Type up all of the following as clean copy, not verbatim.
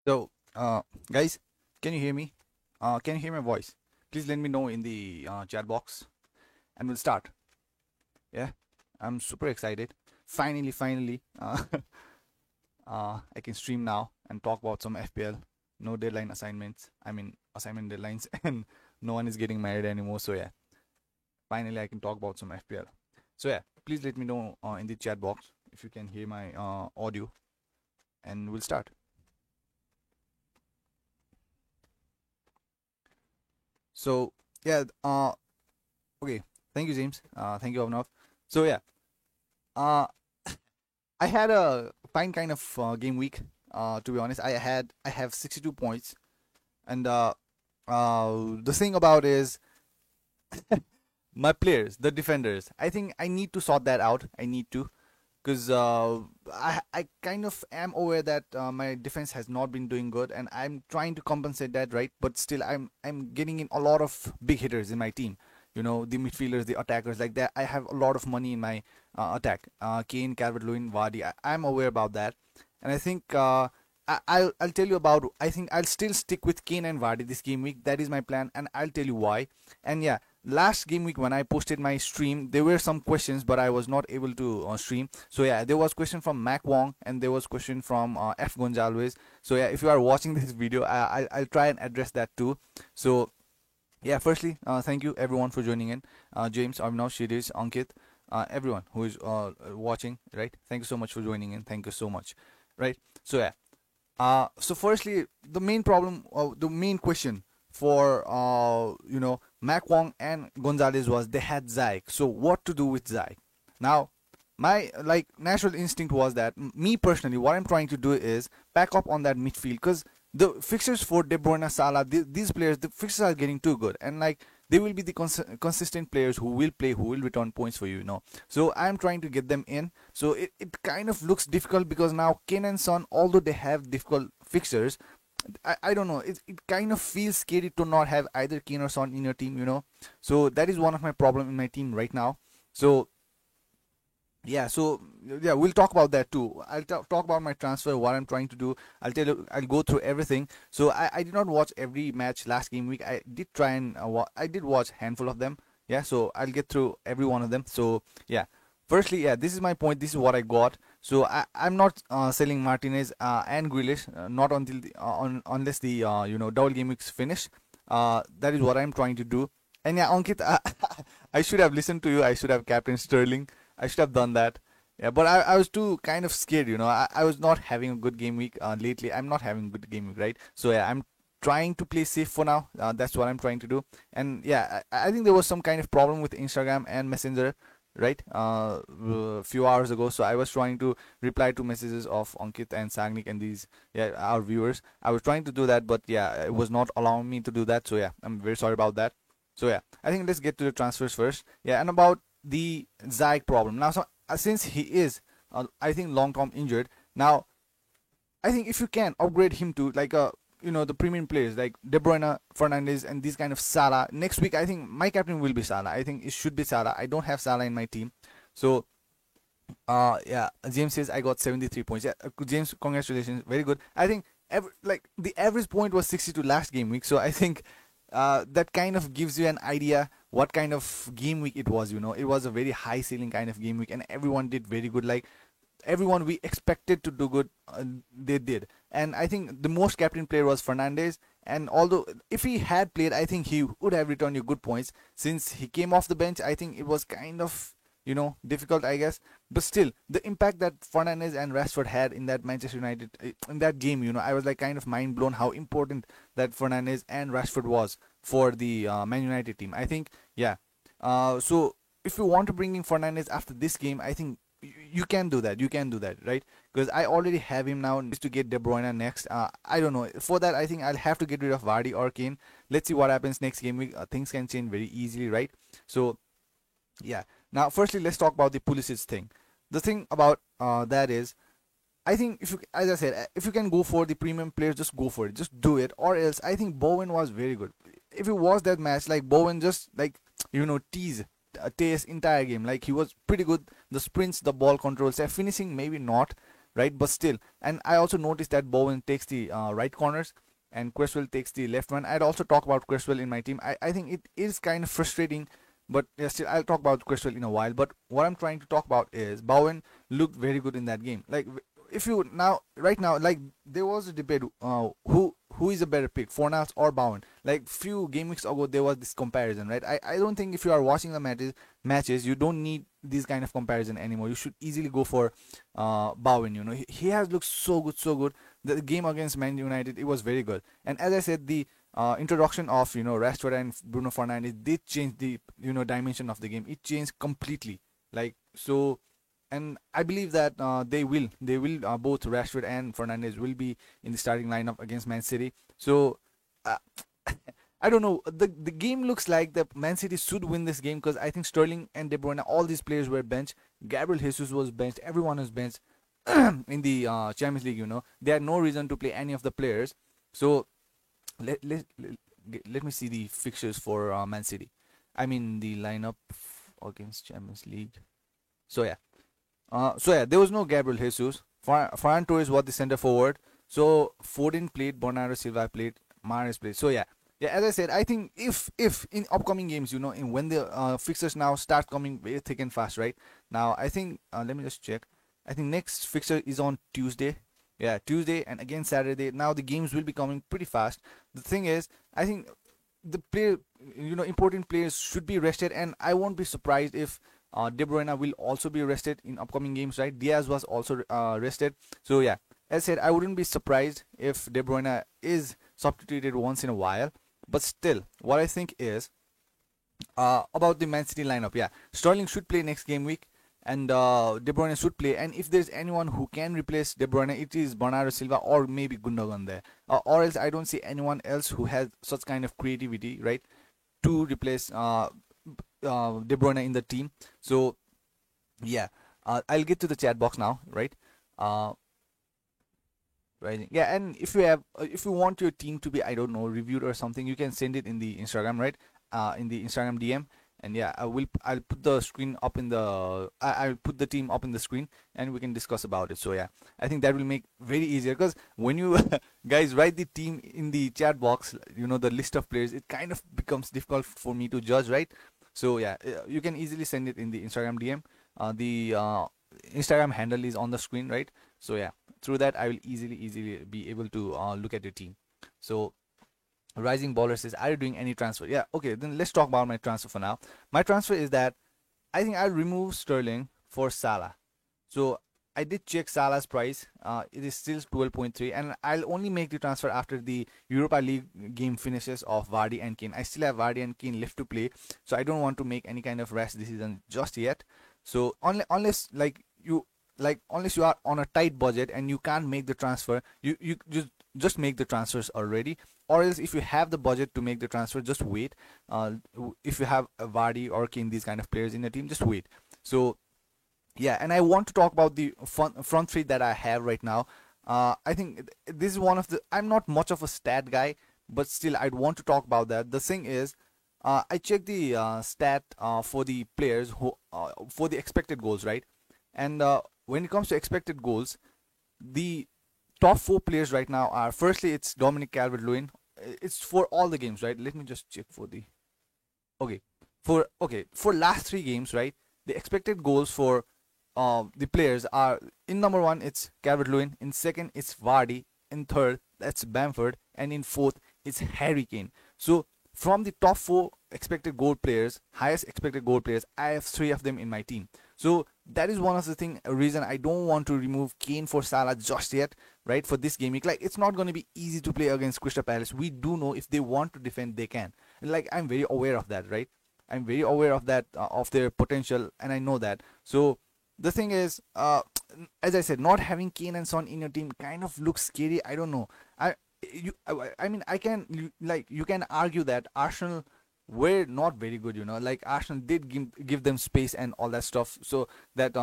So, guys, can you hear me? Can you hear my voice? Please let me know in the chat box, and we'll start. Yeah, I'm super excited. Finally, I can stream now and talk about some FPL. No deadline assignments. I mean, assignment deadlines, and no one is getting married anymore. So yeah, finally I can talk about some FPL. So yeah, please let me know in the chat box if you can hear my audio, and we'll start. So yeah, okay. Thank you, James. Thank you, Avnav. So yeah, uh, I had a fine kind of game week. To be honest, I have 62 points, and the thing about is my players, the defenders. I think I need to sort that out. I need to, because I kind of am aware that my defense has not been doing good, and I'm trying to compensate that, right? But still, I'm getting in a lot of big hitters in my team. You know, the midfielders, the attackers, like that. I have a lot of money in my attack. Kane, Calvert-Lewin, Vardy. I'm aware about that, and I think I'll tell you about. I think I'll still stick with Kane and Vardy this game week. That is my plan, and I'll tell you why. And yeah, last game week when I posted my stream, there were some questions, but I was not able to stream. So yeah, there was question from Mac Wong, and there was question from F Gonzalez. So yeah, if you are watching this video, I'll try and address that too. So yeah, firstly, thank you everyone for joining in. James, Avinav, Shirish, Ankit, everyone who is watching, right? Thank you so much for joining in. Thank you so much, right? So yeah, so firstly, the main problem, the main question for Mac Wong and Gonzalez was they had Zayek. So what to do with Zayek? Now, my like natural instinct was that me personally, what I'm trying to do is back up on that midfield because the fixtures for De Bruyne, Salah, these players, the fixtures are getting too good, and like they will be the consistent players who will play, who will return points for you, you know. So I'm trying to get them in. So it kind of looks difficult because now Kane and Son, although they have difficult fixtures, I don't know. It kind of feels scary to not have either Kane or Son in your team, you know. So that is one of my problem in my team right now. So yeah, so yeah, we'll talk about that too. I'll talk about my transfer, what I'm trying to do. I'll tell you, I'll go through everything. So I did not watch every match last game week. I did try and I did watch a handful of them. Yeah, so I'll get through every one of them. So yeah, firstly, yeah, this is my point. This is what I got. So I'm not selling Martinez and Grealish, not until unless the double game weeks finish. That is what I'm trying to do. And yeah, Ankit, I should have listened to you. I should have captain Sterling. I should have done that. Yeah, but I was too kind of scared, you know. I was not having a good game week lately. I'm not having a good game week, right? So yeah, I'm trying to play safe for now. That's what I'm trying to do. And yeah, I think there was some kind of problem with Instagram and Messenger, right? A few hours ago. So I was trying to reply to messages of Ankit and Sagnik and these, yeah, our viewers. I was trying to do that, but yeah, it was not allowing me to do that. So yeah, I'm very sorry about that. So yeah, I think let's get to the transfers first. Yeah, and about the Zayek problem. Now, so, since he is, I think, long term injured, now I think if you can upgrade him to like the premium players like De Bruyne, Fernandez, and these kind of Salah. Next week, I think my captain will be Salah. I think it should be Salah. I don't have Salah in my team, so yeah. James says I got 73 points. Yeah, James, congratulations, very good. I think like the average point was 62 last game week, so I think that kind of gives you an idea what kind of game week it was. You know, it was a very high ceiling kind of game week, and everyone did very good. Like everyone we expected to do good, they did. And I think the most captain player was Fernandez. And although if he had played, I think he would have returned you good points. Since he came off the bench, I think it was kind of difficult, I guess. But still, the impact that Fernandez and Rashford had in that Manchester United in that game, I was like kind of mind blown how important that Fernandez and Rashford was for the Man United team. I think, yeah. So if you want to bring in Fernandez after this game, I think you can do that. You can do that, right? Because I already have him now. Needs to get De Bruyne next. I don't know. For that, I think I'll have to get rid of Vardy or Kane. Let's see what happens next game week. Things can change very easily, right? So yeah. Now, firstly, let's talk about the Pulisic thing. The thing about that is, I think if you, as I said, if you can go for the premium players, just go for it. Just do it. Or else, I think Bowen was very good. If you watch that match, like Bowen just like tease Te's entire game. Like he was pretty good. The sprints, the ball controls, finishing maybe not. right? But still, and I also noticed that Bowen takes the right corners and Cresswell takes the left one. I'd also talk about Cresswell in my team. I think it is kind of frustrating, but yeah, still I'll talk about Cresswell in a while. But what I'm trying to talk about is Bowen looked very good in that game. Like if you now right now, like there was a debate who is a better pick, Fornals or Bowen. Like few game weeks ago there was this comparison, right? I don't think if you are watching the matches you don't need this kind of comparison anymore. You should easily go for Bowen. You know, he has looked so good, so good. The game against Man United, it was very good. And as I said, the introduction of Rashford and Bruno Fernandes did change the dimension of the game. It changed completely. Like so, and I believe that they will both Rashford and Fernandes will be in the starting lineup against Man City. So uh, I don't know. The game looks like the Man City should win this game because I think Sterling and De Bruyne, all these players were benched. Gabriel Jesus was benched. Everyone was benched in the Champions League. They had no reason to play any of the players. So let me see the fixtures for Man City. I mean the lineup against Champions League. So yeah. There was no Gabriel Jesus. Ferran Torres was the center forward. So Foden played, Bernardo Silva played, Mahrez played. So yeah. As I said, I think if in upcoming games, in when the fixtures now start coming very thick and fast, right? Now I think let me just check. I think next fixture is on Tuesday. Yeah, Tuesday and again Saturday. Now the games will be coming pretty fast. The thing is, I think the important players should be rested, and I won't be surprised if De Bruyne will also be rested in upcoming games, right? Diaz was also rested. So yeah, as I said, I wouldn't be surprised if De Bruyne is substituted once in a while. But still, what I think is about the Man City lineup. Yeah, Sterling should play next game week, and De Bruyne should play. And if there's anyone who can replace De Bruyne, it is Bernardo Silva or maybe Gundogan there. Or else I don't see anyone else who has such kind of creativity, right, to replace De Bruyne in the team. So yeah, I'll get to the chat box now, right? Uh, right. Yeah, and if you want your team to be, I don't know, reviewed or something, you can send it in the Instagram, right? In the Instagram DM. And yeah, I'll put the screen up in the I'll put the team up in the screen and we can discuss about it. So yeah, I think that will make very easier because when you guys write the team in the chat box, the list of players, it kind of becomes difficult for me to judge, right? So yeah, you can easily send it in the Instagram DM. The Instagram handle is on the screen, right? So yeah, through that I will easily be able to look at your team. So Rising Baller says, are you doing any transfer? Yeah, okay, then let's talk about my transfer for now. My transfer is that I think I'll remove Sterling for Salah. So I did check Salah's price. It is still 12.3, and I'll only make the transfer after the Europa League game finishes of Vardy and Kane. I still have Vardy and Kane left to play, so I don't want to make any kind of rash decision just yet. So unless unless you are on a tight budget and you can't make the transfer, you just make the transfers already. Or else, if you have the budget to make the transfer, just wait. If you have a Vardy or Kane, these kind of players in the team, just wait. So yeah, and I want to talk about the front three that I have right now. I think this is one of the. I'm not much of a stat guy, but still, I'd want to talk about that. The thing is, I checked the stat for the players who for the expected goals, right? And when it comes to expected goals, the top four players right now are, firstly, it's Dominic Calvert-Lewin. It's for all the games, right? Let me just check for the okay for last three games, right? The expected goals for the players are, in number one it's Calvert-Lewin, in second it's Vardy, in third that's Bamford, and in fourth it's Harry Kane. So from the top four expected goal players, highest expected goal players, I have three of them in my team. So that is one of the reason I don't want to remove Kane for Salah just yet, right? For this game week, like it's not going to be easy to play against Crystal Palace. We do know if they want to defend, they can. Like I'm very aware of that, right? I'm very aware of that, of their potential, and I know that. So the thing is, as I said, not having Kane and Son in your team kind of looks scary. I don't know. I mean, you can argue that Arsenal were not very good. Like Arsenal did give them space and all that stuff, so that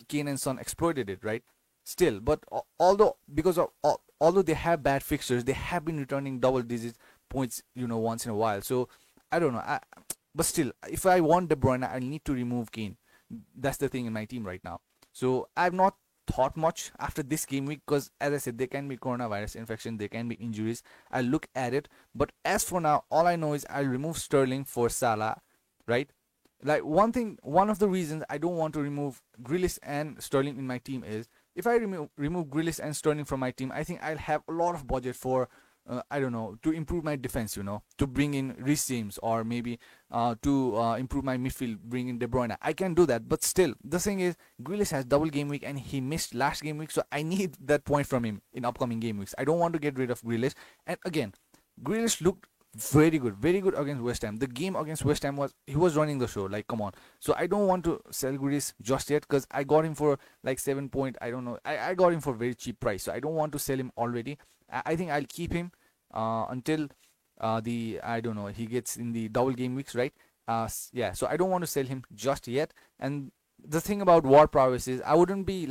Kane and Son exploited it, right? Still, but although they have bad fixtures, they have been returning double-digit points, once in a while. So I don't know. But still, if I want De Bruyne, I need to remove Kane. That's the thing in my team right now. So I'm not thought much after this game week, because as I said, there can be coronavirus infection, there can be injuries. I'll look at it, but as for now, all I know is I'll remove Sterling for Salah, right? Like one of the reasons I don't want to remove Grealish and Sterling in my team is if I remove Grealish and Sterling from my team, I think I'll have a lot of budget for I don't know, to improve my defense, to bring in Reece James, or maybe to improve my midfield, bring in De Bruyne. I can do that, but still, the thing is, Grealish has double game week and he missed last game week, so I need that point from him in upcoming game weeks. I don't want to get rid of Grealish. And again, Grealish looked very good against West Ham. The game against West Ham he was running the show. Like, come on. So I don't want to sell Grealish just yet, because I got him for like 7 point. I don't know. I got him for very cheap price, so I don't want to sell him already. I think I'll keep him until I don't know, he gets in the double game weeks, right? Yeah. So I don't want to sell him just yet. And the thing about Ward Prowess is I wouldn't be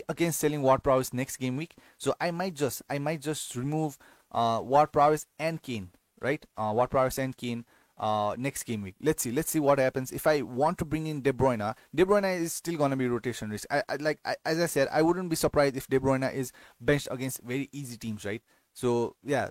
against selling Ward Prowess next game week. So I might just remove Ward Prowess and Kane, right? Ward Prowess and Kane next game week. Let's see what happens. If I want to bring in De Bruyne is still gonna be rotation risk. As I said, I wouldn't be surprised if De Bruyne is benched against very easy teams, right? So yeah,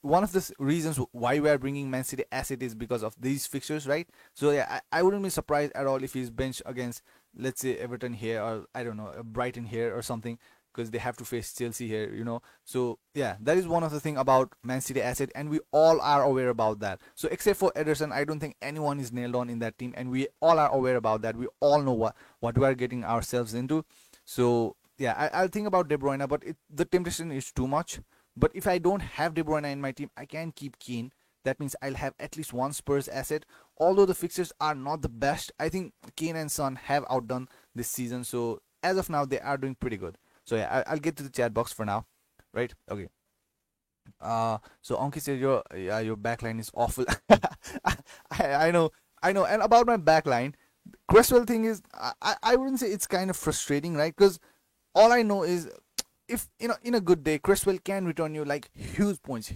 one of the reasons why we are bringing Man City asset is because of these fixtures, right? So yeah, I wouldn't be surprised at all if he's benched against, let's say, Everton here, or I don't know, Brighton here or something, because they have to face Chelsea here. So yeah, that is one of the thing about Man City asset, and we all are aware about that. So except for Ederson, I don't think anyone is nailed on in that team, and we all are aware about that. We all know what we are getting ourselves into. So yeah, I'll think about De Bruyne, but the temptation is too much. But if I don't have De Bruyne in my team, I can keep Kane. That means I'll have at least one Spurs asset. Although the fixtures are not the best, I think Kane and Son have outdone this season. So as of now, they are doing pretty good. So yeah, I'll get to the chat box for now, right? Okay. So Ankit said your backline is awful. I know, And about my backline, Cresswell thing is, I wouldn't say it's kind of frustrating, right? Because all I know is, if in a good day, Cresswell can return you like huge points.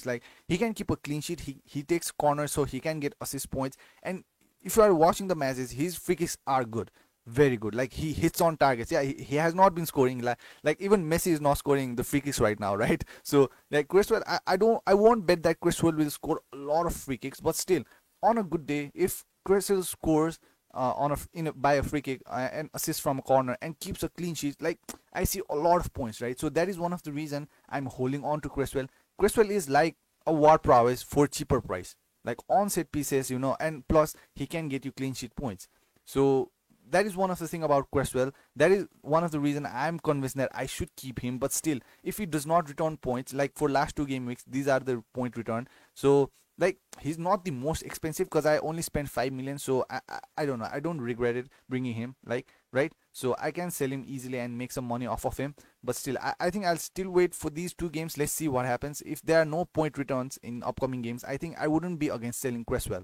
Like, he can keep a clean sheet. He takes corners, so he can get assist points. And if you are watching the matches, his free kicks are good, very good. Like, he hits on targets. Yeah, he has not been scoring. Like even Messi is not scoring the free kicks right now, right? So like Cresswell, I won't bet that Cresswell will score a lot of free kicks, but still, on a good day, if Cresswell scores by a free kick, and assist from a corner, and keeps a clean sheet, like, I see a lot of points, right? So that is one of the reason I'm holding on to Cresswell. Cresswell is like a Ward Prowess for cheaper price, like on set pieces, and plus he can get you clean sheet points. So that is one of the thing about Cresswell. That is one of the reason I'm convinced that I should keep him. But still, if he does not return points, like for last 2 game weeks, these are the point return. So like, he's not the most expensive, because I only spent 5 million. So I don't know, I don't regret it bringing him, like, right? So I can sell him easily and make some money off of him. But still, I think I'll still wait for these 2 games. Let's see what happens. If there are no point returns in upcoming games, I think I wouldn't be against selling Cresswell.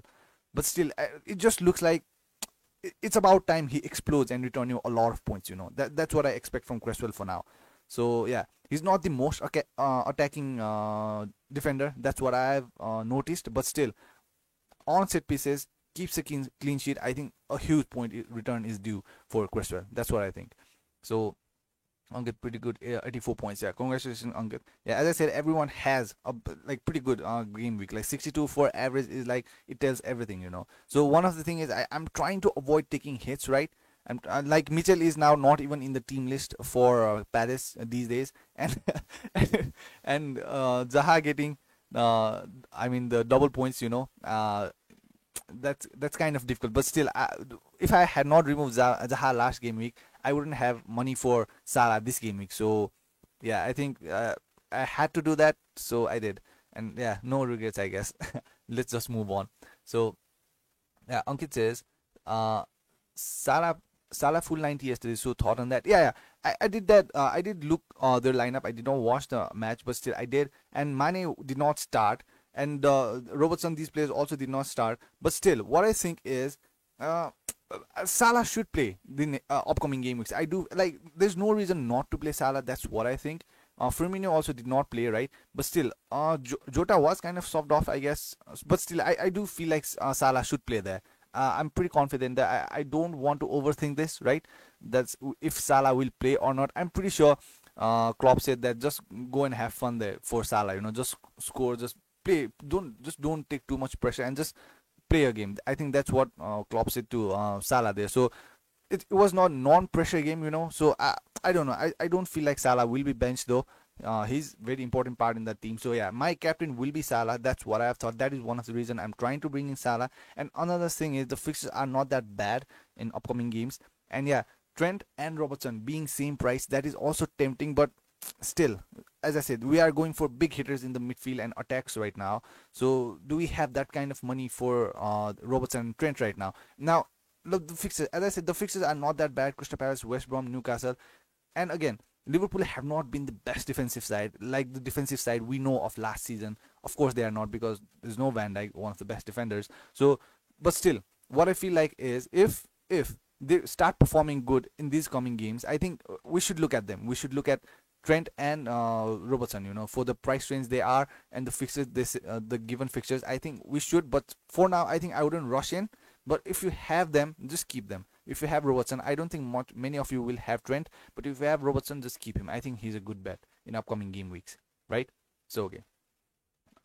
But still, it just looks like it's about time he explodes and return you a lot of points. That's what I expect from Cresswell for now. So yeah, he's not the most attacking defender. That's what I've noticed. But still, on set pieces, keeps a clean sheet. I think a huge point return is due for Cresswell. That's what I think. So Ankit, pretty good, 84 points. Yeah, congratulations, Ankit. Yeah, as I said, everyone has a like pretty good game week. Like 62 for average is like, it tells everything. So one of the thing is, I'm trying to avoid taking hits, right? And like, Mitchell is now not even in the team list for Paris these days, and and Zaha getting I mean, the double points. That's kind of difficult. But still, if I had not removed Zaha last game week, I wouldn't have money for Salah this game week. So yeah, I think I had to do that, so I did. And yeah, no regrets, I guess. Let's just move on. So yeah, Ankit says, Salah full 90 yesterday. So thought on that. Yeah, I did that. I did look their lineup. I did not watch the match, but still I did. And Mane did not start, and Robertson, these players also did not start. But still, what I think is, Salah should play the upcoming game weeks. I do like. There's no reason not to play Salah. That's what I think. Firmino also did not play, right? But still, Jota was kind of soft off, I guess. But still, I do feel like Salah should play there. I'm pretty confident that I don't want to overthink this, right? That's if Salah will play or not. I'm pretty sure Klopp said that just go and have fun there for Salah. Just score, just play. Don't take too much pressure and just play a game. I think that's what Klopp said to Salah there. So it was not non-pressure game. So I don't know. I don't feel like Salah will be benched though. He's very important part in that team. So yeah, my captain will be Salah. That's what I have thought. That is one of the reason I'm trying to bring in Salah. And another thing is the fixtures are not that bad in upcoming games. And yeah, Trent and Robertson being same price, that is also tempting. But still, as I said, we are going for big hitters in the midfield and attacks right now. So do we have that kind of money for Robertson and Trent right now? Now, look, the fixtures, as I said, the fixtures are not that bad. Crystal Palace, West Brom, Newcastle. And again, Liverpool have not been the best defensive side, like the defensive side we know of last season. Of course, they are not, because there's no Van Dijk, one of the best defenders. So, but still, what I feel like is if they start performing good in these coming games, I think we should look at them. We should look at Trent and Robertson, for the price range they are and the fixtures, the given fixtures. I think we should, but for now, I think I wouldn't rush in. But if you have them, just keep them. If you have Robertson, I don't think many of you will have Trent, but if you have Robertson, just keep him. I think he's a good bet in upcoming game weeks, right? So okay.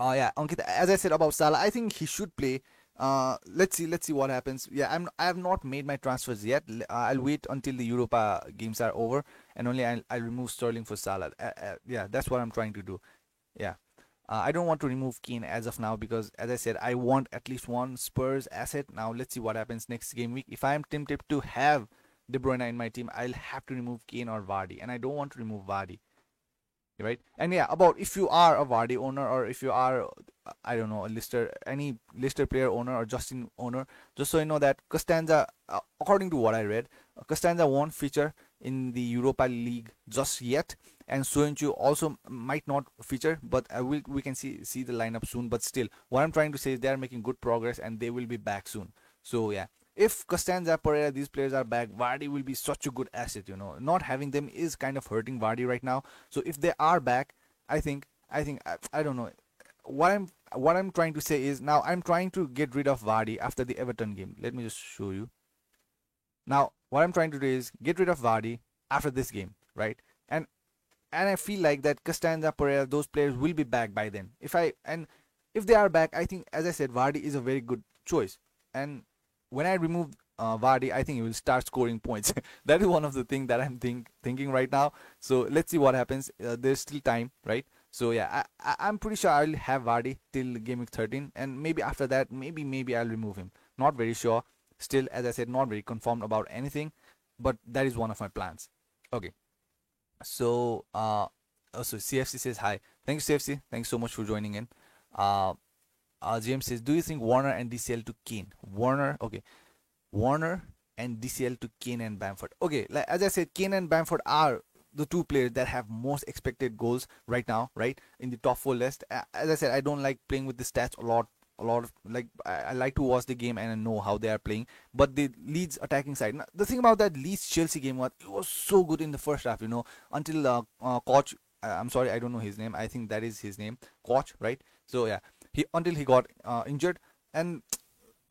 Yeah, Ankit, as I said about Salah, I think he should play. Let's see what happens. Yeah, I have not made my transfers yet. I'll wait until the Europa games are over, and only I'll remove Sterling for Salah. Yeah, that's what I'm trying to do. Yeah. I don't want to remove Kane as of now, because, as I said, I want at least one Spurs asset. Now, let's see what happens next game week. If I am tempted to have De Bruyne in my team, I'll have to remove Kane or Vardy, and I don't want to remove Vardy, right? And yeah, about if you are a Vardy owner, or if you are, I don't know, any Lister player owner or Justin owner, just so you know that Costanza, according to what I read, Costanza won't feature in the Europa League just yet, and Soyuncu also might not feature, but we can see the lineup soon. But still, what I'm trying to say is they are making good progress and they will be back soon. So yeah, if Costanza, Pereira, these players are back, Vardy will be such a good asset. Not having them is kind of hurting Vardy right now. So if they are back, I don't know. What I'm trying to say is, now I'm trying to get rid of Vardy after the Everton game. Let me just show you. Now, what I'm trying to do is get rid of Vardy after this game, right? And I feel like that Costanza, Pereira, those players will be back by then. If they are back, I think, as I said, Vardy is a very good choice. And when I remove Vardy, I think he will start scoring points. That is one of the things that I'm thinking right now. So let's see what happens. There's still time, right? So yeah, I'm pretty sure I'll have Vardy till game week 13, and maybe after that, maybe I'll remove him. Not very sure. Still, as I said, not very confirmed about anything, but that is one of my plans. Okay. So also CFC says hi. Thank you, CFC. Thanks so much for joining in. Uh, James says, do you think Warner and DCL to Kane? Okay. Warner and DCL to Kane and Bamford. Okay, like as I said, Kane and Bamford are the two players that have most expected goals right now, right, in the top 4 list. As I said, I don't like playing with the stats a lot. Like, I like to watch the game and know how they are playing. But the Leeds attacking side, now, the thing about that Leeds Chelsea game was, it was so good in the first half, until coach, I'm sorry, I don't know his name. I think that is his name, coach, right? So yeah, until he got injured, and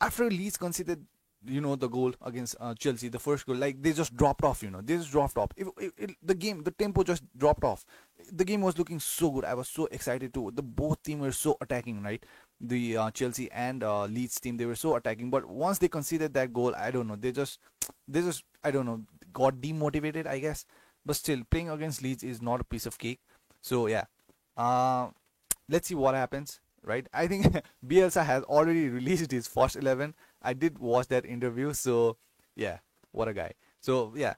after Leeds conceded, the goal against Chelsea, the first goal, like, they just dropped off. They just dropped off. The tempo just dropped off. The game was looking so good. I was so excited too. The both team were so attacking, right? The Chelsea and Leeds team, they were so attacking. But once they conceded that goal, I don't know. They just I don't know, got demotivated, I guess. But still, playing against Leeds is not a piece of cake. So yeah, let's see what happens. Right? I think Bielsa has already released his first 11. I did watch that interview, so yeah, what a guy. So yeah,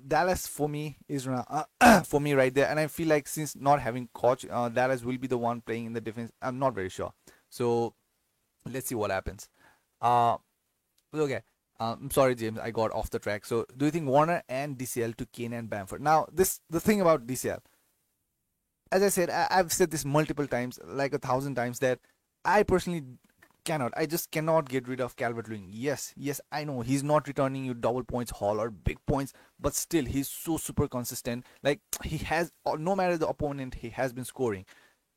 Dallas for me is for me right there, and I feel like since not having coach, Dallas will be the one playing in the defense. I'm not very sure. So let's see what happens. Okay. I'm sorry, James, I got off the track. So do you think Warner and DCL to Kane and Bamford? Now the thing about DCL, as I said, I've said this multiple times, like 1,000 times, that I personally I just cannot get rid of Calvert-Lewin. Yes, I know he's not returning you double points haul or big points, but still he's so super consistent. Like, he has, no matter the opponent, he has been scoring,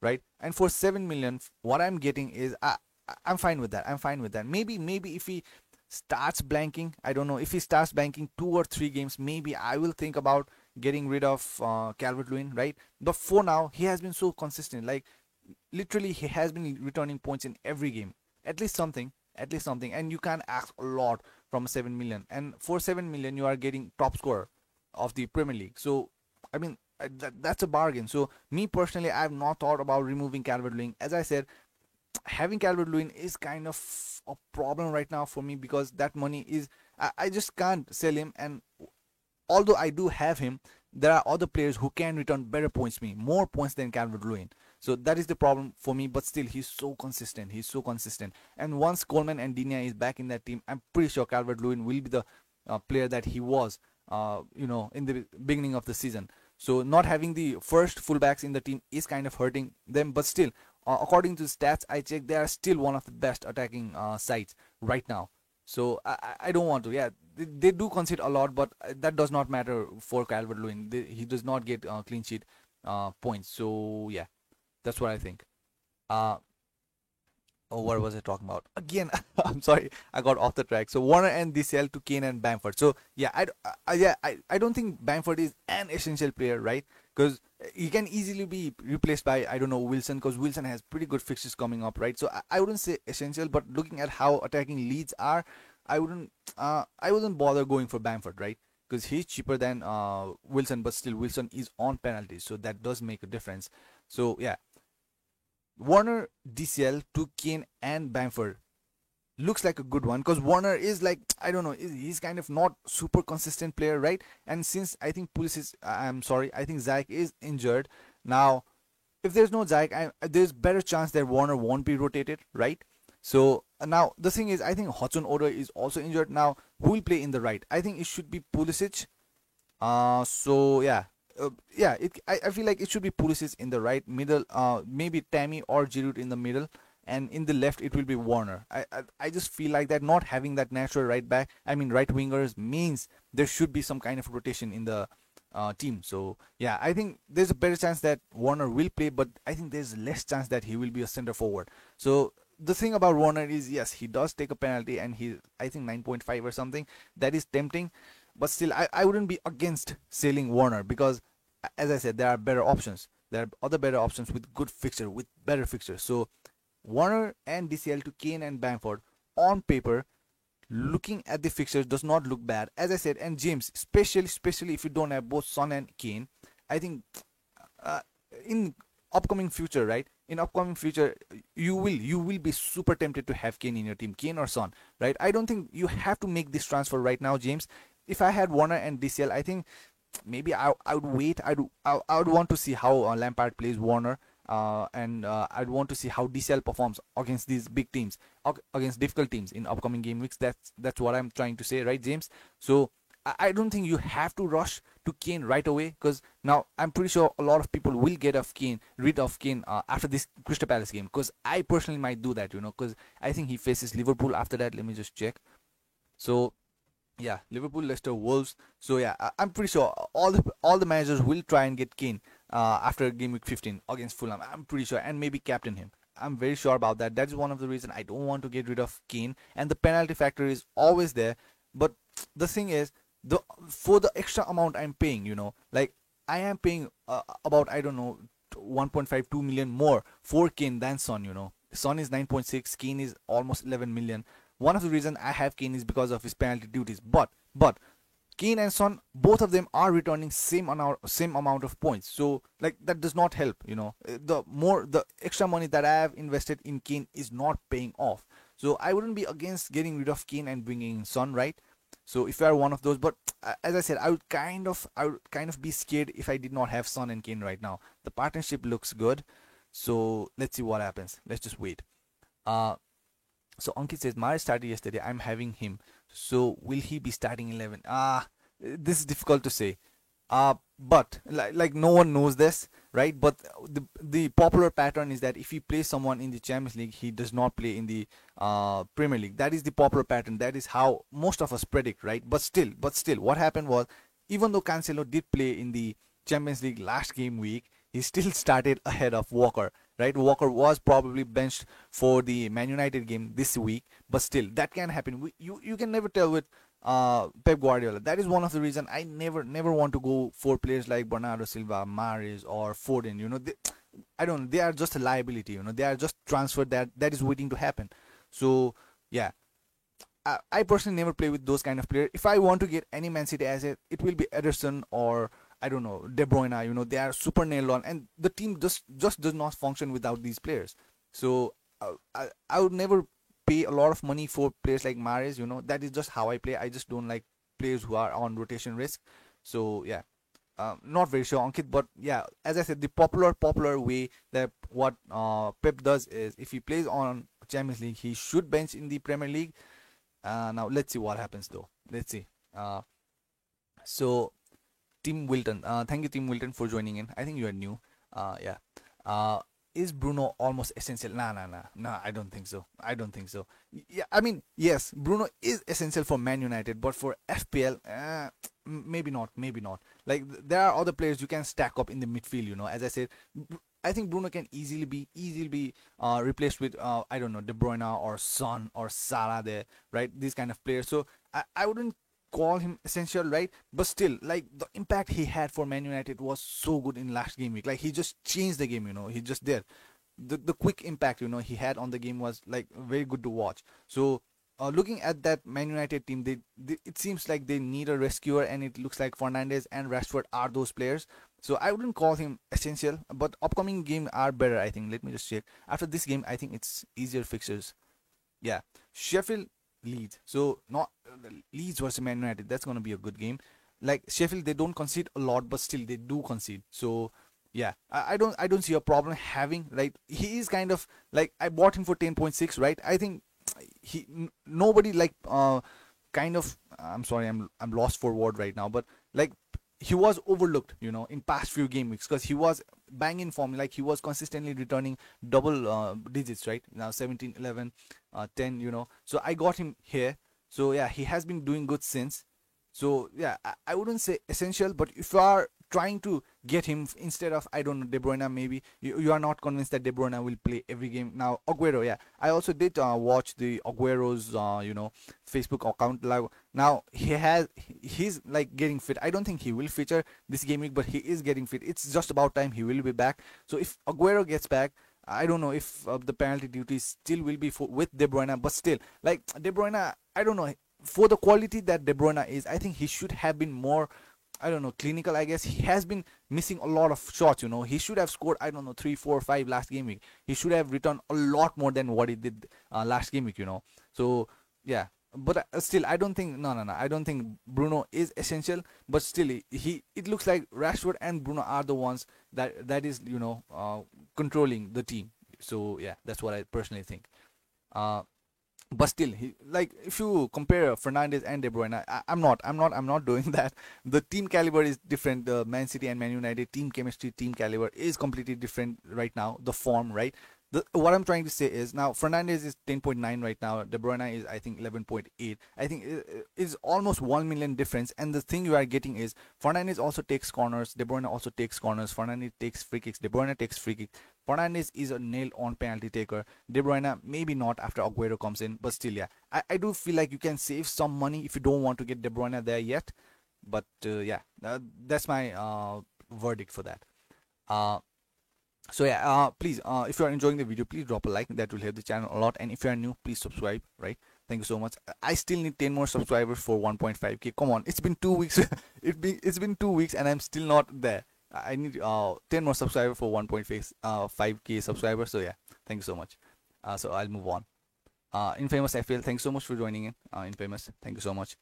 right? And for 7 million, what I'm getting is, I'm fine with that. Maybe if he starts blanking, I don't know, if he starts blanking 2 or 3 games, maybe I will think about getting rid of Calvert-Lewin, right? But for now, he has been so consistent. Like literally, he has been returning points in every game, at least something, at least something. And you can't ask a lot from 7 million. And for 7 million, you are getting top scorer of the Premier League. So I mean, that's a bargain. So me personally, I have not thought about removing Calvert-Lewin. As I said, having Calvert-Lewin is kind of a problem right now for me because that money is I just can't sell him. And although I do have him, there are other players who can return better points to me, more points than Calvert-Lewin. So that is the problem for me. But still, he's so consistent. He's so consistent. And once Coleman and Digne is back in that team, I'm pretty sure Calvert-Lewin will be the player that he was, in the beginning of the season. So not having the first fullbacks in the team is kind of hurting them. But still, according to the stats I checked, they are still one of the best attacking sides right now. So I don't want to. Yeah, they do concede a lot, but that does not matter for Calvert-Lewin. He does not get clean sheet points. So yeah, that's what I think. Uh, oh, what was I talking about? Again, I'm sorry, I got off the track. So Warner and DCL to Kane and Bamford. So yeah, I don't think Bamford is an essential player, right? Because he can easily be replaced by, I don't know, Wilson, because Wilson has pretty good fixtures coming up, right? So I wouldn't say essential, but looking at how attacking Leeds are, I wouldn't bother going for Bamford, right? Because he's cheaper than Wilson, but still Wilson is on penalties, so that does make a difference. So yeah, Warner, DCL to Kane and Bamford looks like a good one because Warner is like, I don't know, he's kind of not super consistent player, right? And since I think I'm sorry, I think Zach is injured now. If there's no Zach, there's better chance that Warner won't be rotated, right? So now the thing is, I think Hudson Odoi is also injured now. Who will play in the right? I think it should be Pulisic. So yeah, yeah. I feel like it should be Pulisic in the right middle. Maybe Tammy or Giroud in the middle, and in the left it will be Warner. I just feel like that not having that natural right back, I mean right wingers, means there should be some kind of rotation in the team. So yeah, I think there's a better chance that Warner will play, but I think there's less chance that he will be a center forward. So the thing about Warner is, yes, he does take a penalty, and he, I think 9.5 or something. That is tempting, but still, I wouldn't be against selling Warner because, as I said, there are better options. There are other better options with good fixture, with better fixtures. So Warner and DCL to Kane and Bamford on paper, looking at the fixtures, does not look bad. As I said, and James, especially if you don't have both Son and Kane, I think uh, in upcoming future, right? In upcoming future, you will be super tempted to have Kane in your team, Kane or Son, right? I don't think you have to make this transfer right now, James. If I had Warner and DCL, I think maybe I would wait. I would want to see how Lampard plays Warner, and I'd want to see how DCL performs against these big teams, against difficult teams in upcoming game weeks. That's what I'm trying to say, right, James? So I don't think you have to rush to Kane right away because now I'm pretty sure a lot of people will rid of Kane after this Crystal Palace game. Because I personally might do that, because I think he faces Liverpool after that. Let me just check. So yeah, Liverpool, Leicester, Wolves. So yeah, I'm pretty sure all the managers will try and get Kane after game week 15 against Fulham. I'm pretty sure, and maybe captain him. I'm very sure about that. That is one of the reasons I don't want to get rid of Kane. And the penalty factor is always there. But the thing is, the for the extra amount I'm paying, like I am paying about, I don't know, 1.52 million more for Kane than Son. Son is 9.6, Kane is almost 11 million. One of the reasons I have Kane is because of his penalty duties. But Kane and Son, both of them are returning same amount of points. So like that does not help. The extra money that I have invested in Kane is not paying off. So I wouldn't be against getting rid of Kane and bringing in Son, right? So if you are one of those, but as I said, I would kind of be scared if I did not have Son and Kane right now. The partnership looks good, so let's see what happens. Let's just wait. Uh, so Ankit says Mari started yesterday. I'm having him. So will he be starting 11? This is difficult to say. But like no one knows this, right? But the popular pattern is that if he plays someone in the Champions League, he does not play in the Premier League. That is the popular pattern. That is how most of us predict, right? But still, what happened was, even though Cancelo did play in the Champions League last game week, he still started ahead of Walker. right? Walker was probably benched for the Man United game this week, but still, that can happen. You can never tell with Pep Guardiola. That is one of the reasons I never want to go for players like Bernardo Silva, Mahrez, or Foden. I don't. They are just a liability. They are just transfer that is waiting to happen. So yeah, I personally never play with those kind of players. If I want to get any Man City asset, it will be Ederson or I don't know De Bruyne. They are super nailed on, and the team just does not function without these players. So I would never pay a lot of money for players like Mahrez. That is just how I play. I just don't like players who are on rotation risk. So yeah, not very sure, Ankit, but yeah, as I said, the popular way that what Pep does is if he plays on Champions League, he should bench in the Premier League. Now let's see what happens though. Let's see. So Tim Wilton, thank you Tim Wilton for joining in. I think you are new. Yeah. Is Bruno almost essential? Nah. I don't think so. Yeah, I mean, yes, Bruno is essential for Man United, but for FPL, maybe not. Like there are other players you can stack up in the midfield. As I said, I think Bruno can easily be replaced with I don't know, De Bruyne or Son or Salah there, right? These kind of players. So I wouldn't call him essential, right? But still, like the impact he had for Man United was so good in last game week. Like he just changed the game. He just there. The quick impact he had on the game was like very good to watch. So looking at that Man United team, it seems like they need a rescuer, and it looks like Fernandes and Rashford are those players. So I wouldn't call him essential, but upcoming game are better, I think. Let me just check. After this game, I think it's easier fixtures. Yeah, Sheffield, Leeds. So not Leeds versus Man United. That's gonna be a good game. Like Sheffield, they don't concede a lot, but still they do concede. So yeah, I don't see a problem having, right. He is kind of like, I bought him for 10.6, right. I think nobody like kind of, I'm sorry, I'm lost for word right now, but like he was overlooked in past few game weeks because he was banging form, like he was consistently returning double digits, right. Now 17, 11, 10, so I got him here. So yeah, he has been doing good since. So yeah, I wouldn't say essential, but if you are trying to get him instead of, I don't know, De Bruyne, maybe you are not convinced that De Bruyne will play every game. Now Aguero, yeah, I also did watch the Aguero's Facebook account live. Now he's like getting fit. I don't think he will feature this game week, but he is getting fit. It's just about time he will be back. So if Aguero gets back, I don't know if the penalty duty still will be with De Bruyne, but still, like De Bruyne, I don't know, for the quality that De Bruyne is, I think he should have been more, I don't know, clinical. I guess he has been missing a lot of shots. He should have scored, I don't know, 3, 4, 5 last game week. He should have returned a lot more than what he did last game week. So yeah, but still, I don't think, no. I don't think Bruno is essential. But still, it looks like Rashford and Bruno are the ones that is controlling the team. So yeah, that's what I personally think. Uh, but still, like if you compare Fernandes and De Bruyne, I'm not doing that. The team caliber is different. The Man City and Man United team chemistry, team caliber is completely different right now. The form, right? What I'm trying to say is, now Fernandes is 10.9 right now. De Bruyne is, I think, 11.8. I think it's almost 1 million difference. And the thing you are getting is Fernandes also takes corners. De Bruyne also takes corners. Fernandes takes free kicks. De Bruyne takes free kicks. Fernandes is a nailed-on penalty taker. De Bruyne maybe not after Aguero comes in, but still, yeah, I do feel like you can save some money if you don't want to get De Bruyne there yet. But yeah, that's my verdict for that. Uh, so yeah, please, if you are enjoying the video, please drop a like. That will help the channel a lot. And if you are new, please subscribe. Right? Thank you so much. I still need 10 more subscribers for 1.5k. Come on, it's been 2 weeks. It's been 2 weeks and I'm still not there. I need 10 more subscribers for 1.5k subscribers. So yeah, thank you so much. So I'll move on. Infamous FPL, thanks so much for joining in. Infamous, thank you so much.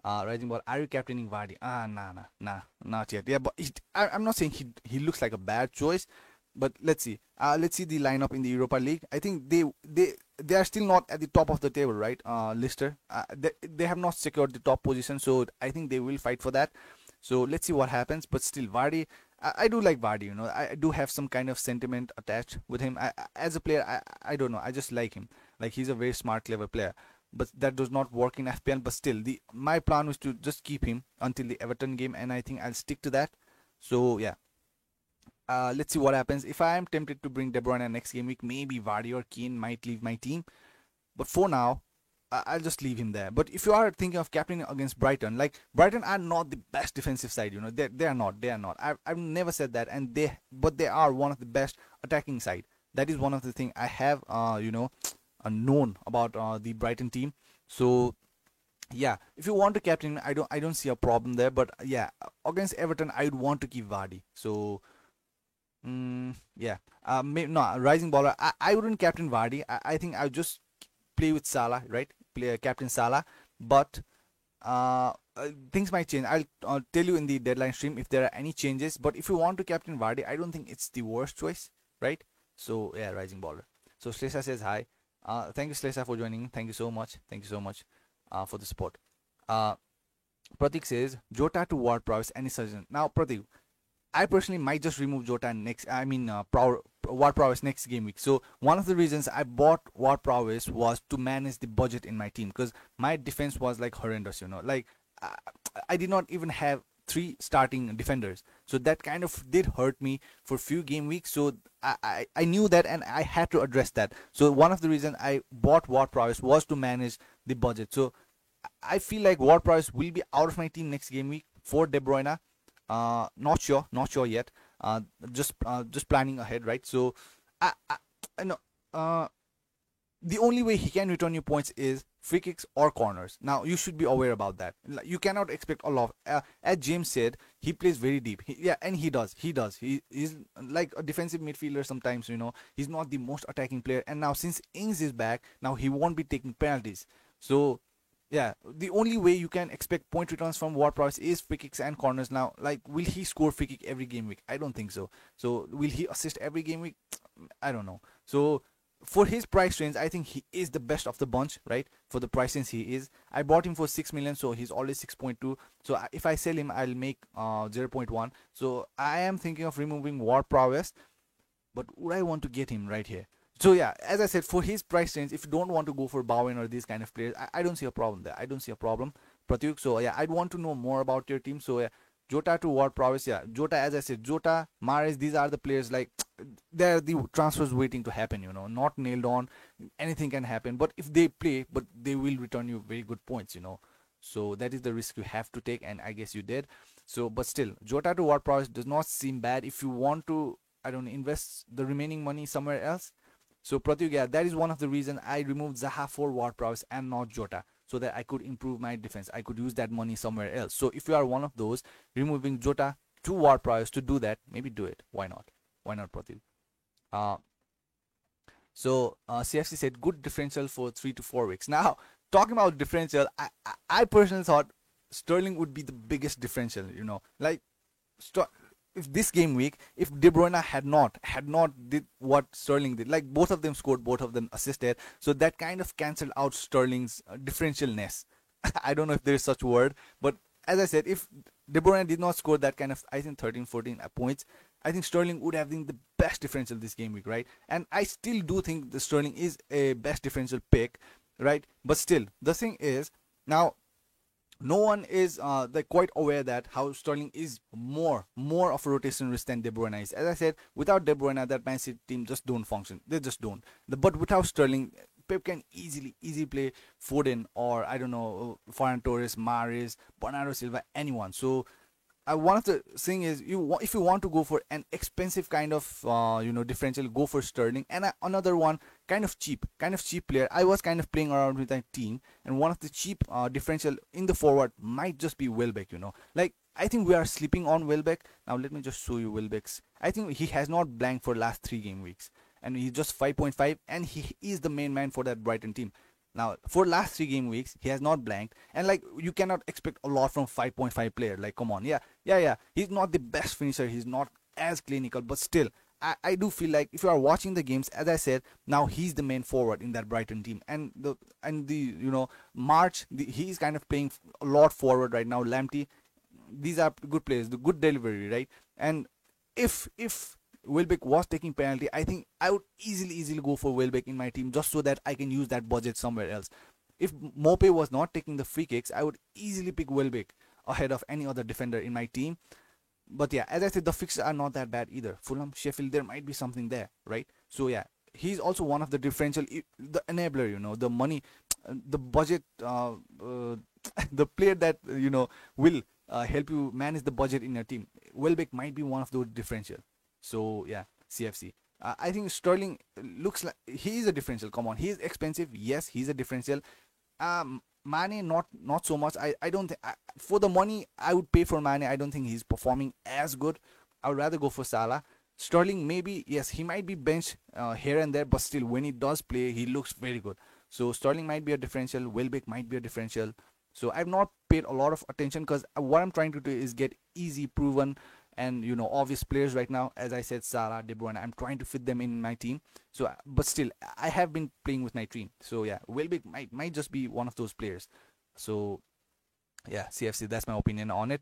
Rising Ball, are you captaining Vardy? Nah, not yet. Yeah, but I'm not saying he looks like a bad choice, but let's see. Let's see the lineup in the Europa League. I think they are still not at the top of the table, right? Leicester, they have not secured the top position, so I think they will fight for that. So let's see what happens. But still, Vardy, I do like Vardy. I do have some kind of sentiment attached with him. As a player, I don't know. I just like him. Like he's a very smart, clever player. But that does not work in FPL. But still, my plan was to just keep him until the Everton game, and I think I'll stick to that. So yeah. let's see what happens. If I am tempted to bring De Bruyne next game week, maybe Vardy or Kane might leave my team. But for now, I'll just leave him there. But if you are thinking of captaining against Brighton, like Brighton are not the best defensive side, they are not. They are not. I've never said that, and they are one of the best attacking side. That is one of the thing I have known about the Brighton team. So yeah, if you want to captain, I don't see a problem there. But yeah, against Everton, I would want to keep Vardy. So yeah, no, rising baller. I wouldn't captain Vardy. I think I would just play with Salah, right? Play captain Salah, but things might change. I'll tell you in the deadline stream if there are any changes. But if you want to captain Vardy, I don't think it's the worst choice, right? So yeah, rising baller. So Slesa says hi. Thank you, Slesa, for joining. Thank you so much. Thank you so much for the support. Uh, Pratik says Jota to Ward Prowess. Any suggestion? Now, Pratik, I personally might just remove Jota next. I mean, Ward Prowess next game week. So one of the reasons I bought Ward Prowess was to manage the budget in my team because my defense was like horrendous. Like I, I did not even have three starting defenders. So that kind of did hurt me for a few game weeks. So I knew that and I had to address that. So one of the reasons I bought Ward Prowess was to manage the budget. So I feel like Ward Prowess will be out of my team next game week for De Bruyne. Not sure yet. Just planning ahead, right? So, I know. The only way he can return you points is free kicks or corners. Now you should be aware about that. You cannot expect a lot. As James said, he plays very deep. Yeah, and he does. He's like a defensive midfielder sometimes. He's not the most attacking player. And now since Ings is back, now he won't be taking penalties. So yeah, the only way you can expect point returns from Ward Prowse is free kicks and corners. Now, like, will he score free kick every game week? I don't think so. So, will he assist every game week? I don't know. So, for his price range, I think he is the best of the bunch, right? For the price range he is. I bought him for 6 million, so he's always 6.2. So, if I sell him, I'll make 0.1. So, I am thinking of removing Ward Prowess, but would I want to get him right here? So yeah, as I said, for his price range, if you don't want to go for Bowen or these kind of players, I don't see a problem there. I don't see a problem, Pratyuk. So yeah, I'd want to know more about your team. So yeah, Jota to Ward Prowess. Yeah, Jota, as I said, Jota, Mahrez, these are the players like they're the transfers waiting to happen. Not nailed on. Anything can happen, but if they play, but they will return you very good points. So that is the risk you have to take, and I guess you did. So, but still, Jota to Ward Prowess does not seem bad if you want to. I don't know, invest the remaining money somewhere else. So Pratyuk, yeah, that is one of the reasons I removed Zaha for Ward Prowess and not Jota, so that I could improve my defense. I could use that money somewhere else. So if you are one of those removing Jota to Ward Prowess to do that, maybe do it. Why not? Why not, Pratyuk? Uh, CFC said good differential for 3 to 4 weeks. Now talking about differential, I personally thought Sterling would be the biggest differential. Like if this game week, if De Bruyne had not did what Sterling did, like both of them scored, both of them assisted, so that kind of cancelled out Sterling's differentialness. I don't know if there is such word, but as I said, if De Bruyne did not score that kind of, I think 13, 14 points, I think Sterling would have been the best differential this game week, right? And I still do think the Sterling is a best differential pick, right? But still, the thing is now no one is like quite aware that how Sterling is more of a rotation risk than De Bruyne is. As I said, without De Bruyne, that Man City team just don't function. They just don't. But without Sterling, Pep can easily play Foden or I don't know Ferran Torres, Mahrez, Bernardo Silva, anyone. So one of the thing is if you want to go for an expensive kind of differential, go for Sterling. And another one kind of cheap player, I was kind of playing around with that team, and one of the cheap differential in the forward might just be Welbeck. Like I think we are sleeping on Welbeck. Now let me just show you Welbeck's. I think he has not blanked for last 3 game weeks, and he's just 5.5, and he is the main man for that Brighton team. Now, for last 3 game weeks, he has not blanked, and like you cannot expect a lot from 5.5 player. Like, come on, yeah. He's not the best finisher. He's not as clinical, but still, I do feel like if you are watching the games, as I said, now he's the main forward in that Brighton team, and the March, he's kind of playing a lot forward right now. Lamptey, these are good players, the good delivery, right? And if Welbeck was taking penalty, I think I would easily go for Welbeck in my team just so that I can use that budget somewhere else. If Mope was not taking the free kicks, I would easily pick Welbeck ahead of any other defender in my team. But yeah, as I said, the fixes are not that bad either. Fulham, Sheffield, there might be something there, right? So yeah, he's also one of the differential, the enabler. The money, the budget, the player that will help you manage the budget in your team. Welbeck might be one of those differential. So yeah, CFC. I think Sterling looks like he is a differential. Come on, he is expensive. Yes, he's a differential. Mane not so much. I don't think for the money I would pay for Mane. I don't think he's performing as good. I would rather go for Salah. Sterling maybe yes he might be benched here and there, but still when he does play he looks very good. So Sterling might be a differential. Welbeck might be a differential. So I've not paid a lot of attention because what I'm trying to do is get easy, proven, and obvious players right now. As I said, Salah, De Bruyne. I'm trying to fit them in my team. So, but still, I have been playing with my team. So yeah, Welbeck might just be one of those players. So yeah, CFC. That's my opinion on it.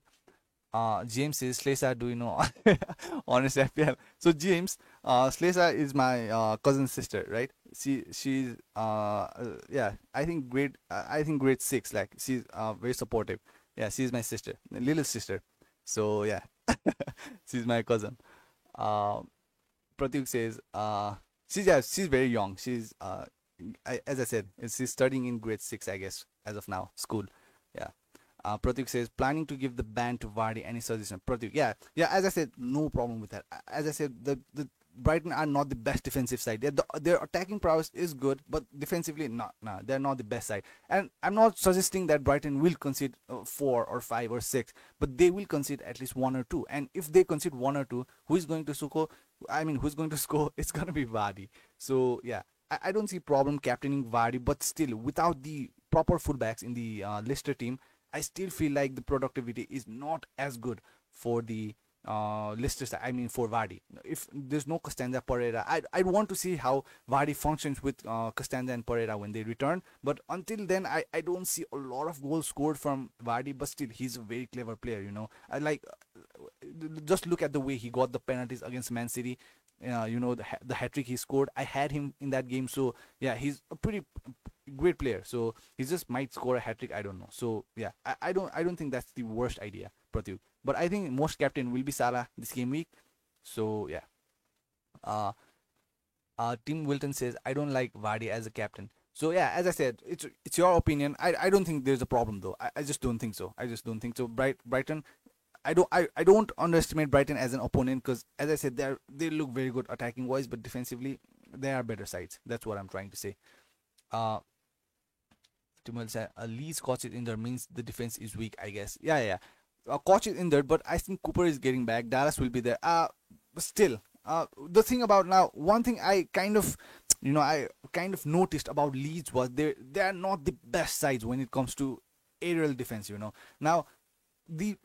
James says, Slesa, do you know honest FPL? So James, Slesa is my cousin's sister, right? She's yeah, I think grade 6. Like she's very supportive. Yeah, she's my sister, little sister. So yeah, she's my cousin. Uh, Pratik says, she's very young. As I said, she's studying in grade 6, I guess, as of now, school. Yeah. Pratik says, planning to give the ban to Vardy. Any suggestion? Pratik, yeah, yeah. As I said, no problem with that. As I said, the Brighton are not the best defensive side. Their attacking prowess is good, but defensively, not. No, they're not the best side. And I'm not suggesting that Brighton will concede 4 or 5 or 6, but they will concede at least one or two. And if they concede one or two, who is going to score? I mean, who's going to score? It's gonna be Vardy. So yeah, I don't see problem captaining Vardy, but still, without the proper fullbacks in the Leicester team, I still feel like the productivity is not as good for the Leicester side. I mean, for Vardy. If there's no Costanza Pereira, I want to see how Vardy functions with Costanza and Pereira when they return. But until then, I don't see a lot of goals scored from Vardy. But still, he's a very clever player. I like just look at the way he got the penalties against Man City. The hat trick he scored. I had him in that game, so yeah, he's a pretty great player. So he just might score a hat trick. I don't know. So yeah, I don't think that's the worst idea, Pratyuk. But I think most captain will be Salah this game week. So yeah. Uh, Tim Wilton says I don't like Vardy as a captain. So yeah, as I said, it's your opinion. I don't think there's a problem though. I just don't think so. I just don't think so. Brighton. I don't underestimate Brighton as an opponent because as I said they look very good attacking wise, but defensively they are better sides. That's what I'm trying to say. Uh, Timel said Lee's coach is injured means the defense is weak. I guess. Yeah, yeah. Coach is injured, but I think Cooper is getting back. Dallas will be there. But still, the thing about now, one thing I kind of, I kind of noticed about Leeds was they are not the best sides when it comes to aerial defense. Now the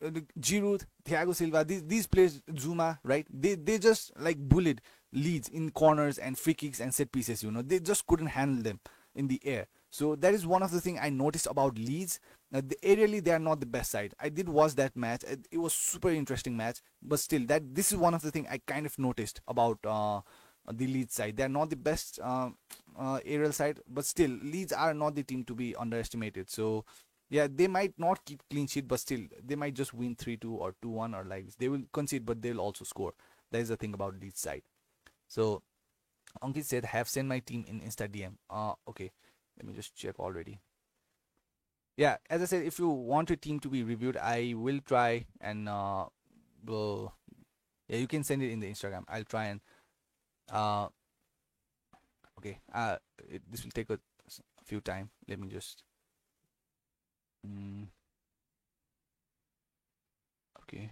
Giroud, Thiago Silva, these players, Zuma, right? They just like bullied Leeds in corners and free kicks and set pieces. They just couldn't handle them in the air. So that is one of the things I noticed about Leeds. Aerially, they are not the best side. I did watch that match. It was super interesting match, but still, this is one of the things I kind of noticed about the Leeds side. They are not the best aerial side, but still, Leeds are not the team to be underestimated. So yeah, they might not keep clean sheet, but still, they might just win 3-2 or 2-1 or like this. They will concede, but they'll also score. That is the thing about Leeds side. So Ankit said, have sent my team in Insta DM. Okay. Let me just check already. Yeah, as I said, if you want your team to be reviewed, I will try and yeah, you can send it in the Instagram. I'll try and uh okay. This will take a few time. Let me just okay.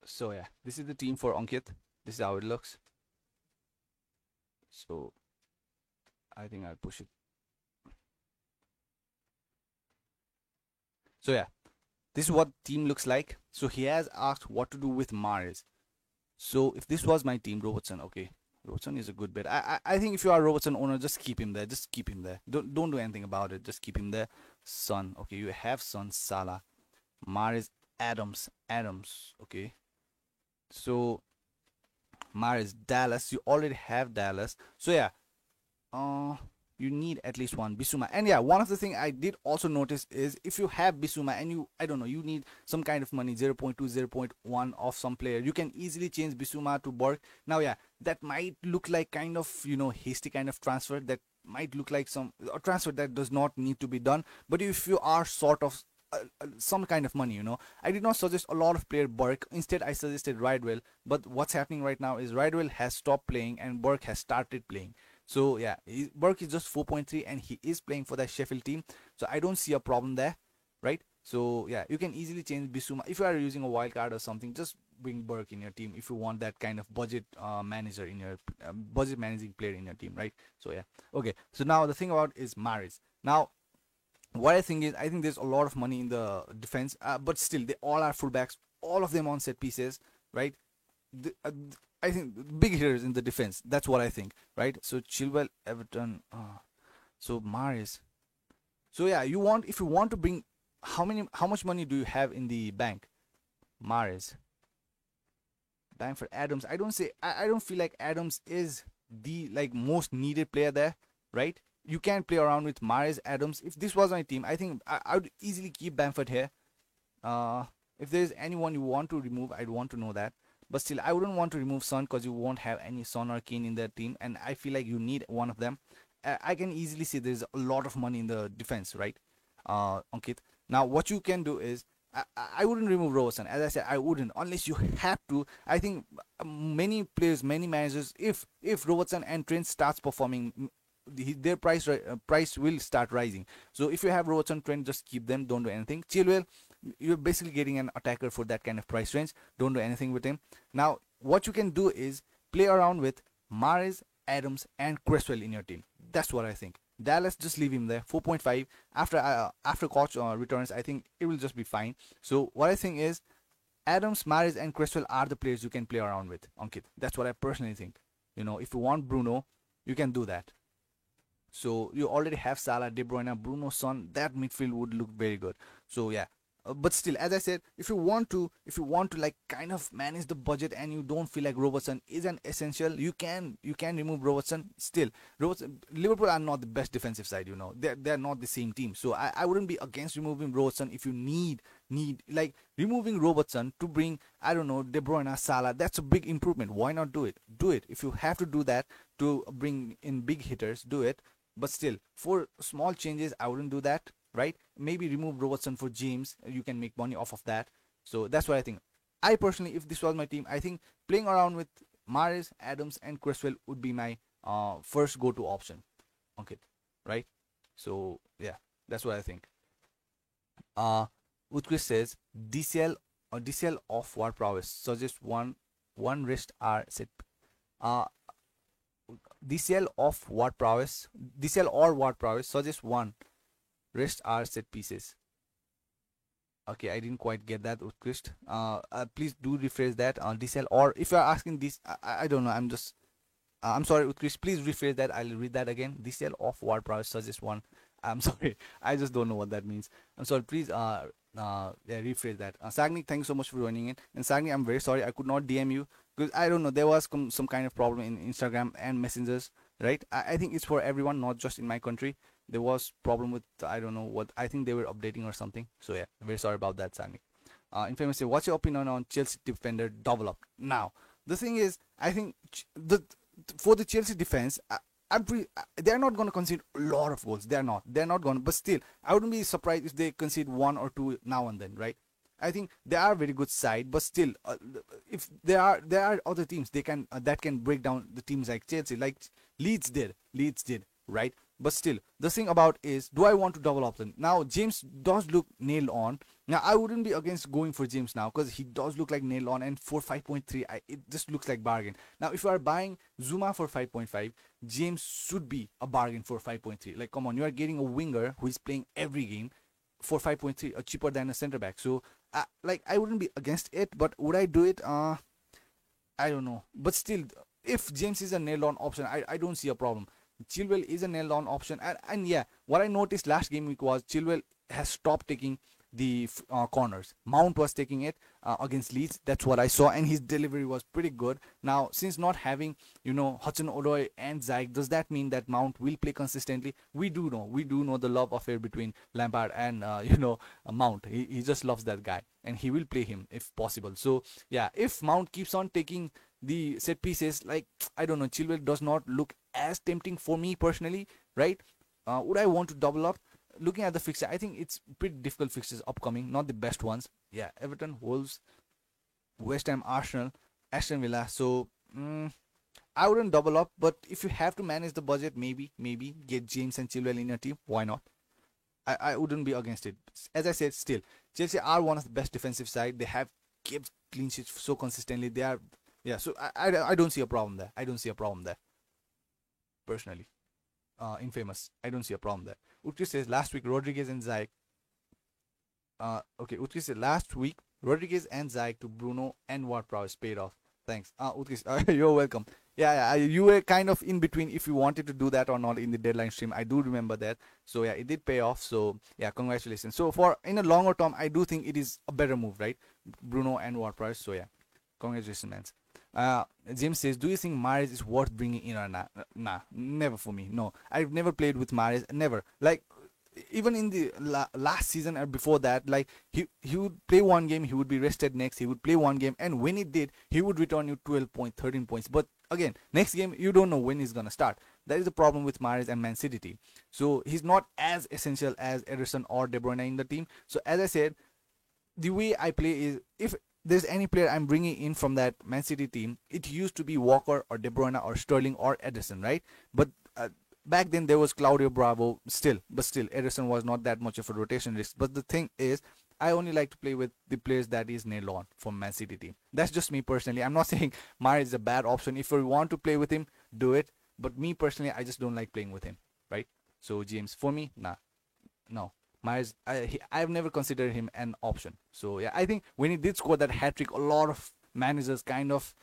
So yeah, this is the team for Ankit. This is how it looks. So I think I'll push it. So yeah, this is what team looks like. So he has asked what to do with Mars. So if this was my team, Robertson, okay, Robertson is a good bet. I think if you are a Robertson owner, just keep him there. Just keep him there. Don't do anything about it. Just keep him there. Son, okay, you have Son, Salah, Mahrez, Adams, okay. So Mahrez, Dallas, you already have Dallas. So yeah, You need at least one Bissouma. And yeah, one of the thing I did also notice is if you have Bissouma and you, I don't know, you need some kind of money, 0.2, 0.1 of some player, you can easily change Bissouma to Borg. Now, yeah, that might look like kind of, hasty kind of transfer. That might look like some a transfer that does not need to be done. But if you are sort of some kind of money, I did not suggest a lot of player Burke. Instead, I suggested Ridewell. But what's happening right now is Ridewell has stopped playing and Burke has started playing. So yeah, Burke is just 4.3 and he is playing for that Sheffield team. So I don't see a problem there, right? So yeah, you can easily change Bissouma. If you are using a wild card or something, just bring Burke in your team if you want that kind of budget manager in your budget managing player in your team, right? So yeah, okay. So now the thing about is Mahrez. Now what I think is, I think there's a lot of money in the defense, but still they all are fullbacks, all of them on set pieces, right? I think big hitters in the defense. That's what I think, right? So Chilwell, Everton, so Mahrez. So yeah, if you want to bring, how much money do you have in the bank? Mahrez, Bamford, Adams. I don't feel like Adams is the like most needed player there, right? You can play around with Mahrez, Adams. If this was my team, I think I would easily keep Bamford here. If there's anyone you want to remove, I'd want to know that. But still, I wouldn't want to remove Son because you won't have any Son or Kane in that team, and I feel like you need one of them. I can easily see there's a lot of money in the defense, right? Ankit. Now, what you can do is I wouldn't remove Robertson. As I said, I wouldn't unless you have to. I think many players, many managers, if Robertson and Trent starts performing, their price will start rising. So if you have Robertson, Trent, just keep them. Don't do anything. Chilwell, you're basically getting an attacker for that kind of price range. Don't do anything with him. Now, what you can do is play around with Mahrez, Adams, and Cresswell in your team. That's what I think. Dallas, just leave him there. 4.5 after coach returns. I think it will just be fine. So what I think is Adams, Mahrez, and Cresswell are the players you can play around with. Ankit, that's what I personally think. If you want Bruno, you can do that. So you already have Salah, De Bruyne, Bruno, Son. That midfield would look very good. So yeah, but still, as I said, if you want to like kind of manage the budget and you don't feel like Robertson is an essential, you can remove Robertson. Still, Liverpool are not the best defensive side. They're not the same team. So I wouldn't be against removing Robertson if you need like removing Robertson to bring, I don't know, De Bruyne, Salah. That's a big improvement. Why not do it? Do it. If you have to do that to bring in big hitters, do it. But still, for small changes, I wouldn't do that, right? Maybe remove Robertson for James. You can make money off of that. So that's what I think. I personally, if this was my team, I think playing around with Mahrez, Adams, and Cresswell would be my first go-to option. Okay, right? So yeah, that's what I think. Utkrist says DCL or DCL of war prowess suggests one wrist R set. DCL of war prowess, DCL or war prowess suggests one. Rest are set pieces. Okay, I didn't quite get that, Utkrist. Please do rephrase that. DCL, or if you are asking this, I don't know. I'm sorry, Utkrist. Please rephrase that. I'll read that again. DCL of war prowess suggests one. I'm sorry. I just don't know what that means. I'm sorry. Please rephrase that. Sagni, thanks so much for joining in. And Sagni, I'm very sorry I could not DM you because I don't know, there was some kind of problem in Instagram and messengers, right? I think it's for everyone, not just in my country. There was problem with, I don't know what, I think they were updating or something. So yeah, very sorry about that, Sagni. Infamous, what's your opinion on Chelsea defender develop? Now, the thing is, I think for the Chelsea defense, they're not going to concede a lot of goals. They're not going to. But still, I wouldn't be surprised if they concede one or two now and then, right? I think they are a very good side, but still, if there are other teams that can break down the teams like Chelsea, like Leeds did, right? But still, the thing about is, do I want to double up them? Now, James does look nailed on. Now, I wouldn't be against going for James now because he does look like nailed on, and for 5.3, it just looks like bargain. Now, if you are buying Zuma for 5.5, James should be a bargain for 5.3. Like, come on, you are getting a winger who is playing every game for 5.3, cheaper than a center back. So, I wouldn't be against it, but would I do it? I don't know. But still, if James is a nailed on option, I don't see a problem. Chilwell is a nailed on option, and yeah, what I noticed last game week was Chilwell has stopped taking the corners. Mount was taking it against Leeds. That's what I saw, and his delivery was pretty good. Now, since not having Hudson-Odoi and Ziyech, does that mean that Mount will play consistently? We do know the love affair between Lampard and Mount. He just loves that guy, and he will play him if possible. So yeah, if Mount keeps on taking the set pieces, like I don't know, Chilwell does not look as tempting for me personally, right? Would I want to double up? Looking at the fixture, I think it's pretty difficult fixtures upcoming, not the best ones. Yeah, Everton, Wolves, West Ham, Arsenal, Aston Villa. So I wouldn't double up, but if you have to manage the budget, maybe get James and Chilwell in your team. Why not? I wouldn't be against it. As I said, still Chelsea are one of the best defensive side. They have kept clean sheets so consistently. They are, yeah. So I don't see a problem there. I don't see a problem there personally. Infamous. I don't see a problem there. Utki says last week Rodriguez and Ziyech. Okay. Utki said last week Rodriguez and Ziyech to Bruno and Ward-Prowse paid off. Thanks. Utki, you're welcome. Yeah, you were kind of in between if you wanted to do that or not in the deadline stream. I do remember that. So yeah, it did pay off. So yeah, congratulations. So for in a longer term, I do think it is a better move, right? Bruno and Ward-Prowse. So yeah, congratulations, man. James says, do you think Mahrez is worth bringing in or not? Nah, never for me. No, I've never played with Mahrez. Never. Like, even in the last season or before that, like he would play one game, he would be rested next. He would play one game, and when he did, he would return you 12 points, 13 points. But again, next game you don't know when he's gonna start. That is the problem with Mahrez and Man City team. So he's not as essential as Ederson or De Bruyne in the team. So as I said, the way I play is if there's any player I'm bringing in from that Man City team, it used to be Walker or De Bruyne or Sterling or Ederson, right? But back then there was Claudio Bravo still, but still Ederson was not that much of a rotation risk. But the thing is, I only like to play with the players that is nailed on from Man City team. That's just me personally. I'm not saying Mahrez is a bad option. If you want to play with him, do it. But me personally, I just don't like playing with him, right? So James, for me, nah, no. Myers, I've never considered him an option. So yeah, I think when he did score that hat trick, a lot of managers kind of,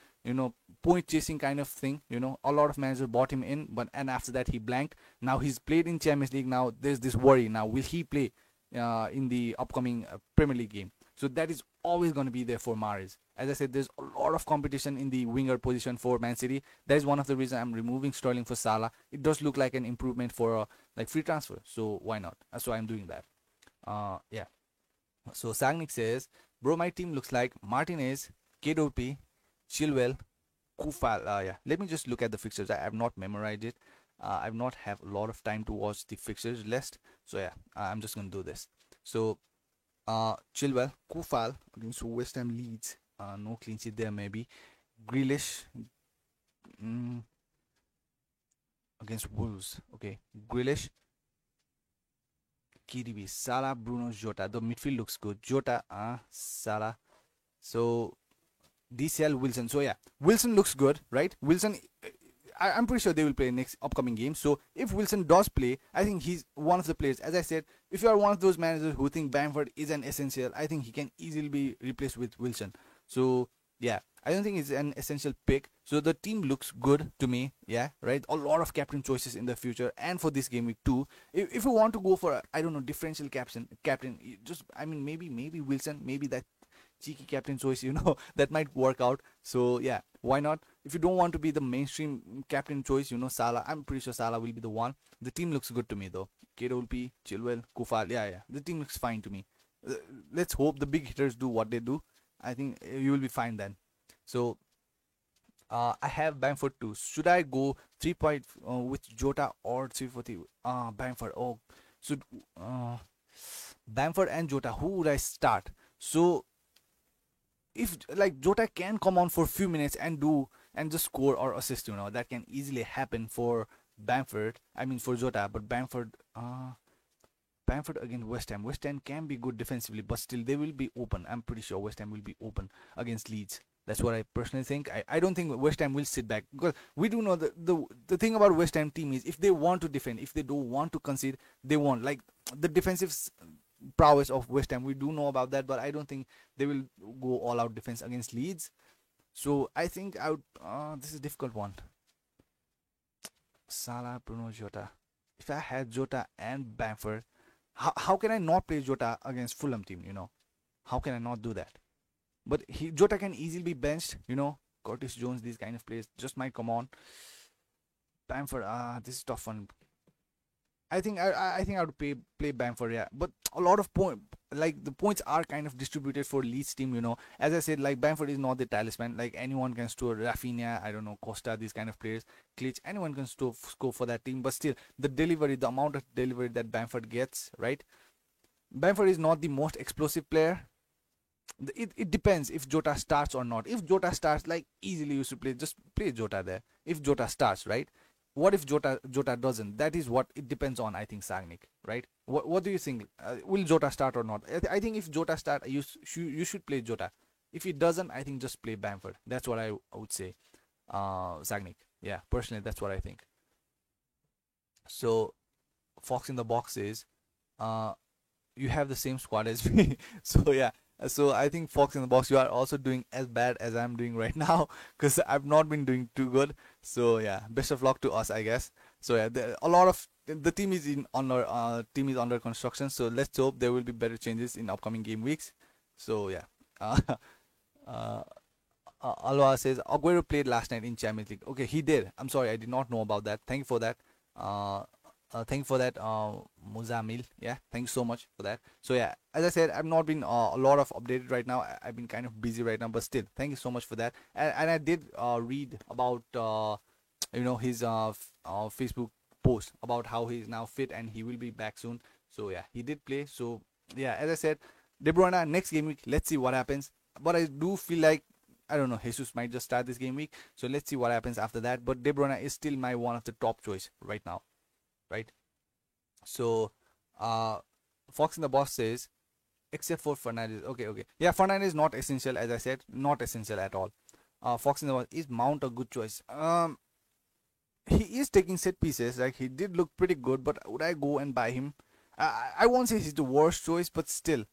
point chasing kind of thing. A lot of managers bought him in, but and after that he blanked. Now he's played in Champions League. Now there's this worry. Now will he play in the upcoming Premier League game? So that is always going to be there for Mahrez. As I said, there's a lot of competition in the winger position for Man City. That is one of the reasons I'm removing Sterling for Salah. It does look like an improvement for like free transfer. So why not? So I'm doing that. Yeah. So Sagnik says, bro, my team looks like Martinez, KDP, Chilwell, Kufal. Yeah. Let me just look at the fixtures. I have not memorized it. I've not have a lot of time to watch the fixtures list. So yeah, I'm just gonna do this. So Chilwell, Kufal against West Ham, Leeds. No clean sheet there maybe. Grealish against Wolves. Okay, Grealish, KDB, Salah, Bruno, Jota. The midfield looks good. Jota, Salah. So DCL, Wilson. So yeah, Wilson looks good, right? Wilson, I'm pretty sure they will play next upcoming game. So if Wilson does play, I think he's one of the players. As I said, if you are one of those managers who think Bamford is an essential, I think he can easily be replaced with Wilson. So yeah, I don't think it's an essential pick. So the team looks good to me. Yeah, right. A lot of captain choices in the future, and for this game week too. If you want to go for I don't know, differential captain, just I mean maybe Wilson, maybe that cheeky captain choice, that might work out. So yeah, why not? If you don't want to be the mainstream captain choice, Salah, I'm pretty sure Salah will be the one. The team looks good to me though. KWP, Chilwell, Kufal, yeah. The team looks fine to me. Let's hope the big hitters do what they do. I think you will be fine then. So I have Bamford too. Should I go 3 point with Jota or 340? Bamford. Oh, so Bamford and Jota. Who would I start? So if like Jota can come on for a few minutes and just score or assist, that can easily happen for Bamford. I mean for Jota, but Bamford against West Ham. West Ham can be good defensively, but still they will be open. I'm pretty sure West Ham will be open against Leeds. That's what I personally think. I don't think West Ham will sit back, because we do know the thing about West Ham team is if they want to defend, if they don't want to concede, they won't. Like the defensive prowess of West Ham, we do know about that, but I don't think they will go all out defense against Leeds. So I think I would. This is a difficult one. Salah, Bruno, Jota. If I had Jota and Bamford, How can I not play Jota against Fulham team? How can I not do that? But Jota can easily be benched. Curtis Jones, these kind of players just might come on. Bamford, this is tough one. I think I would play Bamford, yeah. But a lot of like the points are kind of distributed for Leeds team. As I said, like Bamford is not the talisman. Like anyone can score. Rafinha, I don't know, Costa, these kind of players, Klitsch, anyone can score for that team. But still, the amount of delivery that Bamford gets, right? Bamford is not the most explosive player. It depends if Jota starts or not. If Jota starts, like easily you should just play Jota there. If Jota starts, right? What if Jota doesn't? That is what it depends on. I think Sagnik, right? What do you think? Will Jota start or not? I think if Jota start, you should play Jota. If he doesn't, I think just play Bamford. That's what I would say. Sagnik. Yeah, personally, that's what I think. So Fox in the box is, uh, you have the same squad as me. So yeah. So I think Fox in the box, you are also doing as bad as I'm doing right now because I've not been doing too good. So yeah, best of luck to us, I guess. So yeah, a lot of the team is under construction. So let's hope there will be better changes in upcoming game weeks. So yeah, uh, uh, Alwa says Aguero played last night in Champions League. Okay, he did. I'm sorry, I did not know about that. Thank you for that. Uh, thank you for that, Muzamil. Yeah, thank you so much for that. So yeah, as I said, I've not been a lot of updated right now. I've been kind of busy right now, but still, thank you so much for that. And I did read about his Facebook post about how he's now fit and he will be back soon. So yeah, he did play. So yeah, as I said, De Bruyne next game week. Let's see what happens. But I do feel like, I don't know, Jesus might just start this game week. So let's see what happens after that. But De Bruyne is still my one of the top choice right now, right? So, uh, Fox in the Boss says, except for Fernandes. Okay, okay. Yeah, Fernandes is not essential, as I said, not essential at all. Fox in the Boss, is Mount a good choice? He is taking set pieces. Like he did look pretty good, but would I go and buy him? I won't say he's the worst choice, but still,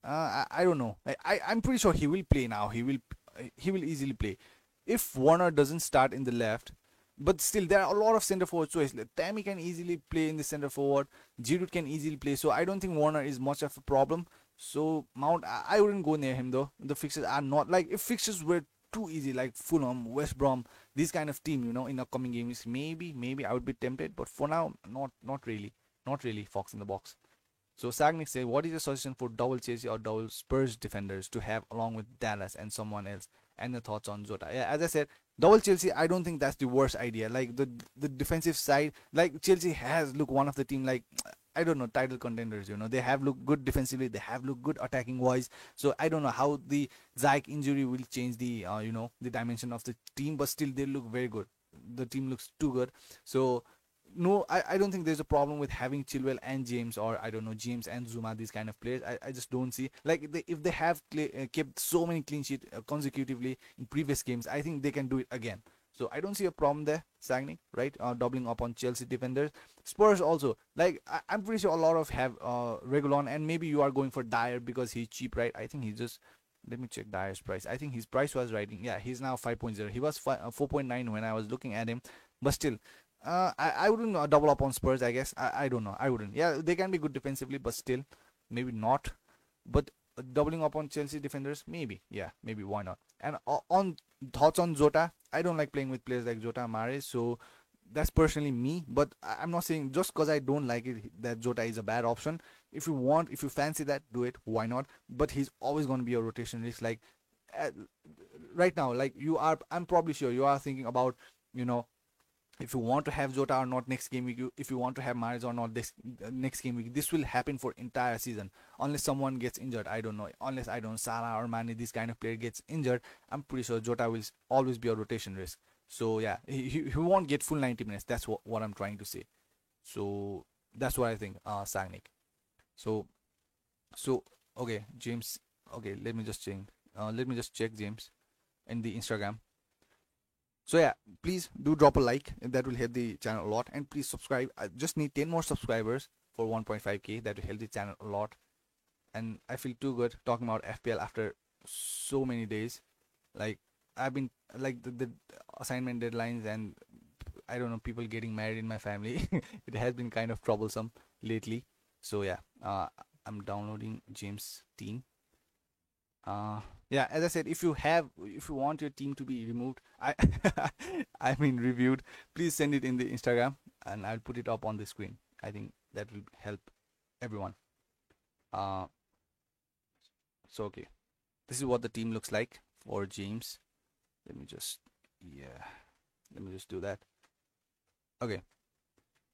I don't know. I'm pretty sure he will play now. He will easily play. If Warner doesn't start in the left, but still there are a lot of center forward choice. Like, Tammy can easily play in the center forward. Giroud can easily play. So I don't think Warner is much of a problem. So Mount, I wouldn't go near him though. The fixtures are not like, if fixtures were too easy, like Fulham, West Brom, this kind of team, in upcoming games, maybe I would be tempted. But for now, not really, not really. Fox in the box. So Sagnik say, what is your suggestion for double Chelsea or double Spurs defenders to have along with Dallas and someone else? And the thoughts on Jota? Yeah, as I said, double Chelsea, I don't think that's the worst idea. Like the defensive side, like Chelsea has look one of the team, like I don't know, title contenders. They have looked good defensively, they have looked good attacking wise. So I don't know how the Ziyech injury will change the the dimension of the team, but still they look very good. The team looks too good. So no, I don't think there's a problem with having Chilwell and James, or I don't know, James and Zuma, these kind of players. I just don't see, like, if they have kept so many clean sheets consecutively in previous games, I think they can do it again. So I don't see a problem there, Sagni, right? Doubling up on Chelsea defenders. Spurs also, like, I'm pretty sure a lot of have Regulon, and maybe you are going for Dyer because he's cheap, right? I think he's just, let me check Dyer's price. I think his price was right. Yeah, he's now 5.0. He was 4.9 when I was looking at him, but still, I wouldn't double up on Spurs, I guess. I don't know. I wouldn't. Yeah, they can be good defensively, but still, maybe not. But doubling up on Chelsea defenders, maybe. Yeah, maybe. Why not? And on thoughts on Jota, I don't like playing with players like Jota Mahrez, so that's personally me. But I'm not saying just because I don't like it that Jota is a bad option. If you fancy that, do it. Why not? But he's always going to be a rotation risk. Like, uh, right now, like I'm probably sure you are thinking about, you know if you want to have Jota or not next game week, if you want to have Mahrez or not this next game week, this will happen for entire season unless someone gets injured. I don't know, unless I don't Salah or Mane, this kind of player gets injured. I'm pretty sure Jota will always be a rotation risk. So yeah, he won't get full 90 minutes. That's what I'm trying to say. So that's what I think, Sagnik. So so okay, James. Okay, let me just change. Let me just check James in the Instagram. So yeah, please do drop a like. That will help the channel a lot. And please subscribe. I just need 10 more subscribers for 1.5k. That will help the channel a lot. And I feel too good talking about FPL after so many days. Like, I've been, like, the assignment deadlines, and I don't know, people getting married in my family. It has been kind of troublesome lately. So yeah, I'm downloading James' team. Uh, yeah, as I said, if you want your team to be removed, I mean reviewed, please send it in the Instagram, and I'll put it up on the screen. I think that will help everyone. Uh, so okay, this is what the team looks like for James. Let me just, yeah, let me just do that. Okay,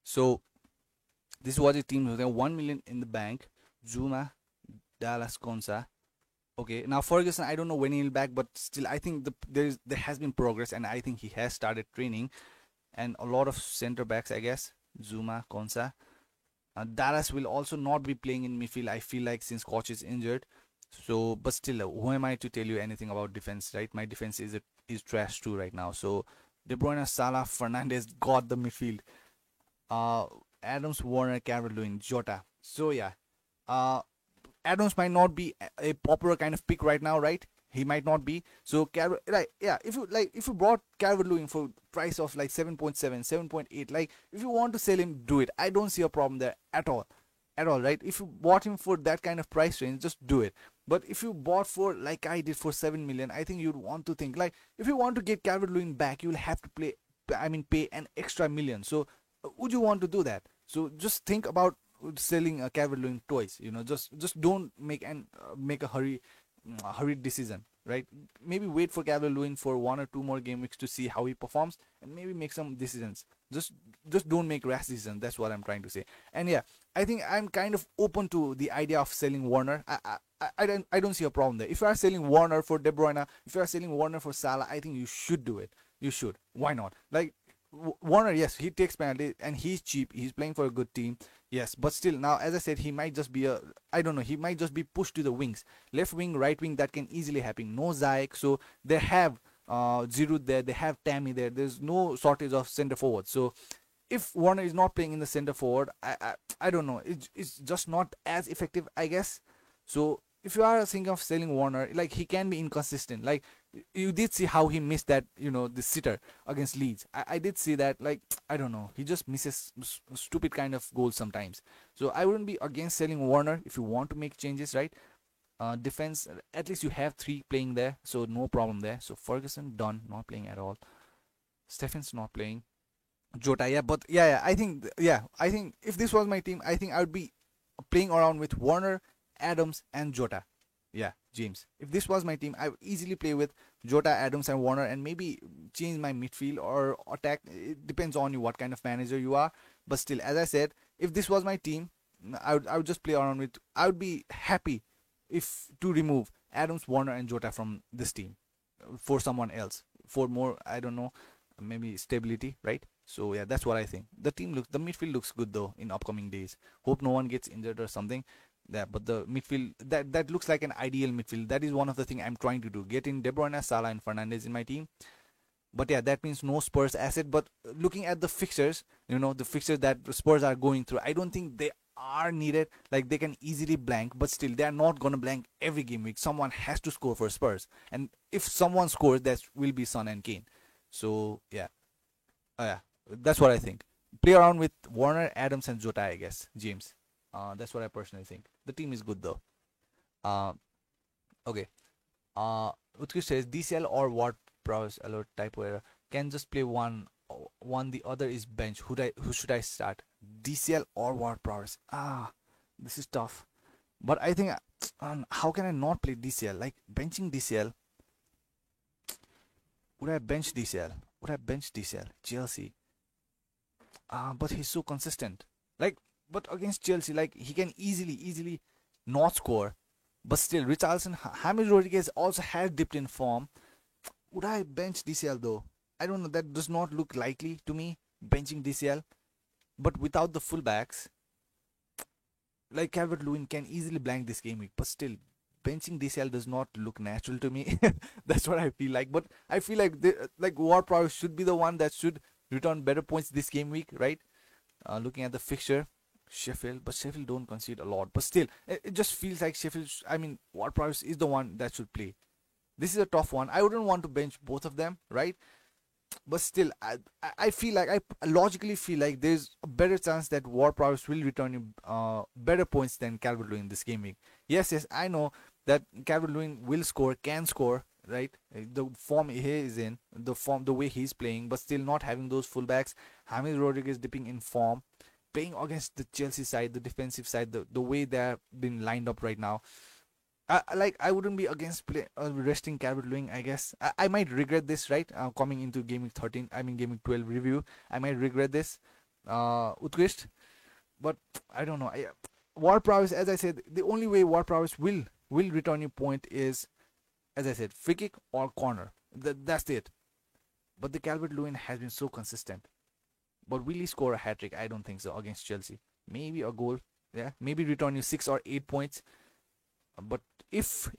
so this is what the team looks like. 1 million in the bank. Zuma, Dallas Konsa. Okay, now Ferguson, I don't know when he'll back, but still, I think there has been progress, and I think he has started training, and a lot of center backs, I guess. Zuma, Konsa. Dallas will also not be playing in midfield, I feel like, since coach is injured. So, but still, who am I to tell you anything about defense, right? My defense is trash too right now. So, De Bruyne, Salah, Fernandez got the midfield. Uh, Adams, Warner, Calvert-Lewin, Jota. So yeah, uh, Adams might not be a popular kind of pick right now, right? He might not be. So right, yeah. If you brought Calvert-Lewin for price of like 7.7, 7.8, like if you want to sell him, do it. I don't see a problem there at all, right? If you bought him for that kind of price range, just do it. But if you bought for like I did for 7 million, I think you'd want to think like if you want to get Calvert-Lewin back, you'll have to pay an extra million. So would you want to do that? So just think about selling a Calvert-Lewin twice. Just don't make a hurried decision, right? Maybe wait for Calvert-Lewin for 1 or 2 more game weeks to see how he performs, and maybe make some decisions. Just don't make rash decisions. That's what I'm trying to say. And yeah, I think I'm kind of open to the idea of selling Warner. I don't see a problem there. If you are selling Warner for De Bruyne, if you are selling Warner for Salah, I think you should do it. You should. Why not? Like Warner, yes, he takes penalty and he's cheap. He's playing for a good team, yes, but still, now as I said, he might just be I don't know. He might just be pushed to the wings, left wing, right wing. That can easily happen. No Ziyech, so they have Giroud there. They have Tammy there. There's no shortage of center forward. So if Warner is not playing in the center forward, I don't know. It's just not as effective, I guess. So if you are thinking of selling Warner, like he can be inconsistent. Like you did see how he missed that, the sitter against Leeds. I did see that. Like I don't know, he just misses stupid kind of goals sometimes. So I wouldn't be against selling Warner if you want to make changes, right? Defense, at least you have three playing there, so no problem there. So Ferguson done, not playing at all. Stephen's not playing. Jota, yeah, but yeah, I think if this was my team, I think I would be playing around with Warner, Adams, and Jota. Yeah, James. If this was my team, I would easily play with Jota, Adams, and Warner, and maybe change my midfield or attack. It depends on you what kind of manager you are. But still, as I said, if this was my team, I would just play around with. I would be happy if to remove Adams, Warner, and Jota from this team for someone else for more. I don't know, maybe stability, right? So yeah, that's what I think. The midfield looks good though in upcoming days. Hope no one gets injured or something. Yeah, but the midfield that looks like an ideal midfield. That is one of the things I'm trying to do. Get in De Bruyne, Salah, and Fernandez in my team. But yeah, that means no Spurs asset. But looking at the fixtures, the fixtures that Spurs are going through, I don't think they are needed. Like they can easily blank, but still they are not gonna blank every game week. Someone has to score for Spurs, and if someone scores, that will be Son and Kane. So yeah, yeah, that's what I think. Play around with Warner, Adams, and Jota, I guess. James. That's what I personally think. The team is good though. Uh, okay. Utkish says DCL or what browse alert typo error can just play one. The other is bench. Who should I start? DCL or what browse? This is tough. But I think how can I not play DCL? Like benching DCL. Would I bench DCL? Would I bench DCL? Chelsea. But he's so consistent. Like, but against Chelsea, like he can easily not score. But still, Richarlison, James Rodriguez also has dipped in form. Would I bench DCL though? I don't know. That does not look likely to me. Benching DCL, but without the fullbacks, like Calvert-Lewin can easily blank this game week. But still, benching DCL does not look natural to me. That's what I feel like. But I feel like Ward-Prowse should be the one that should return better points this game week, right? Looking at the fixture, but Sheffield don't concede a lot. But still, it just feels like Sheffield. Ward-Prowse is the one that should play. This is a tough one. I wouldn't want to bench both of them, right? but still, I feel like I logically feel like there's a better chance that War Prowess will return you better points than Calvert Lewin this game week. Yes, yes, I know that Calvert Lewin will score, can score, right? The form he is in, the way he's playing, but still not having those fullbacks. James Rodriguez dipping in form, playing against the Chelsea side, the defensive side, the way they're been lined up right now. I wouldn't be against resting Calvert Lewin. I guess I might regret this, right? Coming into gaming 13, I mean gaming 12 review, I might regret this. Utkrist, but I don't know. War Prowess, as I said, the only way War Prowess will return you point is, as I said, free kick or corner. That's it. But the Calvert Lewin has been so consistent. But will he score a hat trick? I don't think so against Chelsea. Maybe a goal. Yeah, maybe return you 6 or 8 points. But if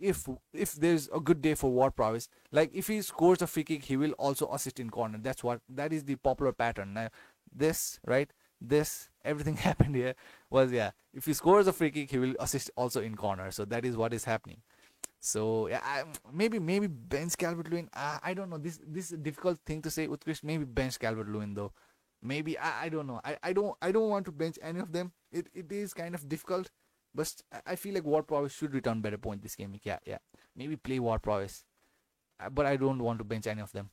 there's a good day for War Prowess, like if he scores a free kick, he will also assist in corner. That is the popular pattern. Now, this right, this everything happened here was, yeah. If he scores a free kick, he will assist also in corner. So that is what is happening. So yeah, maybe bench Calvert Lewin. I don't know. This is a difficult thing to say. Utkrist, maybe bench Calvert Lewin though. Maybe I don't know. I don't want to bench any of them. It is kind of difficult, but I feel like War Prowess should return better point this game. Yeah, yeah. Maybe play War Prowess, but I don't want to bench any of them.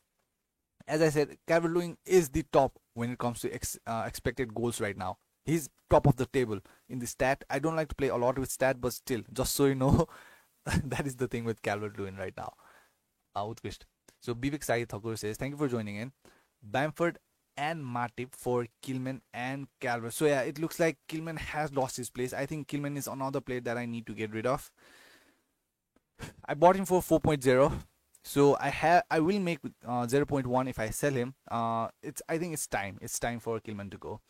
As I said, Calvert Lewin is the top when it comes to expected goals right now. He's top of the table in the stat. I don't like to play a lot with stat, but still, just so you know, that is the thing with Calvert Lewin right now. Utkrist. So Bivik Sai Thakur says, thank you for joining in. Bamford and Matip for Kilman and Calvert. So yeah, it looks like Kilman has lost his place. I think Kilman is another player that I need to get rid of. I bought him for 4.0. So I will make 0.1 if I sell him. I think it's time. It's time for Kilman to go.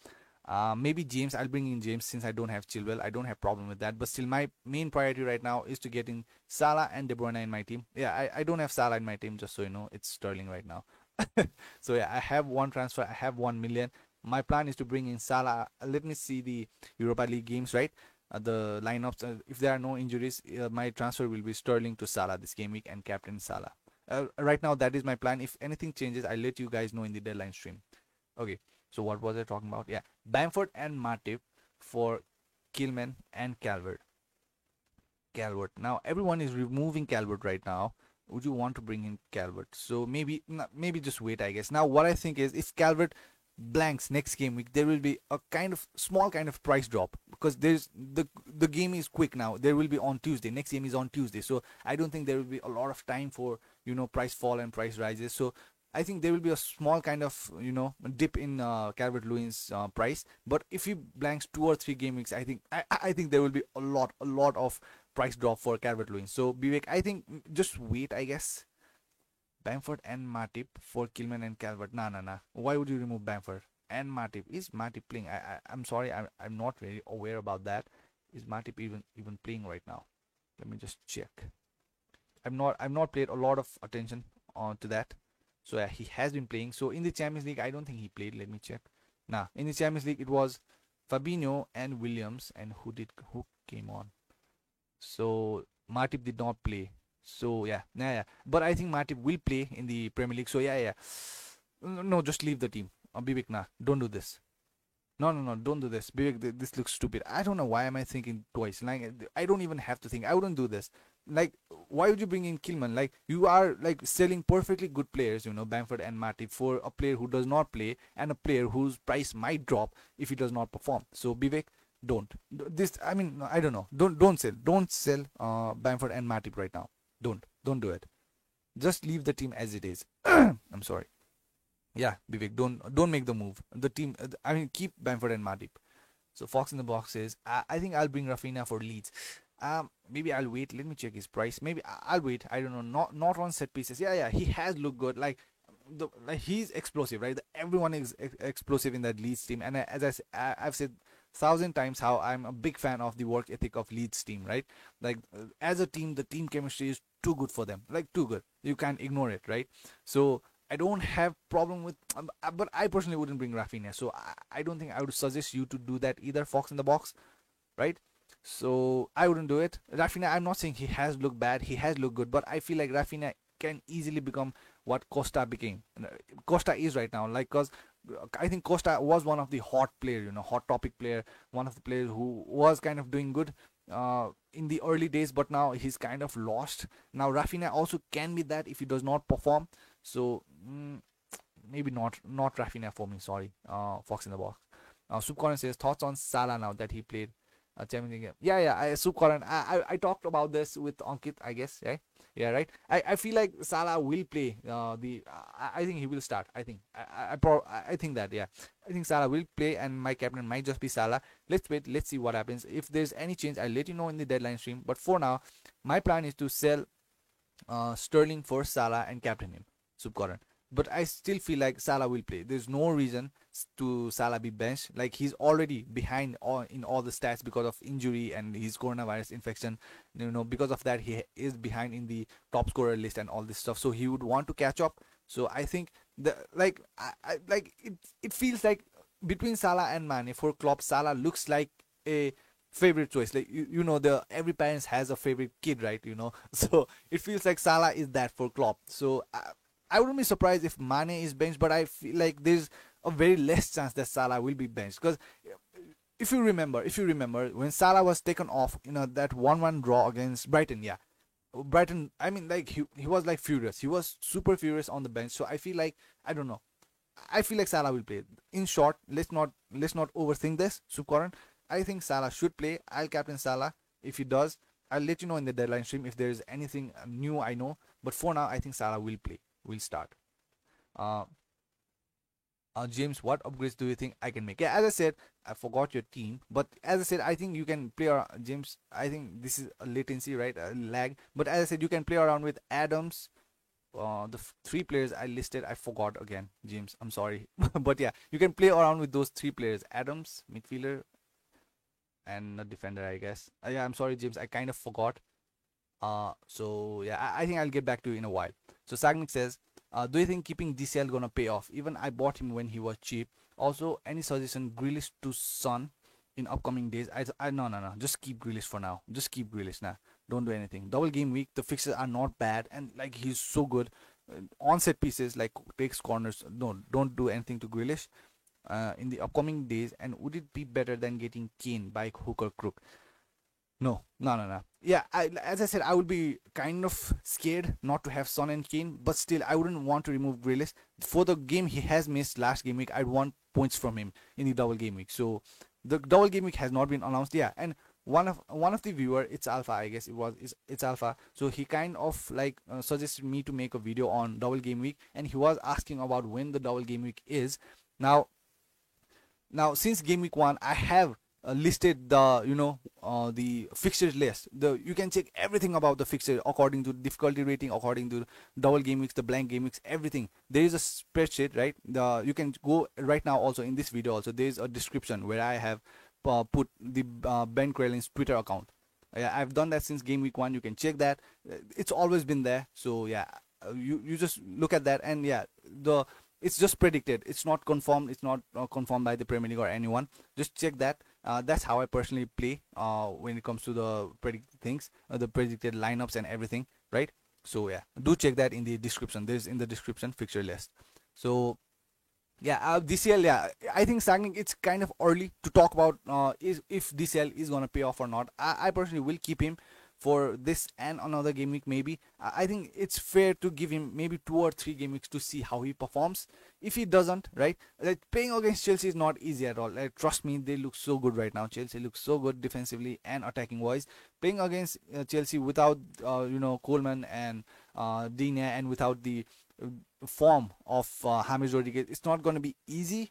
Maybe James. I'll bring in James since I don't have Chilwell. I don't have problem with that. But still, my main priority right now is to get in Salah and De Bruyne in my team. Yeah, I don't have Salah in my team, just so you know. It's Sterling right now. So yeah, I have one transfer. I have 1 million. My plan is to bring in Salah. Let me see the Europa League games, right? The lineups. If there are no injuries, my transfer will be Sterling to Salah this game week and captain Salah. Right now, that is my plan. If anything changes, I'll let you guys know in the deadline stream. Okay. So what was I talking about? Yeah, Bamford and Matip for Kilman and Calvert. Now everyone is removing Calvert right now. Would you want to bring in Calvert? So maybe just wait, I guess. Now what I think is, if Calvert blanks next game week, there will be a kind of small kind of price drop, because there's the game is quick now. There will be on Tuesday. Next game is on Tuesday, so I don't think there will be a lot of time for price fall and price rises. So I think there will be a small kind of dip in Calvert Lewin's price. But if he blanks 2 or 3 game weeks, I think there will be a lot of price drop for Calvert Lewin. So Vivek, I think just wait, I guess. Bamford and Matip for Kilman and Calvert. Nah. Why would you remove Bamford and Matip? Is Matip playing? I'm sorry, I'm not very aware about that. Is Matip even playing right now? Let me just check. I've not paid a lot of attention to that. So yeah, he has been playing. So in the Champions League, I don't think he played. Let me check. Nah, in the Champions League, it was Fabinho and Williams, and who came on? So Matip did not play. So yeah. But I think Matip will play in the Premier League. So yeah. No, just leave the team. Bibik, nah, don't do this. No, don't do this. Bibik, this looks stupid. I don't know why am I thinking twice. Like, I don't even have to think. I wouldn't do this. Like, why would you bring in Kilman? Like, you are like selling perfectly good players, Bamford and Matip, for a player who does not play and a player whose price might drop if he does not perform. So Vivek, don't. I mean, I don't know. Don't sell Bamford and Matip right now. Don't do it. Just leave the team as it is. I'm sorry. Yeah, Vivek, don't make the move. The team, I mean, keep Bamford and Matip. So Fox in the Box says, I think I'll bring Rafinha for Leeds. Maybe I'll wait. Let me check his price. Maybe I'll wait. I don't know. Not on set pieces. Yeah. He has looked good. Like he's explosive, right? Everyone is explosive in that Leeds team. And as I've said 1,000 times how I'm a big fan of the work ethic of Leeds team, right? Like as a team, the team chemistry is too good for them. Like too good. You can't ignore it, right? So I don't have problem with, but I personally wouldn't bring Rafinha. So I don't think I would suggest you to do that either, Fox in the Box, right? So I wouldn't do it. Rafinha, I'm not saying he has looked bad. He has looked good, but I feel like Rafinha can easily become what Costa became. Costa is right now, like, cause I think Costa was one of the hot player, hot topic player, one of the players who was kind of doing good in the early days, but now he's kind of lost. Now Rafinha also can be that if he does not perform. So maybe not Rafinha for me. Sorry, Fox in the box. Subcoran says thoughts on Salah now that he played Champions League game. Yeah. Subcoran. I talked about this with Ankit, I guess. Yeah, yeah, right. I feel like Salah will play. I think he will start. I think that, yeah. I think Salah will play, and my captain might just be Salah. Let's wait. Let's see what happens. If there's any change, I'll let you know in the deadline stream. But for now, my plan is to sell Sterling for Salah and captain him, Subcoran. But I still feel like Salah will play. There's no reason to Salah be benched. Like, he's already behind in all the stats because of injury and his coronavirus infection. Because of that, he is behind in the top scorer list and all this stuff. So he would want to catch up. So I think it feels like between Salah and Mane for Klopp, Salah looks like a favorite choice. Like, the every parents has a favorite kid, right? So it feels like Salah is that for Klopp. So I wouldn't be surprised if Mane is benched, but I feel like there's a very less chance that Salah will be benched, because if you remember when Salah was taken off, that 1-1 draw against Brighton, yeah. Brighton, I mean, like, he was like furious. He was super furious on the bench. So I feel like, I don't know. I feel like Salah will play. In short, let's not overthink this, Subcoran. I think Salah should play. I'll captain Salah. If he does, I'll let you know in the deadline stream if there's anything new I know. But for now, I think Salah will play. Will start. Uh, James, what upgrades do you think I can make? Yeah, as I said, I forgot your team, but as I said, I think you can play around. James, I think this is a latency, right? A lag. But as I said, you can play around with Adams. The three players I listed, I forgot again, James. I'm sorry, but yeah, you can play around with those three players: Adams, midfielder, and a defender, I guess. Yeah, I'm sorry, James. I kind of forgot. So yeah, I think I'll get back to you in a while. So Sagnik says, do you think keeping DCL gonna pay off? Even I bought him when he was cheap. Also, any suggestion Grealish to Son in upcoming days? No. Just keep Grealish for now. Just keep Grealish now. Don't do anything. Double game week. The fixes are not bad, and like, he's so good on set pieces, like takes corners. No, don't do anything to Grealish in the upcoming days. And would it be better than getting Kane by hook or crook? No. Yeah, as I said, I would be kind of scared not to have Son and Kane, but still, I wouldn't want to remove Grealish. For the game he has missed last game week, I'd want points from him in the double game week. So the double game week has not been announced. Yeah, and one of the viewer, it's Alpha, I guess it's Alpha. So he kind of like suggested me to make a video on double game week, and he was asking about when the double game week is. Now since game week 1, I have listed the fixtures list. You can check everything about the fixture according to difficulty rating, according to double game weeks, the blank game weeks, everything. There is a spreadsheet, right? You can go right now. Also in this video, also there is a description where I have put the Ben Krelin's Twitter account. Yeah, I've done that since game week 1. You can check that. It's always been there. So yeah, you just look at that, and yeah, it's just predicted. It's not confirmed. It's not confirmed by the Premier League or anyone. Just check that. That's how I personally play when it comes to the predicted things, the predicted lineups and everything, right? So yeah, do check that in the description. There's in the description fixture list. So yeah, DCL. Yeah, I think Sagnik, it's kind of early to talk about if DCL is gonna pay off or not. I personally will keep him for this and another game week maybe. I think it's fair to give him maybe 2 or 3 game weeks to see how he performs. If he doesn't, right, like, playing against Chelsea is not easy at all. Like, trust me, they look so good right now. Chelsea looks so good defensively and attacking wise. Playing against Chelsea without Coleman and Digne, and without the form of James Rodriguez, it's not going to be easy.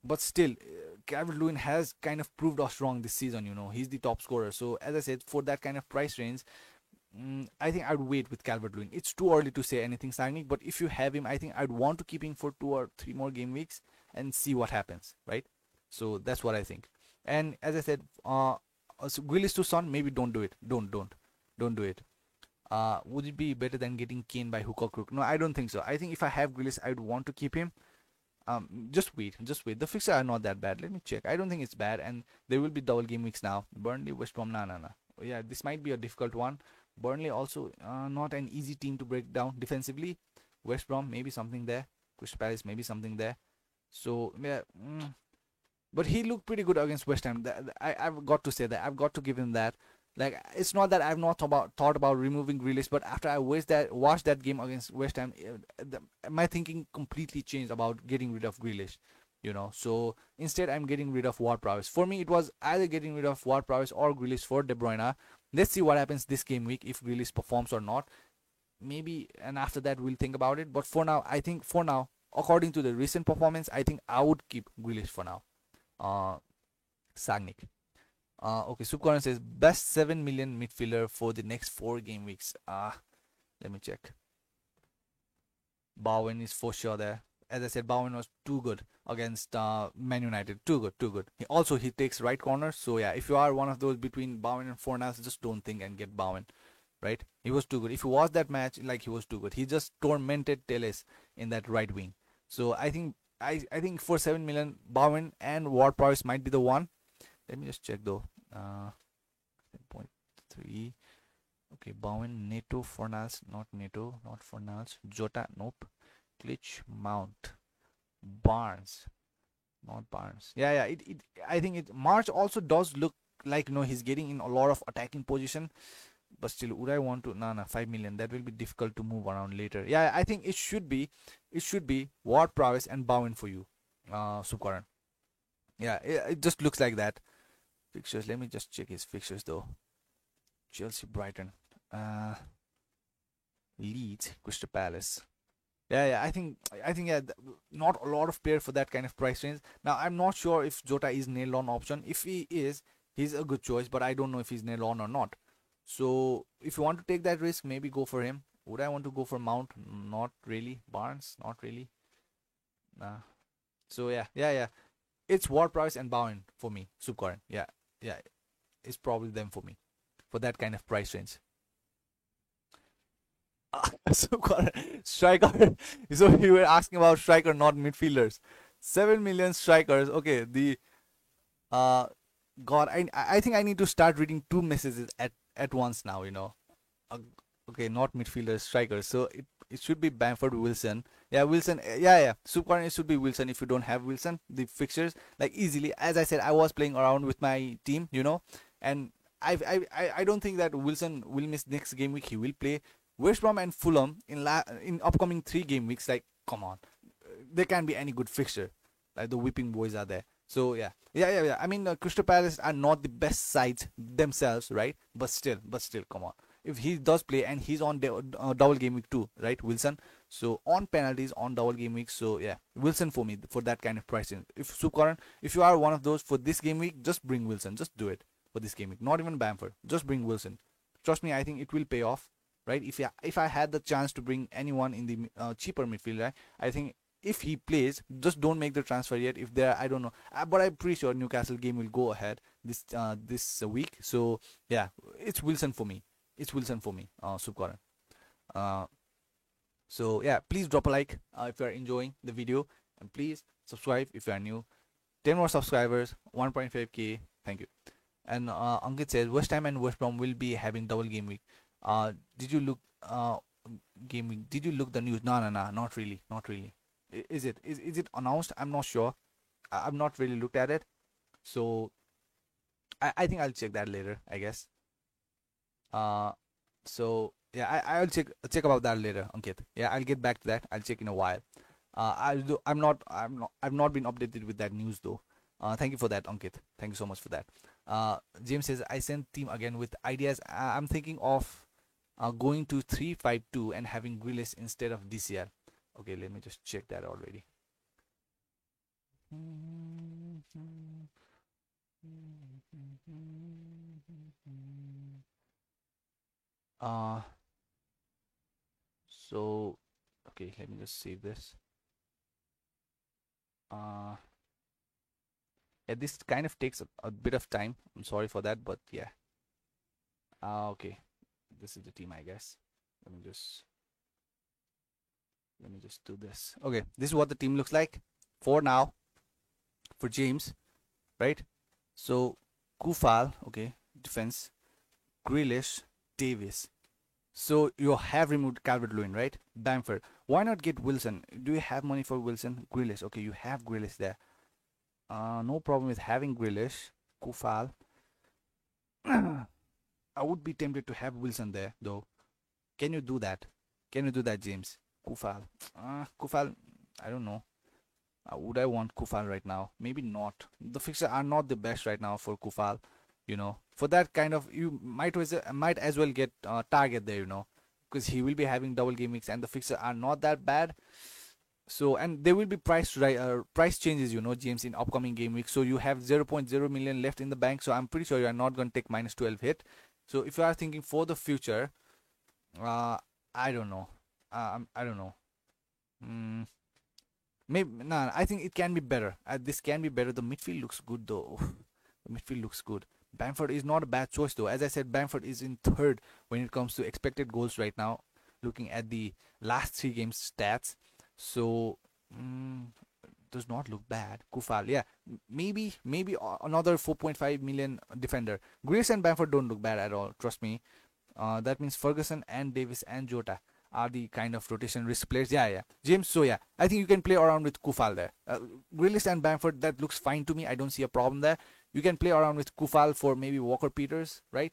But still, Calvert-Lewin has kind of proved us wrong this season. He's the top scorer. So as I said, for that kind of price range, I think I'd wait with Calvert-Lewin. It's too early to say anything, Sagnik, but if you have him, I think I'd want to keep him for 2 or 3 more game weeks and see what happens, right? So that's what I think. And as I said, so Grealish to Son, maybe don't do it. Don't do it. Would it be better than getting Kane by hook or crook? No, I don't think so. I think if I have Grealish, I'd want to keep him. Just wait. The fixes are not that bad. Let me check. I don't think it's bad, and there will be double game weeks now. Burnley, West Brom, nah. Yeah, this might be a difficult one. Burnley also not an easy team to break down defensively. West Brom, maybe something there. Crystal Palace, maybe something there. So yeah, but he looked pretty good against West Ham. I've got to say that. I've got to give him that. Like, it's not that I've not thought about removing Grealish, but after I watched that game against West Ham, my thinking completely changed about getting rid of Grealish. So instead I'm getting rid of Ward-Prowse. For me, it was either getting rid of Ward-Prowse or Grealish for De Bruyne. Let's see what happens this game week, if Grealish performs or not. Maybe, and after that we'll think about it. But for now, I think according to the recent performance, I think I would keep Grealish for now. Sagnik. Okay, Subkaran says best 7 million midfielder for the next 4 game weeks. Let me check. Bowen is for sure there. As I said, Bowen was too good against Man United. Too good. He takes right corner. So yeah, if you are one of those between Bowen and Fornals, just don't think and get Bowen. Right? He was too good. If you watch that match, like, he was too good. He just tormented Teles in that right wing. So I think for 7 million, Bowen and Ward-Prowse might be the one. Let me just check though. 7.3. Okay, Bowen, Neto, Fornals, not Fornals. Jota, nope. Glitch, Mount, Barnes, not Barnes. Yeah. I think March also does look like he's getting in a lot of attacking position, but still, would I want to? No, 5 million. That will be difficult to move around later. Yeah, I think it should be Ward-Prowse and Bowen for you, Subkaran. Yeah, it just looks like that. Fixtures. Let me just check his fixtures though. Chelsea, Brighton, Leeds, Crystal Palace. Yeah, I think not a lot of player for that kind of price range. Now, I'm not sure if Jota is nailed on option. If he is, he's a good choice, but I don't know if he's nailed on or not. So if you want to take that risk, maybe go for him. Would I want to go for Mount? Not really. Barnes? Not really. Nah. So yeah. It's Ward-Prowse and Bowen for me. Subkaran. Yeah. It's probably them for me, for that kind of price range. Striker. So you were asking about striker, not midfielders. 7 million strikers. Okay, God, I think I need to start reading 2 messages at once now. Okay, not midfielders, strikers. So it should be Bamford, Wilson. Yeah, Wilson. Yeah. Subkaran, it should be Wilson. If you don't have Wilson, the fixtures, like, easily. As I said, I was playing around with my team. And I don't think that Wilson will miss next game week. He will play. West Brom and Fulham in upcoming 3 game weeks. Like, come on, there can't be any good fixture. Like, the whipping boys are there. So yeah. I mean, Crystal Palace are not the best sides themselves, right? But still, come on. If he does play and he's on double game week too, right, Wilson? So on penalties on double game week. So yeah, Wilson for me for that kind of pricing. If Subkaran, if you are one of those for this game week, just bring Wilson. Just do it for this game week. Not even Bamford. Just bring Wilson. Trust me, I think it will pay off. Right? If I had the chance to bring anyone in the cheaper midfielder, I think if he plays, just don't make the transfer yet. If there, I don't know, but I'm pretty sure Newcastle game will go ahead this week. So yeah, it's Wilson for me. Subkaran. So yeah, please drop a like if you are enjoying the video, and please subscribe if you are new. 10 more subscribers, 1.5k. Thank you. And Ankit says West Ham and West Brom will be having double game week. Did you look game week? Did you look the news? No, not really. Is it announced? I'm not sure. I've not really looked at it, so I think I'll check that later, I guess. So yeah, I'll check about that later, Ankit. Yeah, I'll get back to that. I'll check in a while. I've not been updated with that news though. Thank you for that, Ankit. Thank you so much for that. James says I sent team again with ideas. I'm thinking of going to 3-5-2 and having Grealish instead of DCL. Okay, let me just check that already. So okay, let me just save this. Yeah, this kind of takes a bit of time. I'm sorry for that, but yeah. Okay, this is the team, I guess. Let me just do this. Okay, this is what the team looks like for now for James, right? So Kufal, okay, defense, Grealish, Davis, So you have removed Calvert-Lewin, right? Bamford. Why not get Wilson? Do you have money for Wilson? Grealish. Okay, you have Grealish there. No problem with having Grealish. Kufal. I would be tempted to have Wilson there, though. Can you do that? Can you do that, James? Kufal. Kufal. I don't know. Would I want Kufal right now? Maybe not. The fixtures are not the best right now for Kufal. For that kind of, you might as well get Target there. Because he will be having double game weeks and the fixtures are not that bad. So, and there will be price changes, James, in upcoming game weeks. So you have zero point 0.0 million left in the bank. So I'm pretty sure you are not going to take minus 12 hit. So if you are thinking for the future, uh, I don't know. I don't know. Mm, Maybe nah, I think it can be better. This can be better. The midfield looks good though. The midfield looks good. Bamford is not a bad choice though. As I said, Bamford is in third when it comes to expected goals right now. Looking at the last 3 games stats, so does not look bad. Kufal, yeah, maybe another 4.5 million defender. Grace and Bamford don't look bad at all. Trust me. That means Ferguson and Davis and Jota are the kind of rotation risk players. Yeah, yeah. James, so yeah, I think you can play around with Kufal there. Grealish and Bamford, that looks fine to me. I don't see a problem there. You can play around with Kufal for maybe Walker Peters, right?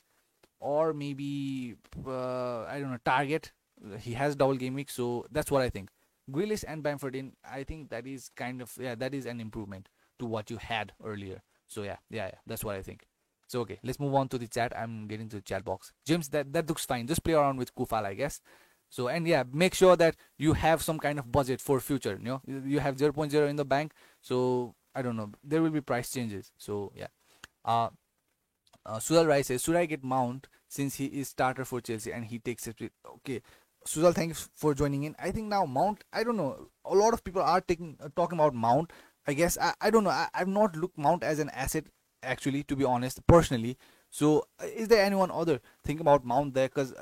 Or maybe, I don't know, Target. He has double game week, so that's what I think. Grealish and Bamford in, I think that is kind of, yeah, that is an improvement to what you had earlier. So yeah, that's what I think. So okay, let's move on to the chat. I'm getting to the chat box. James, that looks fine. Just play around with Kufal, I guess. So, and yeah, make sure that you have some kind of budget for future. You have zero point 0.0 in the bank. So I don't know. There will be price changes. So yeah. Uh, Sudal Rai says, should I get Mount since he is starter for Chelsea and he takes it? Okay, Sudal, thanks for joining in. I think now Mount. I don't know. A lot of people are talking about Mount. I guess I don't know. I've not looked Mount as an asset actually, to be honest, personally. So, is there anyone other think about Mount there? Because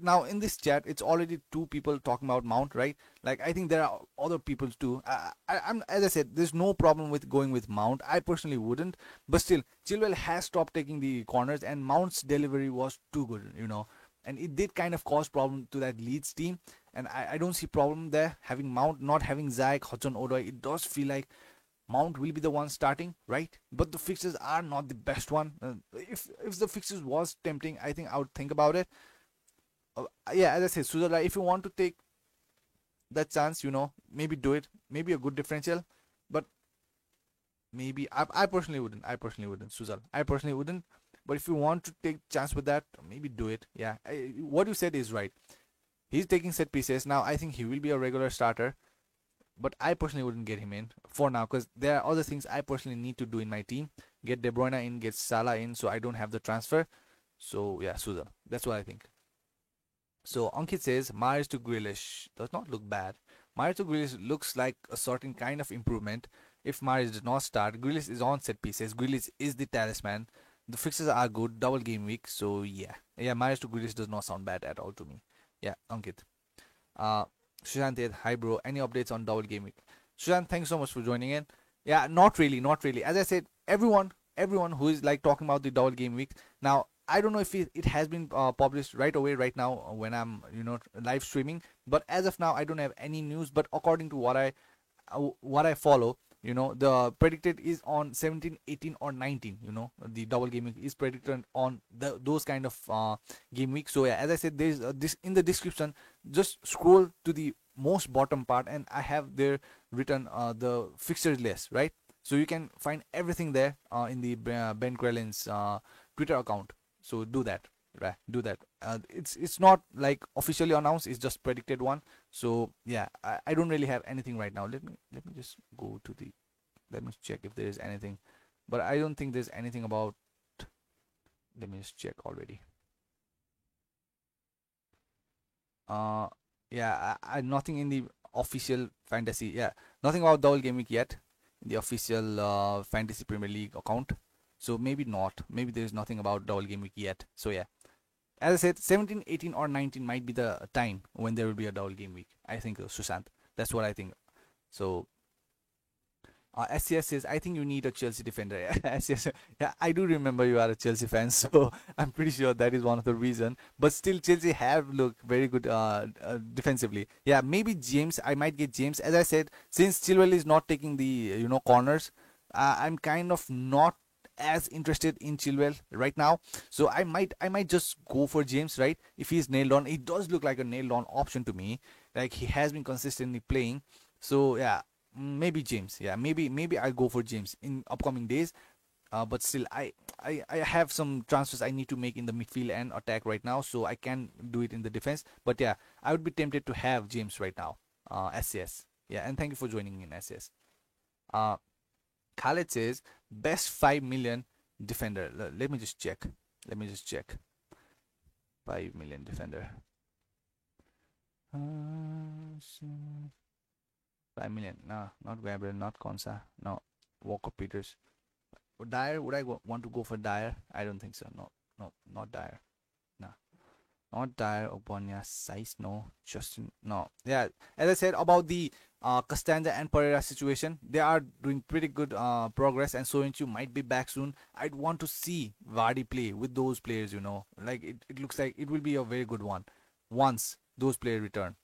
now in this chat, it's already 2 people talking about Mount, right? Like I think there are other people too. I'm as I said, there's no problem with going with Mount. I personally wouldn't, but still, Chilwell has stopped taking the corners, and Mount's delivery was too good. And it did kind of cause problem to that Leeds team, and I don't see problem there having Mount, not having Ziyech, Hudson-Odoi. It does feel like Mount will be the one starting, right? But the fixtures are not the best one. If the fixtures was tempting, I think I would think about it. Yeah, as I said, Suzala, if you want to take that chance, maybe do it. Maybe a good differential, but maybe I personally wouldn't. Suzal. I personally wouldn't. But if you want to take chance with that, maybe do it. Yeah, what you said is right. He's taking set pieces now. I think he will be a regular starter. But I personally wouldn't get him in for now because there are other things I personally need to do in my team. Get De Bruyne in, get Salah in, so I don't have the transfer. So yeah, Suza. That's what I think. So Ankit says Myers to Grealish does not look bad. Myers to Grealish looks like a certain kind of improvement. If Myers does not start, Grealish is on set pieces. Grealish is the talisman. The fixes are good, double game week. So yeah, Myers to Grealish does not sound bad at all to me. Yeah, Ankit. Uh, Sushant, hi bro. Any updates on double game week? Sushant, thanks so much for joining in. Yeah, not really, not really. As I said, everyone who is like talking about the double game week now. I don't know if it has been published right away right now when I'm live streaming. But as of now, I don't have any news. But according to what I follow, the predicted is on 17, 18, or 19. The double game week is predicted on those kind of game week. So yeah, as I said, there's this in the description. Just scroll to the most bottom part, and I have there written the fixtures list, right? So you can find everything there in the Ben Krellin's Twitter account. So do that, right? Do that. It's not like officially announced. It's just predicted one. So yeah, I don't really have anything right now. Let me just go to the. Let me check if there is anything, but I don't think there's anything about. Let me just check already. Yeah, nothing in the official fantasy. Yeah, nothing about double game week yet in the official fantasy Premier League account. So maybe not. Maybe there is nothing about double game week yet. So yeah, as I said, 17, 18, or 19 might be the time when there will be a double game week. I think Sushant. That's what I think. So SCS says, I think you need a Chelsea defender. SCS, yeah, I do remember you are a Chelsea fan, so I'm pretty sure that is one of the reason. But still, Chelsea have looked very good defensively. Yeah, maybe James. I might get James. As I said, since Chilwell is not taking the corners, I'm kind of not as interested in Chilwell right now. So I might just go for James, right? If he's nailed on, it does look like a nailed on option to me. Like he has been consistently playing. So yeah, maybe James. Yeah, maybe I'll go for James in upcoming days. But still, I have some transfers I need to make in the midfield and attack right now, so I can do it in the defense. But yeah, I would be tempted to have James right now. SCS. Yeah, and thank you for joining in SCS. Uh, Khaled says best 5 million defender. Let me just check. Let me just check. 5 million defender. Uh, 5 million. No, not Gabriel, not Konsa. No, Walker Peters. Dyer, would I want to go for Dyer? I don't think so. No, no, not Dyer. No, not Dyer. Obonya, Size, no. Justin, no. Yeah, as I said about the Costanza and Pereira situation, they are doing pretty good progress, and Soyuncu might be back soon. I'd want to see Vardy play with those players. Like it looks like it will be a very good one once those players return.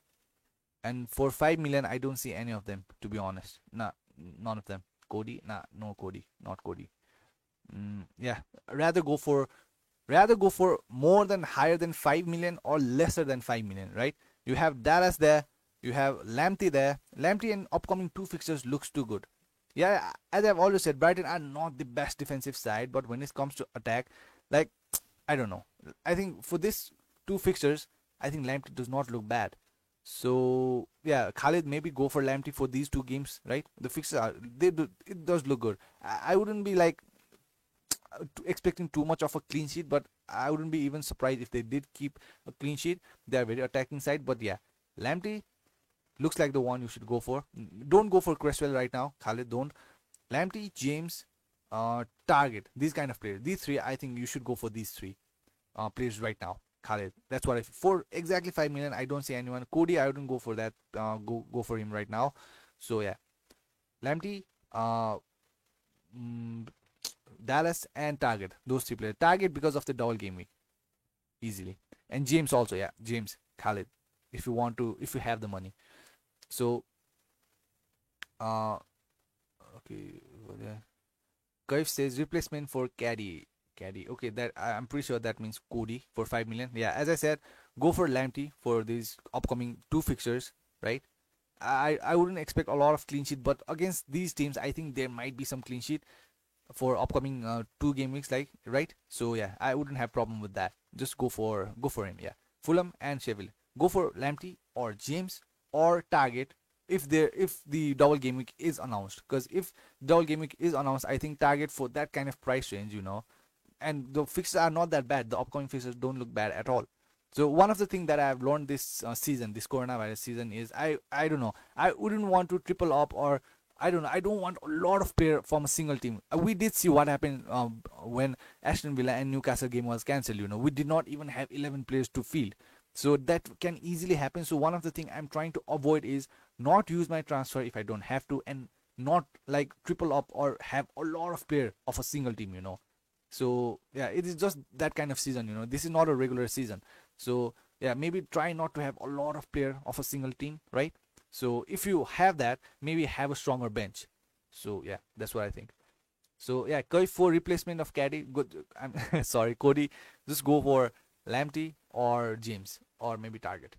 And for 5 million, I don't see any of them, to be honest. Nah, none of them. Cody, nah, no Cody, not Cody. Yeah, rather go for rather go for more than higher than 5 million or lesser than 5 million, right? You have Dallas there, you have Lamptey there. Lamptey in upcoming two fixtures looks too good. Yeah, as I've always said, Brighton are not the best defensive side, but when it comes to attack, like I don't know. I think for this two fixtures, I think Lamptey does not look bad. So yeah, Khalid, maybe go for Lamptey for these two games, right? The fixes are they do it does look good. I wouldn't be like expecting too much of a clean sheet, but I wouldn't be even surprised if they did keep a clean sheet. They are very attacking side, but yeah, Lamptey looks like the one you should go for. Don't go for Cresswell right now, Khalid. Don't. Lamptey, James, Target, these kind of players. These three, I think you should go for these three players right now. Khalid. That's what I for exactly 5 million. I don't see anyone. Cody, I wouldn't go for that. Go for him right now. So yeah, Lamptey, mm, Dallas, and Target. Those three players. Target because of the double game week, easily. And James also. Yeah, James, Khalid. If you want to, if you have the money. So uh, okay. Yeah. Kaif says replacement for Caddy. Caddy. Okay, that I'm pretty sure that means Cody for 5 million. Yeah, as I said, go for Lamptey for these upcoming two fixtures, right? I wouldn't expect a lot of clean sheet, but against these teams, I think there might be some clean sheet for upcoming two game weeks, like right. So yeah, I wouldn't have problem with that. Just go for him. Yeah, Fulham and Sheffield. Go for Lamptey or James or Target if the double game week is announced. Because if double game week is announced, I think Target for that kind of price range, and the fixes are not that bad. The upcoming fixes don't look bad at all. So one of the things that I've learned this season, this coronavirus season, is I don't know. I wouldn't want to triple up, or I don't know. I don't want a lot of player from a single team. We did see what happened when Aston Villa and Newcastle game was cancelled. We did not even have 11 players to field. So that can easily happen. So one of the things I'm trying to avoid is not use my transfer if I don't have to, and not like triple up or have a lot of player of a single team. So yeah, it is just that kind of season. This is not a regular season. So yeah, maybe try not to have a lot of player of a single team, right? So if you have that, maybe have a stronger bench. So yeah, that's what I think. So yeah, Koi for replacement of Caddy. Good. I'm sorry, Cody. Just go for Lamptey or James or maybe Target.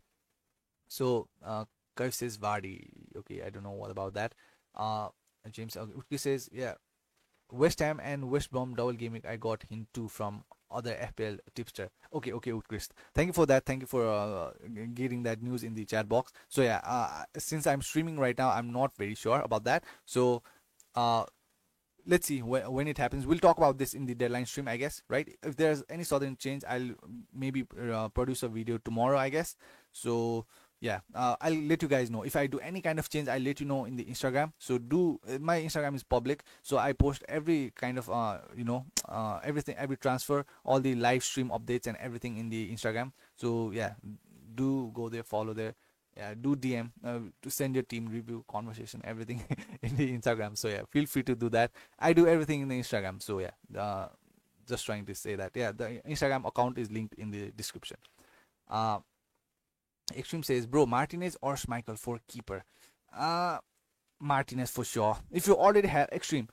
So Koi says Vardy. Okay, I don't know what about that. Uh, James Utki says yeah, West Ham and West Brom double gaming. I got into from other FPL tipster. Okay, Utkris. Thank you for that. Thank you for getting that news in the chat box. So yeah, since I'm streaming right now, I'm not very sure about that. So uh, let's see when it happens. We'll talk about this in the deadline stream, I guess, right? If there's any sudden change, I'll maybe produce a video tomorrow, I guess. So yeah, I'll let you guys know if I do any kind of change. I'll let you know in the Instagram. So do my Instagram is public, so I post every kind of everything, every transfer, all the live stream updates and everything in the Instagram. So yeah, do go there, follow there. yeah, do DM to send your team review, conversation, everything in the Instagram. So yeah, feel free to do that. I do everything in the Instagram. So yeah, just trying to say that, yeah, the Instagram account is linked in the description. Uh, Extreme says, bro, Martinez or Schmeichel for keeper? Uh, Martinez for sure. If you already have Extreme,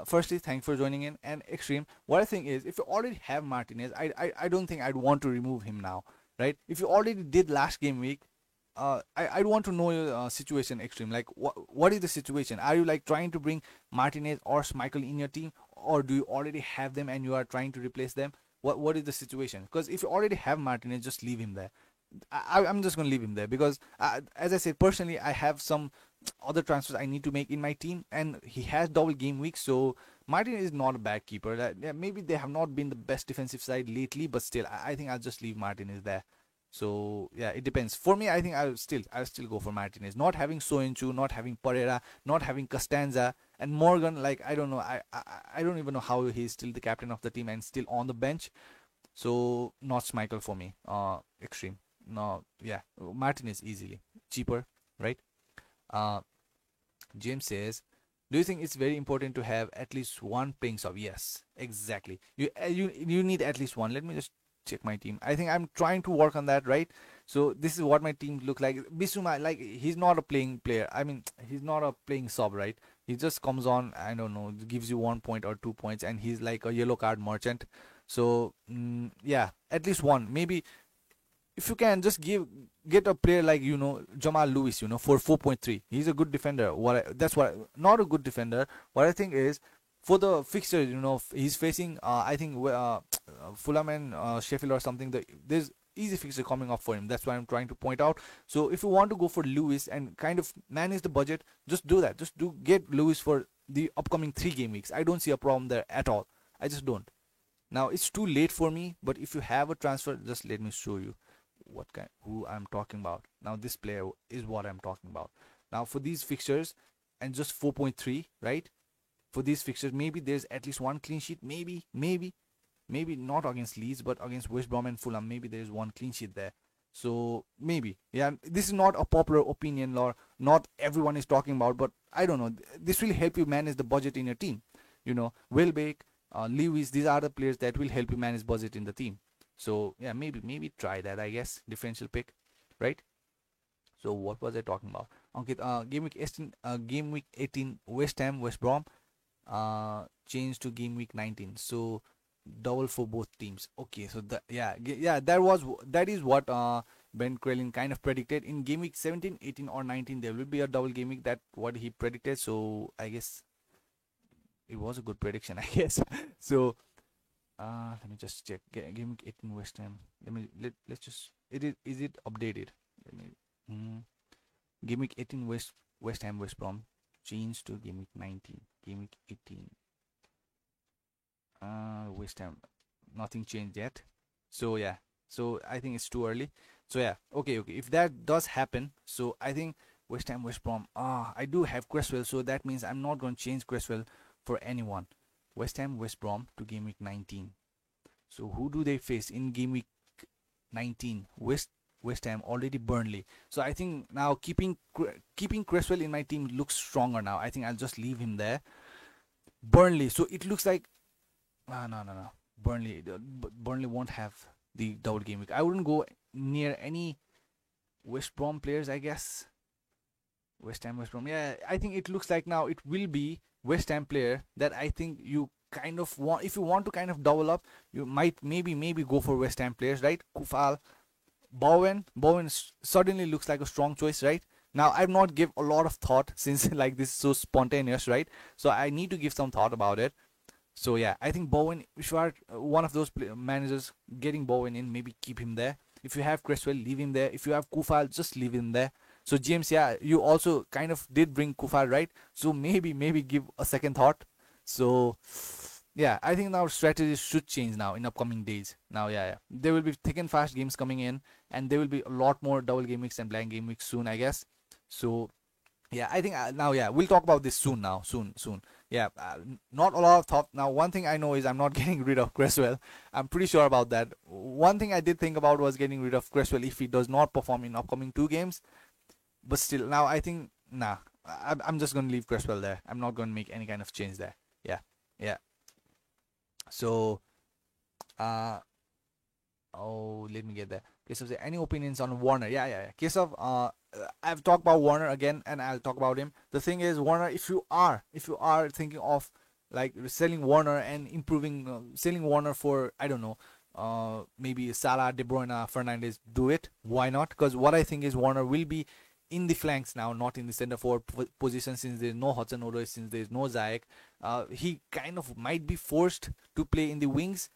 firstly, thanks for joining in. And Extreme, what I think is, if you already have Martinez, I don't think I'd want to remove him now, right? If you already did last game week, I'd want to know your situation, Extreme. Like, what is the situation? Are you like trying to bring Martinez or Schmeichel in your team, or do you already have them and you are trying to replace them? What is the situation? Because if you already have Martinez, just leave him there. I'm just gonna leave him there because, as I said, personally, I have some other transfers I need to make in my team, and he has double game week. So Martin is not a bad keeper. Yeah, maybe they have not been the best defensive side lately, but still, I think I'll just leave Martinez there. So yeah, it depends. For me, I think I'll still go for Martinez. Not having Soyuncu, not having Pereira, not having Costanza and Morgan. Like, I don't know. I don't even know how he's still the captain of the team and still on the bench. So not Schmeichel for me. Extreme. No, yeah, Martinez easily cheaper, right? Uh, James says, do you think it's very important to have at least one playing sub? Yes, exactly. You need at least one. Let me just check my team. I think I'm trying to work on that, right? So this is what my team look like. Bissouma, like, he's not a playing player. I mean, he's not a playing sub, right? He just comes on, I don't know, gives you 1 point or 2 points, and he's like a yellow card merchant. So yeah, at least one. Maybe if you can just get a player like, Jamal Lewis, for 4.3. He's a good defender. Not a good defender. What I think is, for the fixtures, he's facing, I think, Fulham and Sheffield or something. There's easy fixture coming up for him. That's why I'm trying to point out. So if you want to go for Lewis and kind of manage the budget, just do that. Just do get Lewis for the upcoming 3 game weeks. I don't see a problem there at all. I just don't. Now it's too late for me, but if you have a transfer, just let me show you who I'm talking about. Now this player is what I'm talking about. Now for these fixtures and just 4.3, right? For these fixtures, maybe there's at least one clean sheet. Maybe not against Leeds, but against West Brom and Fulham. Maybe there's one clean sheet there. So maybe, yeah, this is not a popular opinion or not everyone is talking about, but I don't know. This will help you manage the budget in your team. Welbeck, Lewis, these are the players that will help you manage budget in the team. So yeah, maybe try that, I guess. Differential pick, right? So what was I talking about? Okay, game week 18, West Ham, West Brom, changed to game week 19. So double for both teams. Okay, so that is what Ben Crellin kind of predicted in game week 17, 18, or 19. There will be a double game week. That what he predicted. So I guess it was a good prediction, I guess. So let me just check. Game week 18 West Ham. Let's just. Is it updated? Let me. Game week 18 West Ham West Brom changed to game week 19. Game week 18. West Ham. Nothing changed yet. So yeah. So I think it's too early. So yeah. Okay. If that does happen, so I think West Ham West Brom. I do have Cresswell, so that means I'm not going to change Cresswell for anyone. West Ham West Brom to game week 19. So who do they face in game week 19? West Ham, already Burnley. So I think now keeping Cresswell in my team looks stronger now. I think I'll just leave him there. Burnley. So it looks like no. Burnley won't have the double game week. I wouldn't go near any West Brom players, I guess. West Ham West Brom. Yeah, I think it looks like now it will be West Ham player that I think you kind of want. If you want to kind of double up, you might maybe go for West Ham players, right? Kufal, Bowen suddenly looks like a strong choice, right? Now I've not give a lot of thought since like this is so spontaneous, right? So I need to give some thought about it. So yeah, I think Bowen, if you are one of those managers getting Bowen in, maybe keep him there. If you have Cresswell, leave him there. If you have Kufal, just leave him there. So James, yeah, you also kind of did bring Kufal, right? So maybe give a second thought. So yeah, I think our strategy should change now in upcoming days. Now, yeah, there will be thick and fast games coming in, and there will be a lot more double game weeks and blank game weeks soon, I guess. So yeah, I think now, yeah, we'll talk about this soon. Now, soon. Yeah, not a lot of thought. Now, one thing I know is I'm not getting rid of Cresswell. I'm pretty sure about that. One thing I did think about was getting rid of Cresswell if he does not perform in upcoming 2 games. But still, now I think nah. I'm just gonna leave Cresswell there. I'm not gonna make any kind of change there. Yeah, yeah. So, uh, oh, let me get there. Case of any opinions on Warner? Yeah, yeah, yeah. Case of I've talked about Warner again, and I'll talk about him. The thing is, Warner, if you are thinking of like selling Warner and improving, selling Warner for, I don't know, maybe Salah, De Bruyne, Fernandez, do it. Why not? Because what I think is Warner will be in the flanks now, not in the center forward position, since there's no Hudson Odoi, since there's no Ziyech. He kind of might be forced to play in the wings,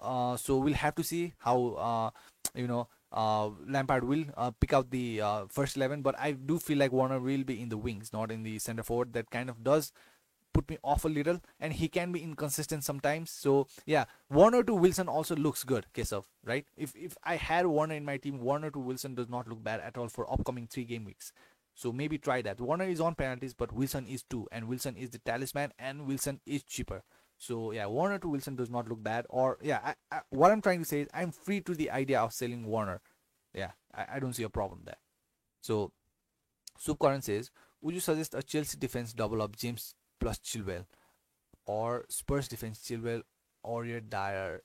so we'll have to see how Lampard will pick out the first 11. But I do feel like Warner will be in the wings, not in the center forward. That kind of does put me off a little, and he can be inconsistent sometimes. So yeah, Warner to Wilson also looks good. Keshav, right? If I had Warner in my team, Warner to Wilson does not look bad at all for upcoming 3 game weeks. So maybe try that. Warner is on penalties, but Wilson is too, and Wilson is the talisman, and Wilson is cheaper. So yeah, Warner to Wilson does not look bad. Or yeah, what I'm trying to say is I'm free to the idea of selling Warner. Yeah, I don't see a problem there. So Subkaran says, would you suggest a Chelsea defense double up James plus Chilwell, or Spurs defense Chilwell, Aurier, Dyer,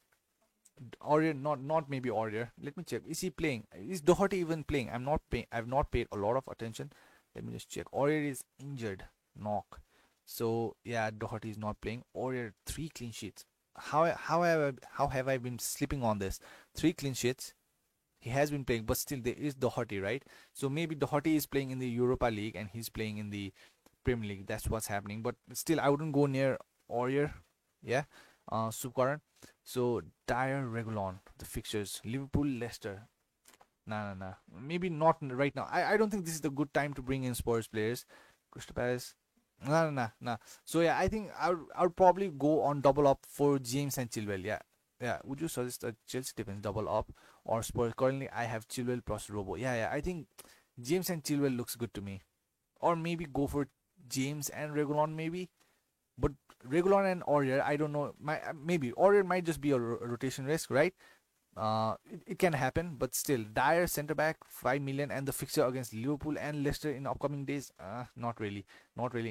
Aurier, not maybe Aurier. Let me check. Is he playing? Is Doherty even playing? I've not paid a lot of attention. Let me just check. Aurier is injured. Knock. So yeah, Doherty is not playing. Aurier 3 clean sheets. How have I been sleeping on this? 3 clean sheets. He has been playing, but still there is Doherty, right? So maybe Doherty is playing in the Europa League and he's playing in the Premier League. That's what's happening. But still, I wouldn't go near Aurier. Yeah, Subkaran. So Dyer, Regulon, the fixtures: Liverpool, Leicester. Nah, nah, nah. Maybe not right now. I don't think this is the good time to bring in Spurs players. Crystal Palace. Nah, nah, nah, nah. So yeah, I think I would probably go on double up for James and Chilwell. Yeah, yeah. Would you suggest a Chelsea defense double up or Spurs? Currently, I have Chilwell plus Robo. Yeah, yeah. I think James and Chilwell looks good to me. Or maybe go for James and Regulon maybe. But Regulon and Aurier, I don't know. Maybe Aurier might just be a rotation risk, right? It can happen, but still, Dyer center back 5 million, and the fixture against Liverpool and Leicester in upcoming days. Not really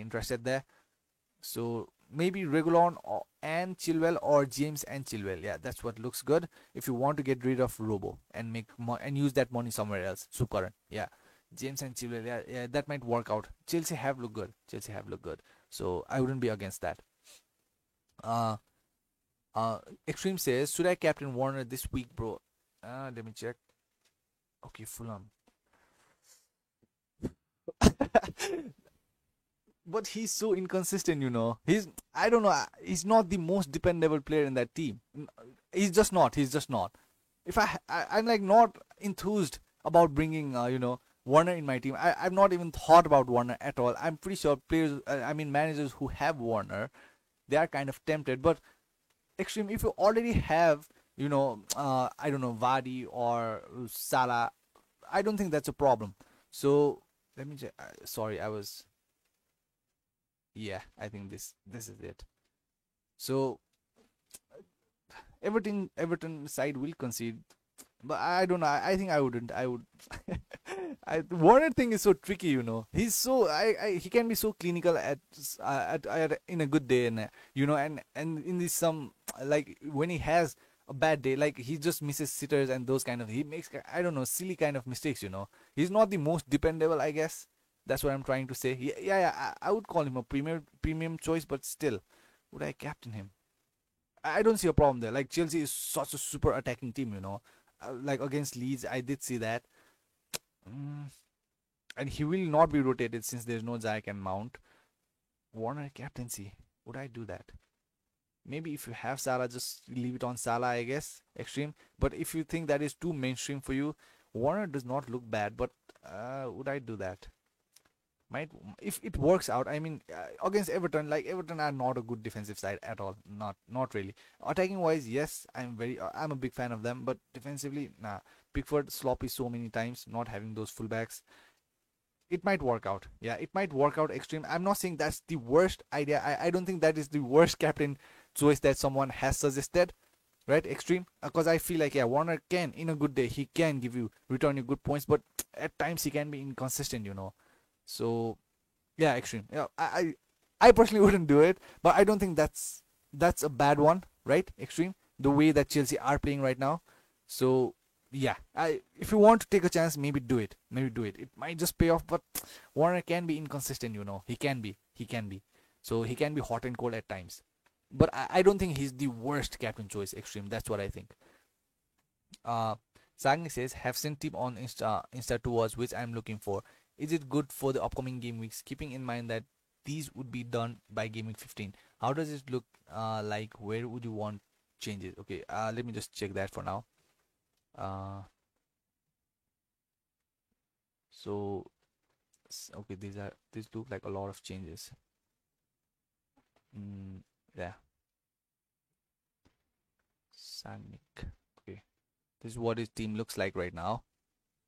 interested there. So maybe Regulon and Chilwell, or James and Chilwell. Yeah, that's what looks good if you want to get rid of Robo and and use that money somewhere else. Subkaran, yeah. James and Chilwell, yeah, yeah, that might work out. Chelsea have looked good. So I wouldn't be against that. Uh, Extreme says, should I captain Warner this week, bro? Let me check. Okay, Fulham. But he's so inconsistent. I don't know. He's not the most dependable player in that team. He's just not. If I'm like not enthused about bringing, Warner in my team. I've not even thought about Warner at all. I'm pretty sure players, managers who have Warner, they are kind of tempted. But Extreme, if you already have, I don't know, Vardy or Salah, I don't think that's a problem. So let me check. Sorry, yeah, I think this is it. So Everton side will concede, but I don't know. I think I wouldn't. I would. Warner thing is so tricky. He's so he can be so clinical at in a good day, and in this some, like when he has a bad day, like he just misses sitters and those kind of, he makes, I don't know, silly kind of mistakes. He's not the most dependable, I guess. That's what I'm trying to say. Yeah, yeah, yeah, I would call him a premium choice, but still, would I captain him? I don't see a problem there. Like Chelsea is such a super attacking team. Like against Leeds, I did see that. Mm, and he will not be rotated since there's no Ziyech and Mount. Warner captaincy. Would I do that? Maybe if you have Salah, just leave it on Salah, I guess. Extreme. But if you think that is too mainstream for you, Warner does not look bad. But would I do that? Might, if it works out. I mean, against Everton, like Everton are not a good defensive side at all. Not really. Attacking wise, yes, I'm a big fan of them. But defensively, nah. Pickford sloppy so many times, not having those fullbacks. It might work out. Yeah, it might work out. Extreme. I'm not saying that's the worst idea. I don't think that is the worst captain choice that someone has suggested. right? Extreme, because I feel like, yeah, Warner can, in a good day, he can give you return you good points, but at times he can be inconsistent, So yeah, Extreme. Yeah, I personally wouldn't do it, but I don't think that's a bad one, right? Extreme, the way that Chelsea are playing right now. So yeah, if you want to take a chance, maybe do it. Maybe do it. It might just pay off, but Warner can be inconsistent. He can be. He can be. So he can be hot and cold at times. But I don't think he's the worst captain choice. Extreme. That's what I think. Uh, Sagni says, have sent tip on Insta towards which I'm looking for. Is it good for the upcoming game weeks? Keeping in mind that these would be done by game week 15. How does it look like? Where would you want changes? Okay, let me just check that for now. Uh, so okay, these look like a lot of changes. Yeah, Sagnik. Okay, this is what his team looks like right now.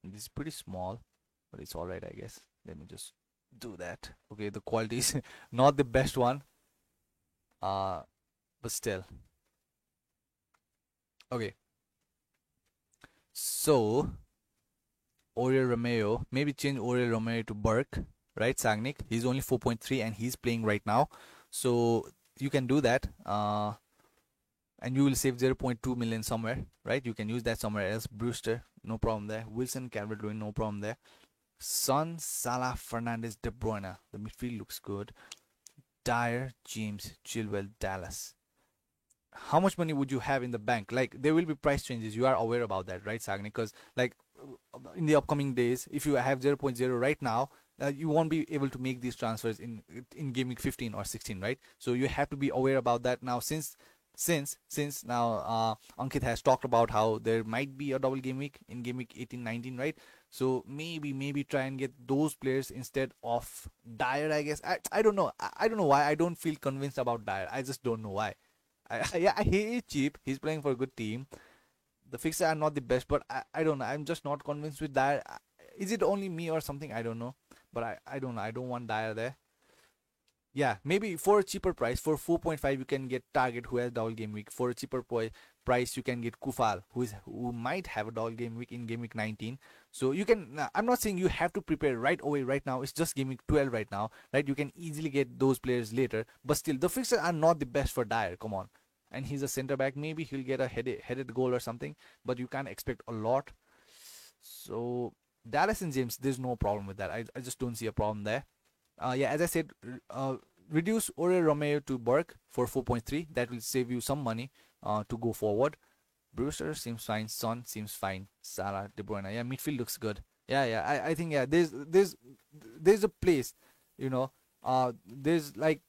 This is pretty small, but it's all right, I guess. Let me just do that. Okay, the quality is not the best one, uh, but still. Okay, so Oriol Romeo, maybe change Oriol Romeo to Burke, right? Sagnik, he's only 4.3 and he's playing right now, so you can do that. And you will save 0.2 million somewhere, right? You can use that somewhere else. Brewster, no problem there. Wilson, Calvert-Lewin, no problem there. Son, Salah, Fernandes, De Bruyne. The midfield looks good. Dyer, James, Chilwell, Dallas. How much money would you have in the bank? Like, there will be price changes. You are aware about that, right, Sagni? Because, like, in the upcoming days, if you have 0.0 right now, you won't be able to make these transfers in game week 15 or 16, right? So you have to be aware about that now. Since now Ankit has talked about how there might be a double game week in game week 18-19, right? So maybe try and get those players instead of Dyer, I guess. I don't know. I don't know why I don't feel convinced about Dyer. I just don't know why. Yeah, he is cheap. He's playing for a good team. The fixes are not the best, but I don't know. I'm just not convinced with Dyer. Is it only me or something? I don't know. But I don't know. I don't want Dyer there. Yeah, maybe for a cheaper price, for 4.5 you can get Target, who has double game week. For a cheaper price you can get Kufal, who might have a double game week in game week 19. So you can, I'm not saying you have to prepare right away right now. It's just game week 12 right now, right? You can easily get those players later, but still the fixtures are not the best for Dyer. Come on. And he's a center back. Maybe he'll get a headed goal or something, but you can't expect a lot. So Dallas and James, there's no problem with that. I just don't see a problem there. Yeah, as I said, reduce Oriol Romeo to Burke for 4.3. That will save you some money to go forward. Brewster seems fine. Son seems fine. Salah, De Bruyne. Yeah, midfield looks good. Yeah. I think, yeah, there's a place, you know. There's like,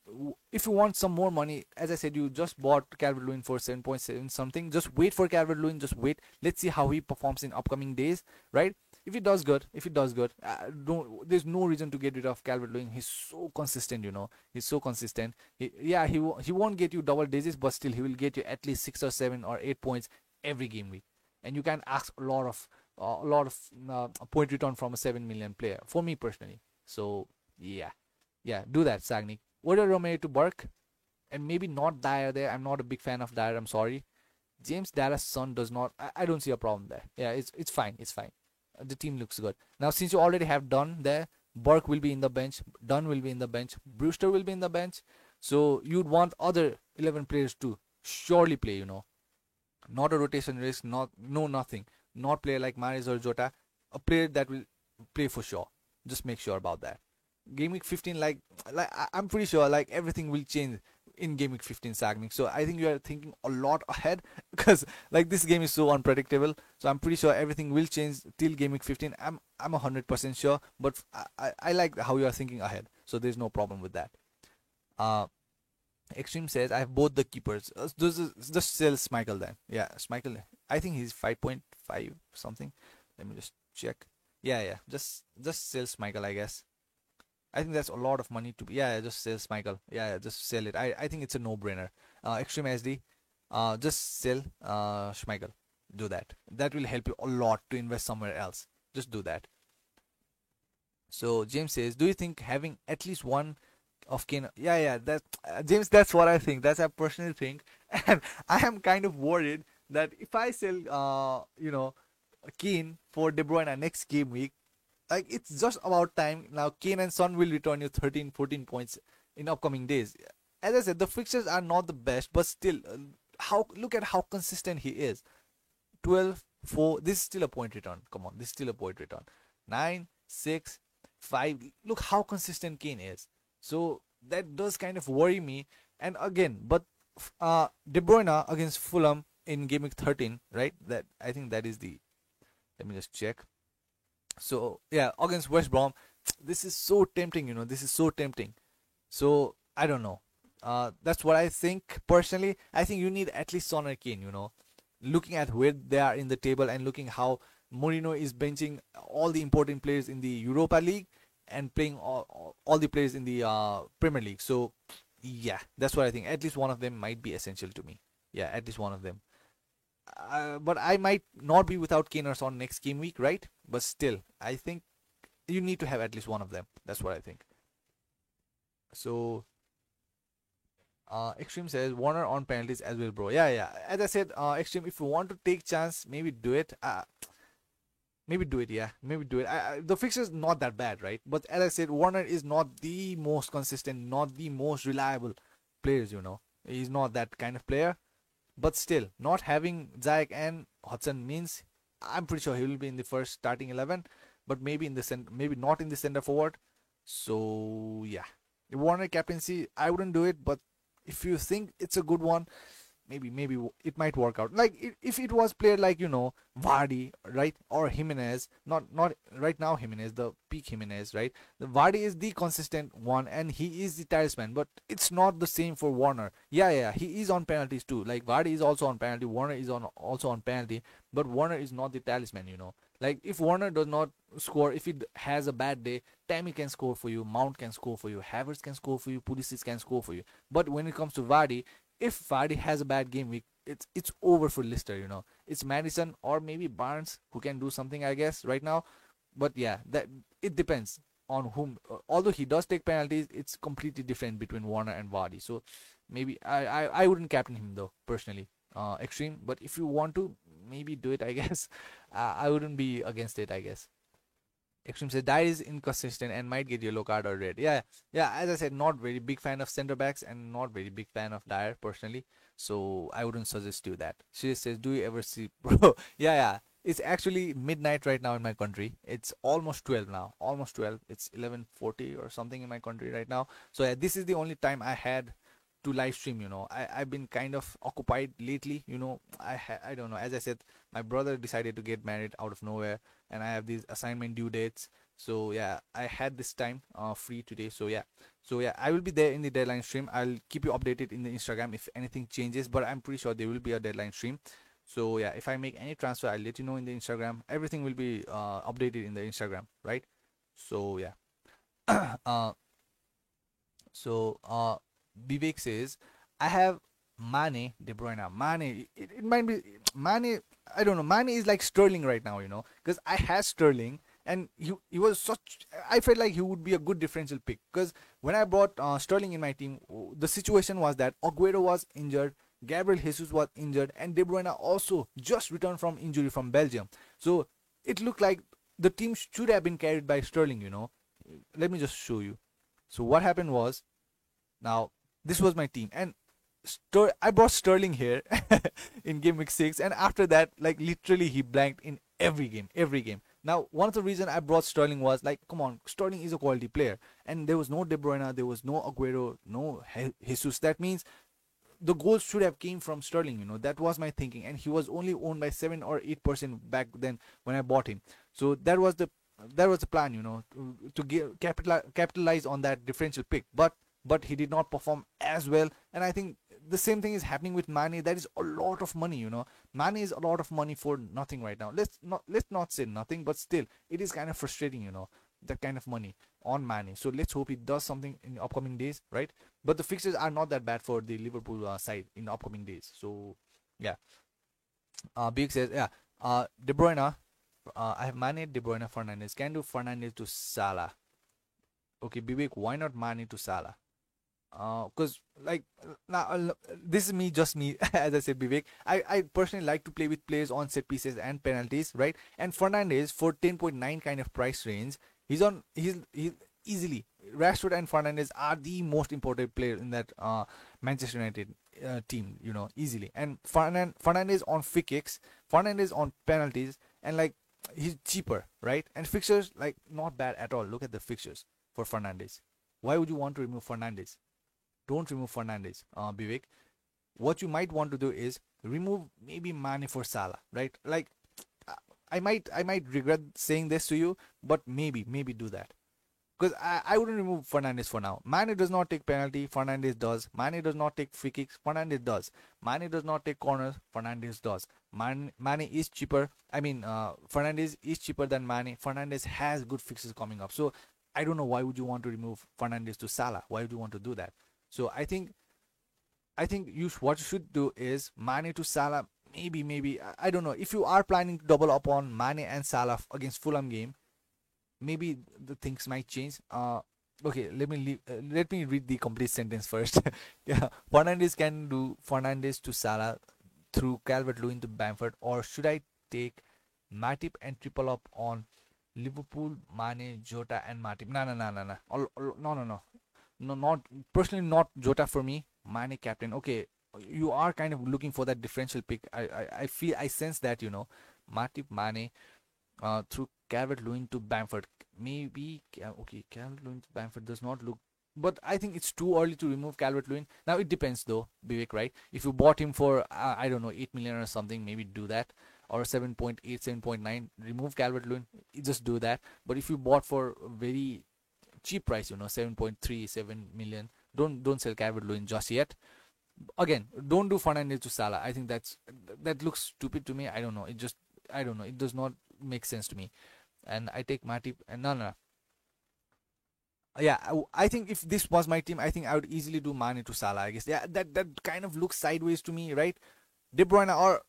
if you want some more money, as I said, you just bought Calvert-Lewin for 7.7 something. Just wait for Calvert-Lewin. Just wait. Let's see how he performs in upcoming days, right? If he does good, don't. There's no reason to get rid of Calvert-Lewin. He's so consistent, He's so consistent. He won't get you double digits, but still he will get you at least 6 or 7 or 8 points every game week, and you can ask a lot of point return from a 7 million player. For me personally, so yeah, do that, Sagnik. Order Romeo to Burke, and maybe not Dyer there. I'm not a big fan of Dyer. I'm sorry. James Dallas Son does not. I don't see a problem there. Yeah, it's fine. It's fine. The team looks good. Now, since you already have Dunn there, Burke will be in the bench. Dunn will be in the bench. Brewster will be in the bench. So you'd want other 11 players to surely play. Not a rotation risk. Nothing. Not player like Mahrez or Jota. A player that will play for sure. Just make sure about that. Game week 15, like I'm pretty sure like everything will change in game week 15, Sagnik. So I think you are thinking a lot ahead because like this game is so unpredictable. So I'm pretty sure everything will change till game week 15. I'm 100% sure, but I like how you are thinking ahead. So there's no problem with that. Extreme says I have both the keepers. Just sell Schmeichel then. Yeah, Schmeichel. I think he's 5.5 something. Let me just check. Yeah. Just sell Schmeichel, I guess. I think that's a lot of money to be. Yeah, just sell Michael. Yeah, just sell it. I think it's a no-brainer. Extreme SD, just sell Schmeichel. Do that. That will help you a lot to invest somewhere else. Just do that. So James says, do you think having at least one of Kane? Yeah. That James, that's what I think. That's I personally think, and I am kind of worried that if I sell, Kane for De Bruyne next game week, like it's just about time now. Kane and Son will return you 13, 14 points in upcoming days. As I said, the fixtures are not the best, but still, how look at how consistent he is. 12, 4. This is still a point return. Come on, this is still a point return. 9, 6, 5. Look how consistent Kane is. So that does kind of worry me. And again, but De Bruyne against Fulham in game week 13, right? That I think that is the. Let me just check. So yeah, against West Brom, this is so tempting. This is so tempting. So I don't know. That's what I think personally. I think you need at least Son or Kane. Looking at where they are in the table and looking how Mourinho is benching all the important players in the Europa League and playing all the players in the Premier League. So yeah, that's what I think. At least one of them might be essential to me. Yeah, at least one of them. But I might not be without Kane or Son next game week, right? But still, I think you need to have at least one of them. That's what I think. So Extreme says Warner on penalties as well, bro. Yeah, yeah. As I said, Extreme, if you want to take chance, maybe do it. Maybe do it. Yeah, maybe do it. The fixture is not that bad, right? But as I said, Warner is not the most consistent, not the most reliable players. He's not that kind of player. But still, not having Zayek and Hudson means I'm pretty sure he will be in the first starting 11, but maybe in the maybe not in the center forward. So yeah, Warner captaincy, I wouldn't do it, but if you think it's a good one, maybe it might work out. Like if it was player like Vardy, right, or Jimenez, not right now Jimenez, the peak Jimenez, right. The Vardy is the consistent one and he is the talisman, but it's not the same for Warner. Yeah, he is on penalties too. Like Vardy is also on penalty, Warner is on also on penalty, but Warner is not the talisman. Like if Warner does not score, if he has a bad day, Tammy can score for you, Mount can score for you, Havertz can score for you, Pulisic can score for you. But when it comes to Vardy, if Vardy has a bad game week, it's over for Lister. It's Madison or maybe Barnes who can do something, I guess, right now. But yeah, that it depends on whom. Although he does take penalties, it's completely different between Warner and Vardy. So maybe I wouldn't captain him though personally. Extreme, but if you want to, maybe do it. I guess I wouldn't be against it. I guess. Extreme says Dyer is inconsistent and might get yellow card or red. Yeah. As I said, not very big fan of center backs and not very big fan of Dyer personally. So I wouldn't suggest you that. She says, do you ever see, bro? Yeah. It's actually midnight right now in my country. It's almost 12 now. Almost 12. It's 11:40 or something in my country right now. So yeah, this is the only time I had to live stream. I've been kind of occupied lately. I don't know. As I said, my brother decided to get married out of nowhere, and I have these assignment due dates. So yeah, I had this time free today. So yeah, I will be there in the deadline stream. I'll keep you updated in the Instagram if anything changes, but I'm pretty sure there will be a deadline stream. So yeah, if I make any transfer, I'll let you know in the Instagram. Everything will be updated in the Instagram, right? So yeah. uh, so Vivek says, I have Mane, De Bruyne. Mane, it might be Mane. I don't know. Mane is like Sterling right now, because I had Sterling and he was such. I felt like he would be a good differential pick because when I brought Sterling in my team, the situation was that Aguero was injured, Gabriel Jesus was injured, and De Bruyne also just returned from injury from Belgium. So it looked like the team should have been carried by Sterling. Let me just show you. So what happened was, now this was my team, and I brought Sterling here in game week 6, and after that, like literally, he blanked in every game, every game. Now, one of the reason I brought Sterling was like, come on, Sterling is a quality player, and there was no De Bruyne, there was no Aguero, no Jesus. That means the goals should have came from Sterling. That was my thinking, and he was only owned by 7 or 8% back then when I bought him. So that was the plan, to capitalize on that differential pick. But he did not perform as well, and I think the same thing is happening with Mane. That is a lot of money. Mane is a lot of money for nothing right now. Let's not say nothing, but still, it is kind of frustrating. That kind of money on Mane. So let's hope he does something in the upcoming days, right? But the fixtures are not that bad for the Liverpool side in the upcoming days. So yeah. Big says, yeah. De Bruyne. I have Mane, De Bruyne, Fernandes. Can do Fernandes to Salah. Okay, Bibik, why not Mane to Salah? Because like now this is me, just me. As I said, Vivek, I personally like to play with players on set pieces and penalties, right? And Fernandez for 10.9 kind of price range, he's easily, Rashford and Fernandez are the most important player in that Manchester United team, easily. And Fernandez on free kicks, Fernandez on penalties, and like he's cheaper, right? And fixtures like not bad at all. Look at the fixtures for Fernandez. Why would you want to remove Fernandez? Don't remove Fernandez, Vivek. What you might want to do is remove maybe Mane for Salah, right? Like uh, I might regret saying this to you, but maybe do that. Because I wouldn't remove Fernandez for now. Mane does not take penalty, Fernandez does. Mane does not take free kicks, Fernandez does. Mane does not take corners, Fernandez does. Mane is cheaper. I mean, Fernandez is cheaper than Mane. Fernandez has good fixes coming up. So I don't know why would you want to remove Fernandez to Salah. Why would you want to do that? So I think what you should do is Mane to Salah. Maybe I don't know. If you are planning to double up on Mane and Salah against Fulham game, maybe the things might change. Okay, let me read the complete sentence first. Yeah, Fernandez can do Fernandez to Salah through Calvert-Lewin to Bamford, or should I take Matip and triple up on Liverpool, Mane, Jota, and Matip? No, no, no, no, no. No, no, no. No, not personally, not Jota for me. Mane captain. Okay, you are kind of looking for that differential pick. I feel, I sense that, Matip, Mane, through Calvert-Lewin to Bamford. Maybe okay, Calvert-Lewin to Bamford does not look, but I think it's too early to remove Calvert-Lewin. Now it depends though, Vivek, right? If you bought him for I don't know 8 million or something, maybe do that, or 7.8, 7.9, remove Calvert-Lewin. Just do that. But if you bought for very cheap price, 7.3, 7 million, don't sell Calvert-Lewin just yet. Again, don't do Fernandez to Salah. I think that looks stupid to me. I don't know. I don't know. It does not make sense to me. And I take Matip. And no, no, no. Yeah, I think if this was my team, I think I would easily do Mane to Salah. I guess. Yeah, that kind of looks sideways to me, right? De Bruyne, or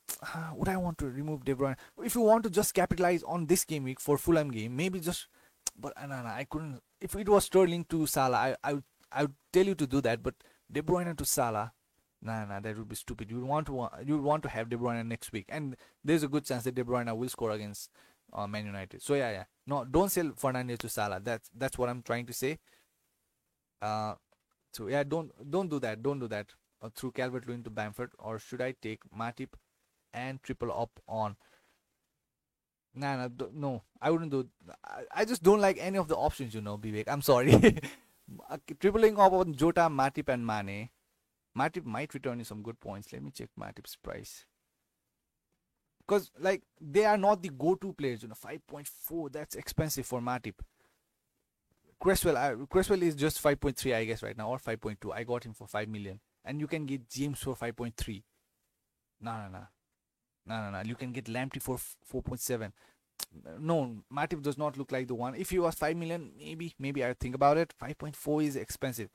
would I want to remove De Bruyne? If you want to just capitalize on this game week for Fulham game, maybe just. But no, no, I couldn't. If it was Sterling to Salah, I would tell you to do that. But De Bruyne to Salah, nah, that would be stupid. You would want to have De Bruyne next week, and there's a good chance that De Bruyne will score against Man United. So yeah, no, don't sell Fernandez to Salah. That's what I'm trying to say. Uh, so yeah, don't do that. Don't do that. Through Calvert-Lewin to Bamford, or should I take Matip and triple up on? Nah, nah, no, I wouldn't do. I just don't like any of the options, Vivek. I'm sorry. Tripling up on Jota, Matip, and Mane. Matip might return you some good points. Let me check Matip's price. Because like they are not the go-to players, 5.4, that's expensive for Matip. Cresswell is just 5.3, I guess, right now, or 5.2. I got him for 5 million, and you can get James for 5.3. No, no, no, no, no, no. You can get Lamptey for 4.7. No, Matip does not look like the one. If he was 5 million, maybe I would think about it. 5.4 is expensive.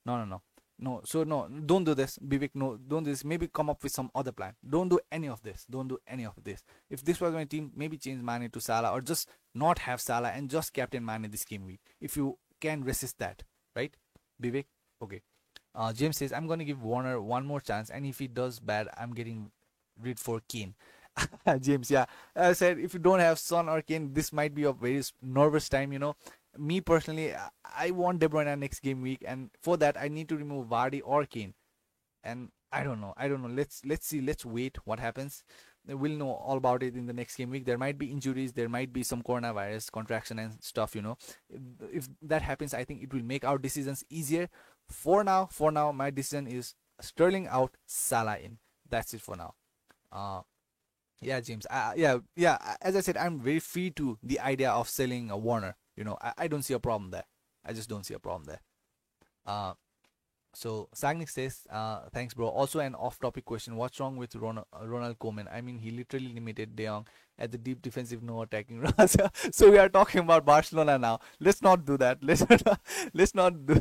No, no, no. No, so no, don't do this, Vivek. No, don't do this. Maybe come up with some other plan. Don't do any of this. Don't do any of this. If this was my team, maybe change Mane to Salah, or just not have Salah and just captain Mane this game week. If you can resist that, right, Vivek? Okay. James says I'm gonna give Warner one more chance, and if he does bad, I'm getting rid for Kane. James, yeah. As I said, if you don't have Son or Kane, this might be a very nervous time. Me personally, I want De Bruyne next game week, and for that, I need to remove Vardy or Kane. And I don't know. Let's see. Let's wait. What happens? We'll know all about it in the next game week. There might be injuries. There might be some coronavirus contraction and stuff. If that happens, I think it will make our decisions easier. For now, my decision is Sterling out, Salah in. That's it for now. Uh, yeah, James. Yeah. As I said, I'm very free to the idea of selling a Warner. I don't see a problem there. I just don't see a problem there. Uh, so Sagnik says, thanks, bro. Also, an off-topic question: what's wrong with Ronald Koeman? I mean, he literally limited De Jong at the deep defensive, no attacking. So we are talking about Barcelona now. Let's not do that. Let's not do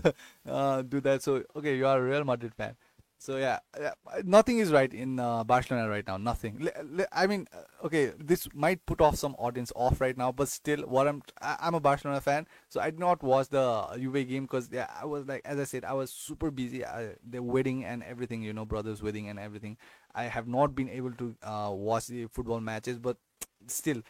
that. So okay, you are a Real Madrid fan. So yeah, yeah, nothing is right in Barcelona right now. Nothing. I mean, okay, this might put off some audience off right now, but still, I'm a Barcelona fan, so I did not watch the Juve game because yeah, I was like, as I said, I was super busy. The wedding and everything, brother's wedding and everything. I have not been able to watch the football matches, but still,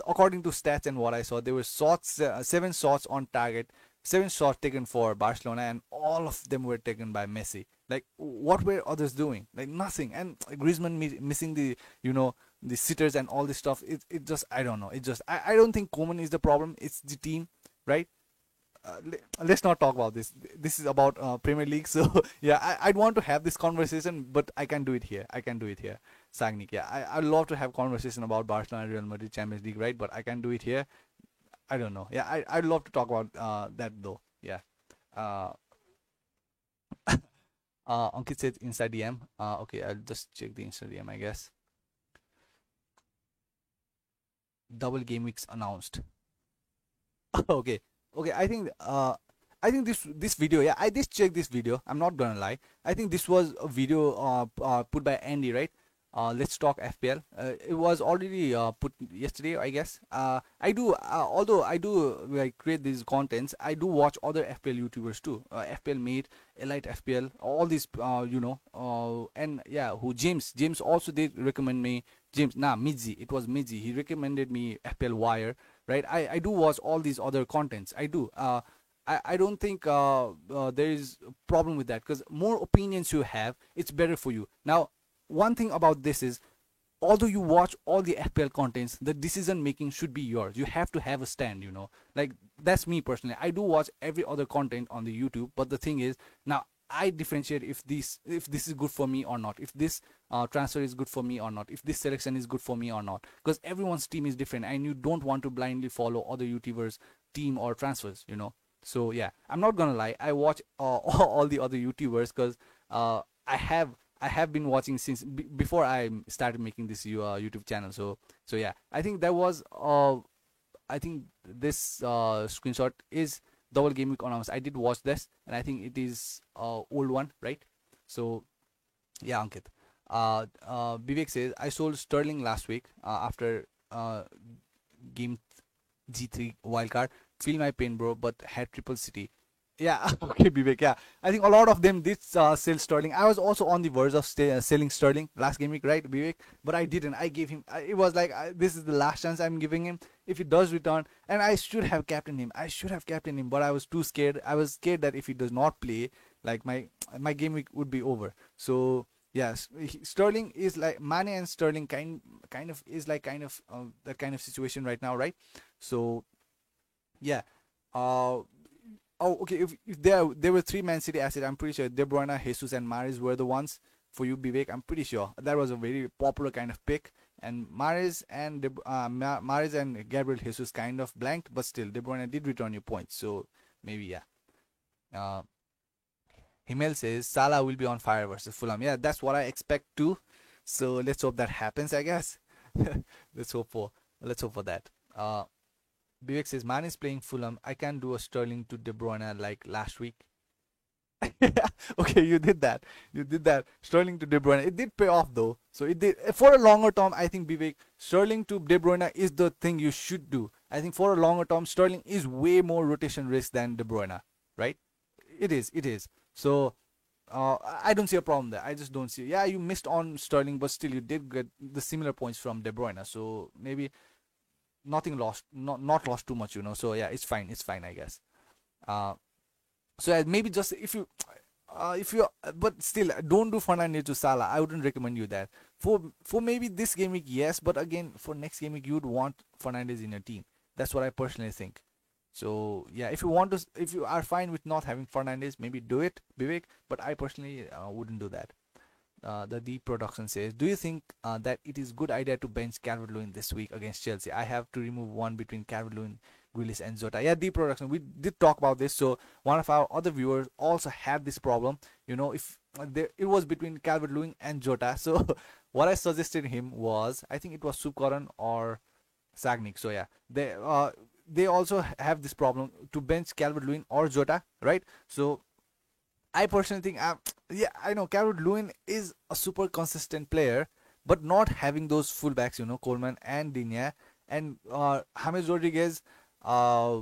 according to stats and what I saw, there were shots, 7 shots on target, 7 shots taken for Barcelona, and all of them were taken by Messi. Like, what were others doing? Like nothing. And Griezmann missing the the sitters and all this stuff. It just, I don't know. It just, I don't think Koeman is the problem. It's the team, right? Let's not talk about this. This is about Premier League. So yeah, I'd want to have this conversation, but I can do it here. I can do it here. Sagnik, yeah, I'd love to have conversation about Barcelona, Real Madrid, Champions League, right? But I can do it here. I don't know. Yeah, I'd love to talk about that though. Yeah. Uh, Ankit said inside DM. Okay, I'll just check the inside DM, I guess. Double game weeks announced. Okay, okay. I think this video. Yeah, I did check this video. I'm not gonna lie. I think this was a video put by Andy, right? Let's talk FPL. It was already put yesterday, I guess. Although I do like create these contents, I do watch other FPL YouTubers too. FPL Mate, Elite FPL, all these, and yeah, who James also did recommend me. Midzi, it was Midzi. He recommended me FPL Wire, right? I do watch all these other contents. I do. I don't think there is a problem with that because more opinions you have, it's better for you. Now, one thing about this is, although you watch all the FPL contents, the decision making should be yours. You have to have a stand, Like, that's me personally. I do watch every other content on the YouTube, but the thing is, now I differentiate if this is good for me or not, if this transfer is good for me or not, if this selection is good for me or not, because everyone's team is different, and you don't want to blindly follow other YouTubers' team or transfers. So yeah, I'm not gonna lie. I watch all the other YouTubers because I have been watching since before I started making this YouTube channel. So yeah, I think there was I think this screenshot is double game week announced. I did watch this, and I think it is old one, right? So yeah, Ankit. Vivek says I sold Sterling last week after game G3 wildcard. Feel my pain, bro, but had triple city. Yeah, okay, Vivek. Yeah, I think a lot of them did sell Sterling. I was also on the verge of selling Sterling last game week, right, Vivek? But I didn't. I gave him. It was like, this is the last chance I'm giving him. If he does return, and I should have captained him. But I was too scared. I was scared that if he does not play, like my game week would be over. So yes, Sterling is like Mane and Sterling kind of is like that kind of situation right now, right? So yeah. Uh, Oh, okay. If there were three Man City assets, I'm pretty sure De Bruyne, Jesus, and Mahrez were the ones for you, Vivek. I'm pretty sure that was a very popular kind of pick. And Mahrez and Gabriel Jesus kind of blanked, but still, De Bruyne did return your points. So maybe yeah. Uh, Himmel says Salah will be on fire versus Fulham. Yeah, that's what I expect too. So let's hope that happens. I guess. let's hope for let's hope for that. Vivek says, Man is playing Fulham. I can do a Sterling to De Bruyne like last week. Okay, you did that. You did that. Sterling to De Bruyne. It did pay off though. So it did. For a longer term, I think, Vivek, Sterling to De Bruyne is the thing you should do. I think for a longer term, Sterling is way more rotation risk than De Bruyne, right? It is. It is. So I don't see a problem there. I just don't see. Yeah, you missed on Sterling, but still you did get the similar points from De Bruyne. So maybe nothing lost, not lost too much. So yeah, it's fine, I guess. uh so yeah, maybe just if you but still don't do Fernandes to Salah. I wouldn't recommend you that for maybe this game week, yes, but again, for next game week, you'd want Fernandes in your team. That's what I personally think. So yeah, if you are fine with not having Fernandes, maybe do it, Vivek, but I personally wouldn't do that. The Deep Production says, do you think that it is good idea to bench Calvert-Lewin this week against Chelsea? I have to remove one between Calvert-Lewin, Grealish, and Jota. Yeah, Deep Production, we did talk about this. So one of our other viewers also had this problem. If it was between Calvert-Lewin and Jota. So what I suggested him was, I think it was Subkaran or Sagnik. So yeah, they also have this problem to bench Calvert-Lewin or Jota, right? So I personally think Yeah, I know Calvert Lewin is a super consistent player, but not having those fullbacks, Coleman and Digne and James Rodriguez, uh,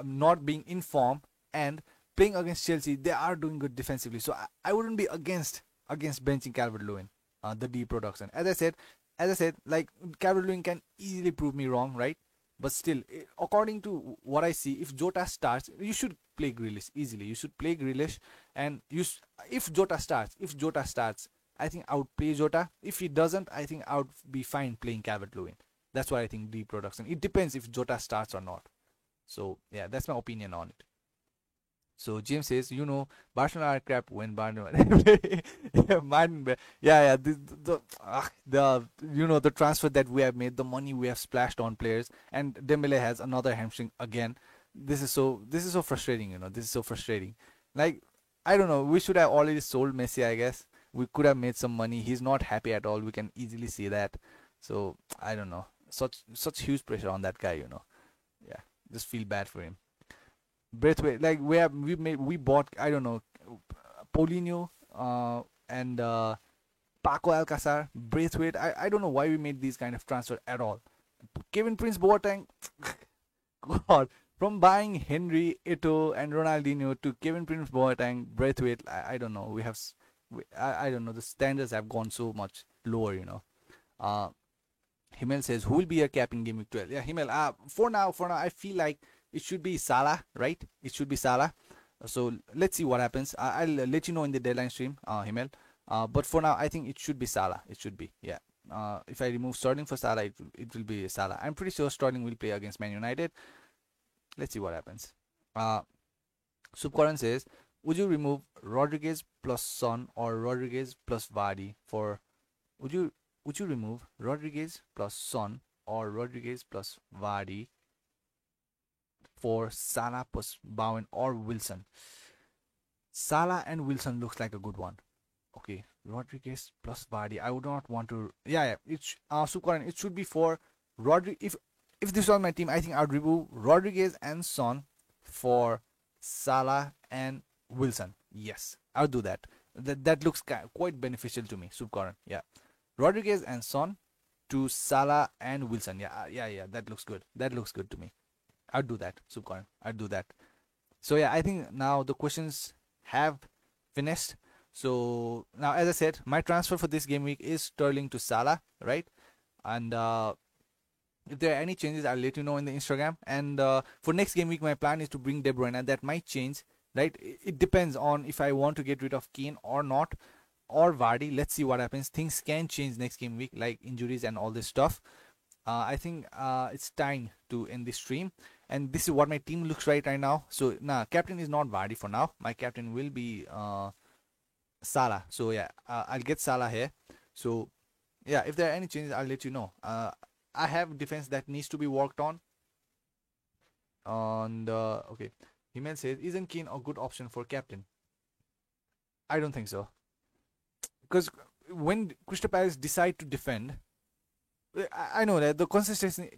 not being in form and playing against Chelsea, they are doing good defensively. So I wouldn't be against benching Calvert Lewin, the D production. As I said, like Calvert Lewin can easily prove me wrong, right? But still, according to what I see, if Jota starts, you should play Grealish easily. You should play Grealish, and if Jota starts, I think I would play Jota. If he doesn't, I think I would be fine playing Calvert Lewin. That's what I think. D production. It depends if Jota starts or not. So yeah, that's my opinion on it. So James says, Barcelona are crap when Barcelona. Yeah, yeah. The transfer that we have made, the money we have splashed on players, and Dembele has another hamstring again. This is so frustrating. This is so frustrating. Like, I don't know. We should have already sold Messi. I guess we could have made some money. He's not happy at all. We can easily see that. So I don't know. Such huge pressure on that guy. Yeah, just feel bad for him. Braithwaite, like we bought, I don't know, Paulinho, and Paco Alcázar, Braithwaite. I don't know why we made these kind of transfer at all. Kevin Prince Boateng, God, from buying Henry, Ito, and Ronaldinho to Kevin Prince Boateng, Braithwaite. I don't know. I don't know. The standards have gone so much lower. Uh, Himmel says, who will be your cap in game week 12? Yeah, Himmel, for now, I feel like it should be Salah, right? It should be Salah. So let's see what happens. I'll let you know in the deadline stream, Himmel. But for now, I think it should be Salah. It should be, yeah. If I remove Sterling for Salah, it will be Salah. I'm pretty sure Sterling will play against Man United. Let's see what happens. Subkaran says, would you remove Rodriguez plus Son or Rodriguez plus Vardy for? Would you would you remove Rodriguez plus Son or Rodriguez plus Vardy for Salah plus Bowen or Wilson? Salah and Wilson looks like a good one. Okay, Rodriguez plus Vardy. I would not want to. Yeah, yeah. Sukaran. It should be for Rodriguez. If this was my team, I think I'd remove Rodriguez and Son for Salah and Wilson. Yes, I'll do that. That looks quite beneficial to me. Subkaran. Yeah, Rodriguez and Son to Salah and Wilson. Yeah, yeah. That looks good. That looks good to me. I'd do that, Subkaran. I'd do that. So yeah, I think now the questions have finished. So now, as I said, my transfer for this game week is Sterling to Salah, right? And if there are any changes, I'll let you know in the Instagram. And for next game week, my plan is to bring De Bruyne. That might change, right? It depends on if I want to get rid of Kane or not, or Vardy. Let's see what happens. Things can change next game week, like injuries and all this stuff. I think it's time to end this stream. And this is what my team looks right now. So, captain is not Vardy for now. My captain will be Salah. So, yeah, I'll get Salah here. So, yeah, if there are any changes, I'll let you know. I have defense that needs to be worked on. And, okay. Himen says, isn't Kane a good option for captain? I don't think so. Because when Crystal Palace decide to defend, I know that the consistency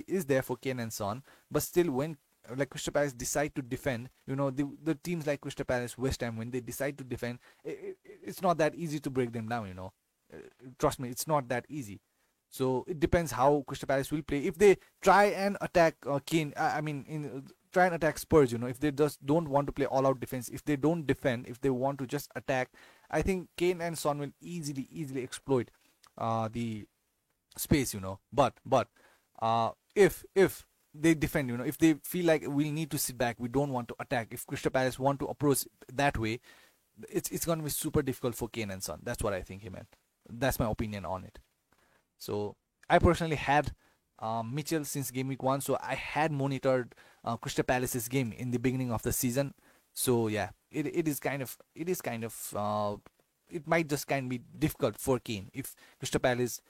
is there for Kane and Son, but still, when like Crystal Palace decide to defend, the teams like Crystal Palace, West Ham, when they decide to defend, it's not that easy to break them down. Trust me, it's not that easy. So it depends how Crystal Palace will play. If they try and attack Kane, try and attack Spurs, if they just don't want to play all-out defense, if they don't defend, if they want to just attack, I think Kane and Son will easily exploit the space, but if they defend, if they feel like we need to sit back, we don't want to attack, if Crystal Palace want to approach that way, it's going to be super difficult for Kane and Son. That's what I think he meant. That's my opinion on it. So I personally had Mitchell since game week 1, so I had monitored Crystal Palace's game in the beginning of the season. So yeah, it might just kind of be difficult for Kane if Crystal Palace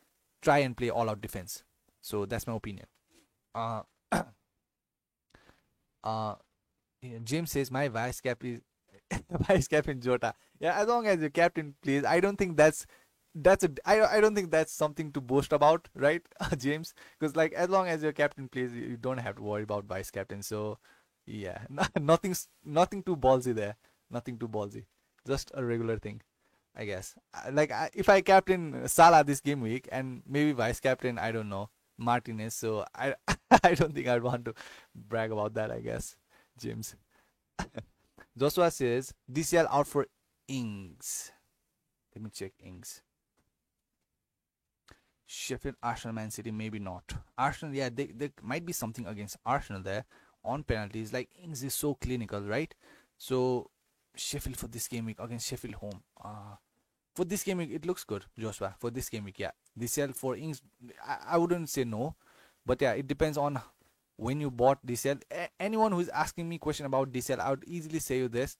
try and play all-out defense. So that's my opinion. James says my vice captain vice captain Jota. Yeah, as long as your captain plays, I don't think I don't think that's something to boast about, right, James? Because like as long as your captain plays, you don't have to worry about vice captain. So yeah, nothing too ballsy there. Nothing too ballsy. Just a regular thing, I guess. If I captain Salah this game week and maybe vice captain, I don't know, Martinez. So I I don't think I'd want to brag about that. I guess, James. Joshua says DCL out for Ings. Let me check Ings. Sheffield, Arsenal, Man City, maybe not. Arsenal, yeah, there might be something against Arsenal there on penalties. Like Ings is so clinical, right? So Sheffield for this game week against Sheffield home. For this game week, it looks good, Joshua. For this game week, yeah. DCL for Ings, I wouldn't say no, but yeah, it depends on when you bought DCL. Anyone who is asking me question about DCL, I would easily say you this.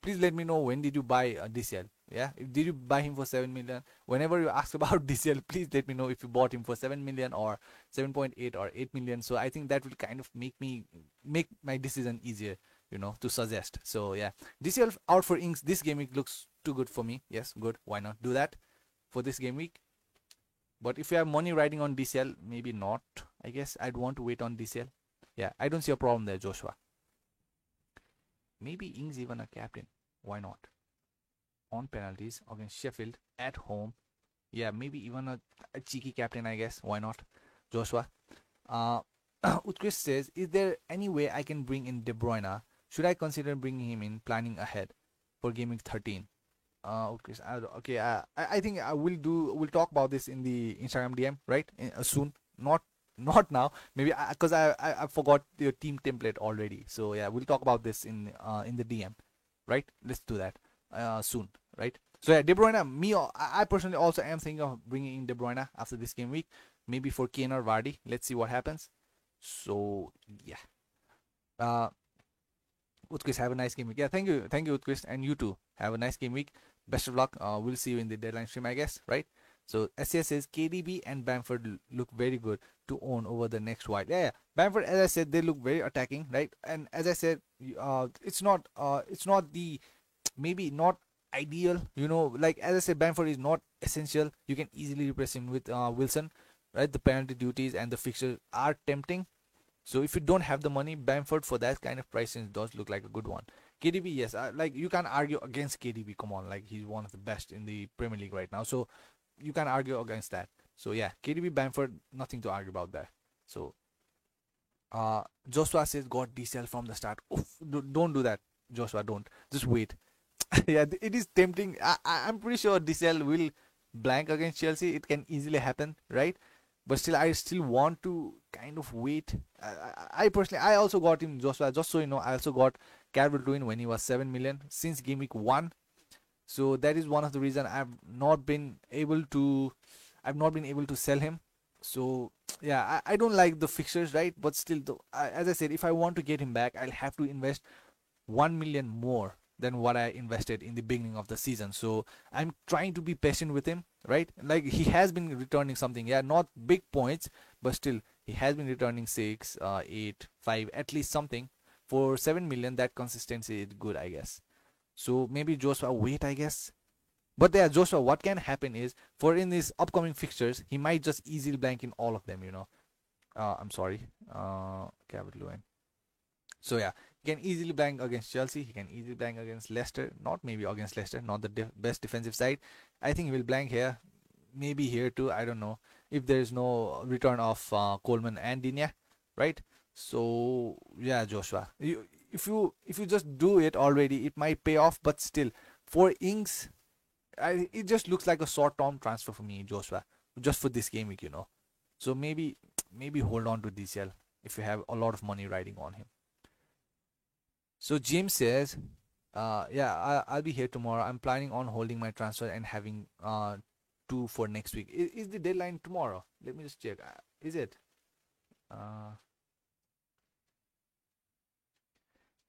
Please let me know when did you buy DCL. Yeah, did you buy him for 7 million? Whenever you ask about DCL, please let me know if you bought him for 7 million or 7.8 or 8 million. So I think that will kind of make my decision easier, to suggest. So yeah, DCL out for Ings this game week looks too good for me. Yes, good. Why not do that for this game week? But if you have money riding on DCL, maybe not. I guess I'd want to wait on DCL. Yeah, I don't see a problem there, Joshua. Maybe Ings even a captain. Why not? On penalties against Sheffield at home. Yeah, maybe even a cheeky captain, I guess. Why not? Joshua. Utkrist says, is there any way I can bring in De Bruyne? Should I consider bringing him in, planning ahead for gaming 13? Utkrist, okay. I think we'll talk about this in the Instagram DM, right? Soon. Not now. Maybe because I forgot your team template already. So yeah, we'll talk about this in the DM, right? Let's do that soon, right? So yeah, De Bruyne. I personally also am thinking of bringing in De Bruyne after this game week, maybe for Kane or Vardy. Let's see what happens. So yeah, Utkrist, have a nice game week. Yeah, thank you, Utkrist, and you too. Have a nice game week. Best of luck. We'll see you in the deadline stream, I guess, right? So SCS says KDB and Bamford look very good to own over the next while. Yeah, Bamford, as I said, they look very attacking, right? And as I said, it's not the maybe not ideal. Like as I said, Bamford is not essential. You can easily replace him with Wilson, right? The penalty duties and the fixtures are tempting. So if you don't have the money, Bamford for that kind of pricing does look like a good one. KDB, yes, like you can't argue against KDB. Come on, like he's one of the best in the Premier League right now. So you can't argue against that. So yeah, KDB, Bamford, nothing to argue about there. So Joshua says got DCL from the start. Oof, don't do that, Joshua. Don't. Just wait. Yeah, it is tempting. I'm pretty sure DCL will blank against Chelsea. It can easily happen, right? But still, I still want to kind of wait. I personally, I also got him, Joshua. Just so you know, I also got Calvert Lewin when he was 7 million since game week 1. So that is one of the reasons I've not been able to sell him. So yeah, I don't like the fixtures, right? But still, though, as I said, if I want to get him back, I'll have to invest 1 million more than what I invested in the beginning of the season. So I'm trying to be patient with him, right? Like he has been returning something, yeah, not big points, but still he has been returning 6, 8, 5, at least something. For 7 million, that consistency is good, I guess. So maybe Joshua wait, I guess. But yeah, Joshua, what can happen is for in these upcoming fixtures, he might just easily blank in all of them, I'm sorry, Calvert Lewin. So yeah, he can easily blank against Chelsea. He can easily blank against Leicester. Not maybe against Leicester, not the best defensive side. I think he will blank here. Maybe here too. I don't know if there is no return of Coleman and Digne, right? So yeah, Joshua, if you just do it already, it might pay off. But still, for Ings, it just looks like a short-term transfer for me, Joshua, just for this game week, So maybe hold on to DCL if you have a lot of money riding on him. So James says, yeah, I'll be here tomorrow. I'm planning on holding my transfer and having 2 for next week. Is the deadline tomorrow? Let me just check. Is it?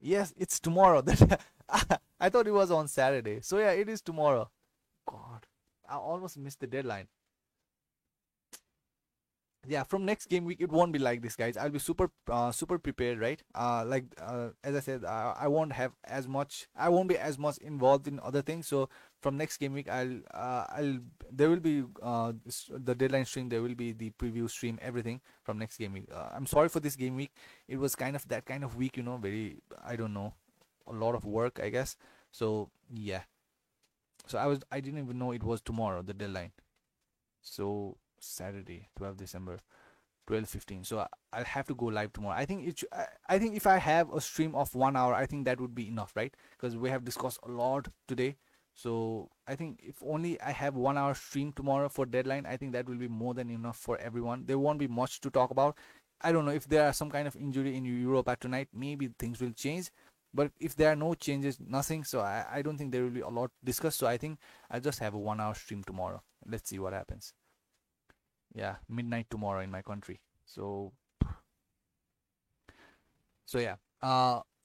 Yes, it's tomorrow. I thought it was on Saturday. So yeah, it is tomorrow. God, I almost missed the deadline. Yeah, from next game week it won't be like this, guys. I'll be super prepared, right? As I said, I won't be as much involved in other things. So from next game week, there will be the deadline stream, there will be the preview stream, everything from next game week. I'm sorry for this game week. It was kind of that kind of week, very, I don't know, a lot of work, I guess. So yeah, so I didn't even know it was tomorrow the deadline. So Saturday, 12th December, 12:15. So I'll have to go live tomorrow. I think I think if I have a stream of 1 hour, I think that would be enough, right? Because we have discussed a lot today. So I think if only I have 1 hour stream tomorrow for deadline, I think that will be more than enough for everyone. There won't be much to talk about. I don't know if there are some kind of injury in Europe at tonight. Maybe things will change. But if there are no changes, nothing. So I don't think there will be a lot to discuss. So I think I'll just have a 1 hour stream tomorrow. Let's see what happens. Yeah, midnight tomorrow in my country. So yeah.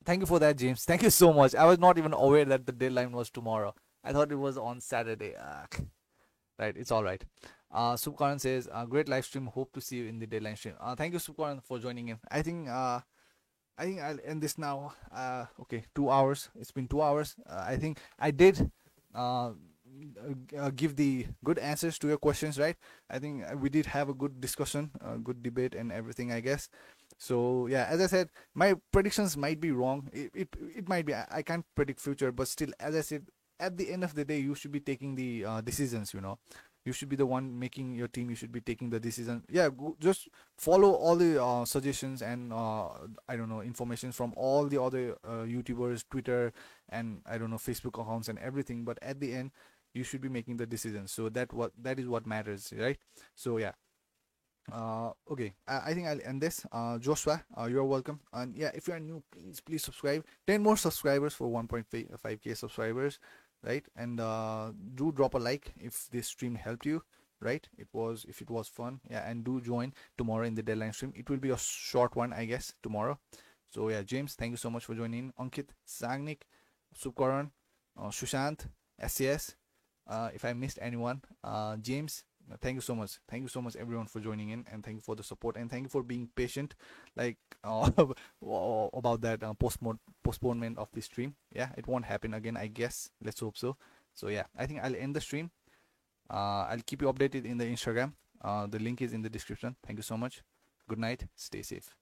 Thank you for that, James. Thank you so much. I was not even aware that the deadline was tomorrow. I thought it was on Saturday. Right, it's all right. Subkaran says, "Great live stream. Hope to see you in the deadline stream." Thank you, Subkaran, for joining in. I think I'll end this now. Okay, 2 hours. It's been 2 hours. I think I did give the good answers to your questions, right? I think we did have a good discussion, good debate, and everything, I guess. So yeah, as I said, my predictions might be wrong. It might be. I can't predict future, but still, as I said, at the end of the day, you should be taking the decisions. You should be the one making your team. You should be taking the decision. Yeah, just follow all the suggestions and I don't know, information from all the other YouTubers, Twitter, and I don't know, Facebook accounts and everything. But at the end, you should be making the decisions. So that is what matters, right? So yeah. Okay, I think I'll end this. Joshua, you're welcome. And yeah, if you are new, please subscribe. 10 more subscribers for 1.5k subscribers, right? And do drop a like if this stream helped you, right? If it was fun, yeah. And do join tomorrow in the deadline stream. It will be a short one, I guess, tomorrow. So yeah, James, thank you so much for joining. Ankit, Sagnik, Subkaran, Sushant, SCS. If I missed anyone, James, thank you so much. Thank you so much, everyone, for joining in, and thank you for the support, and thank you for being patient, like about that postponement of the stream. Yeah, it won't happen again, I guess. Let's hope so. So yeah, I think I'll end the stream. I'll keep you updated in the Instagram. The link is in the description. Thank you so much. Good night. Stay safe.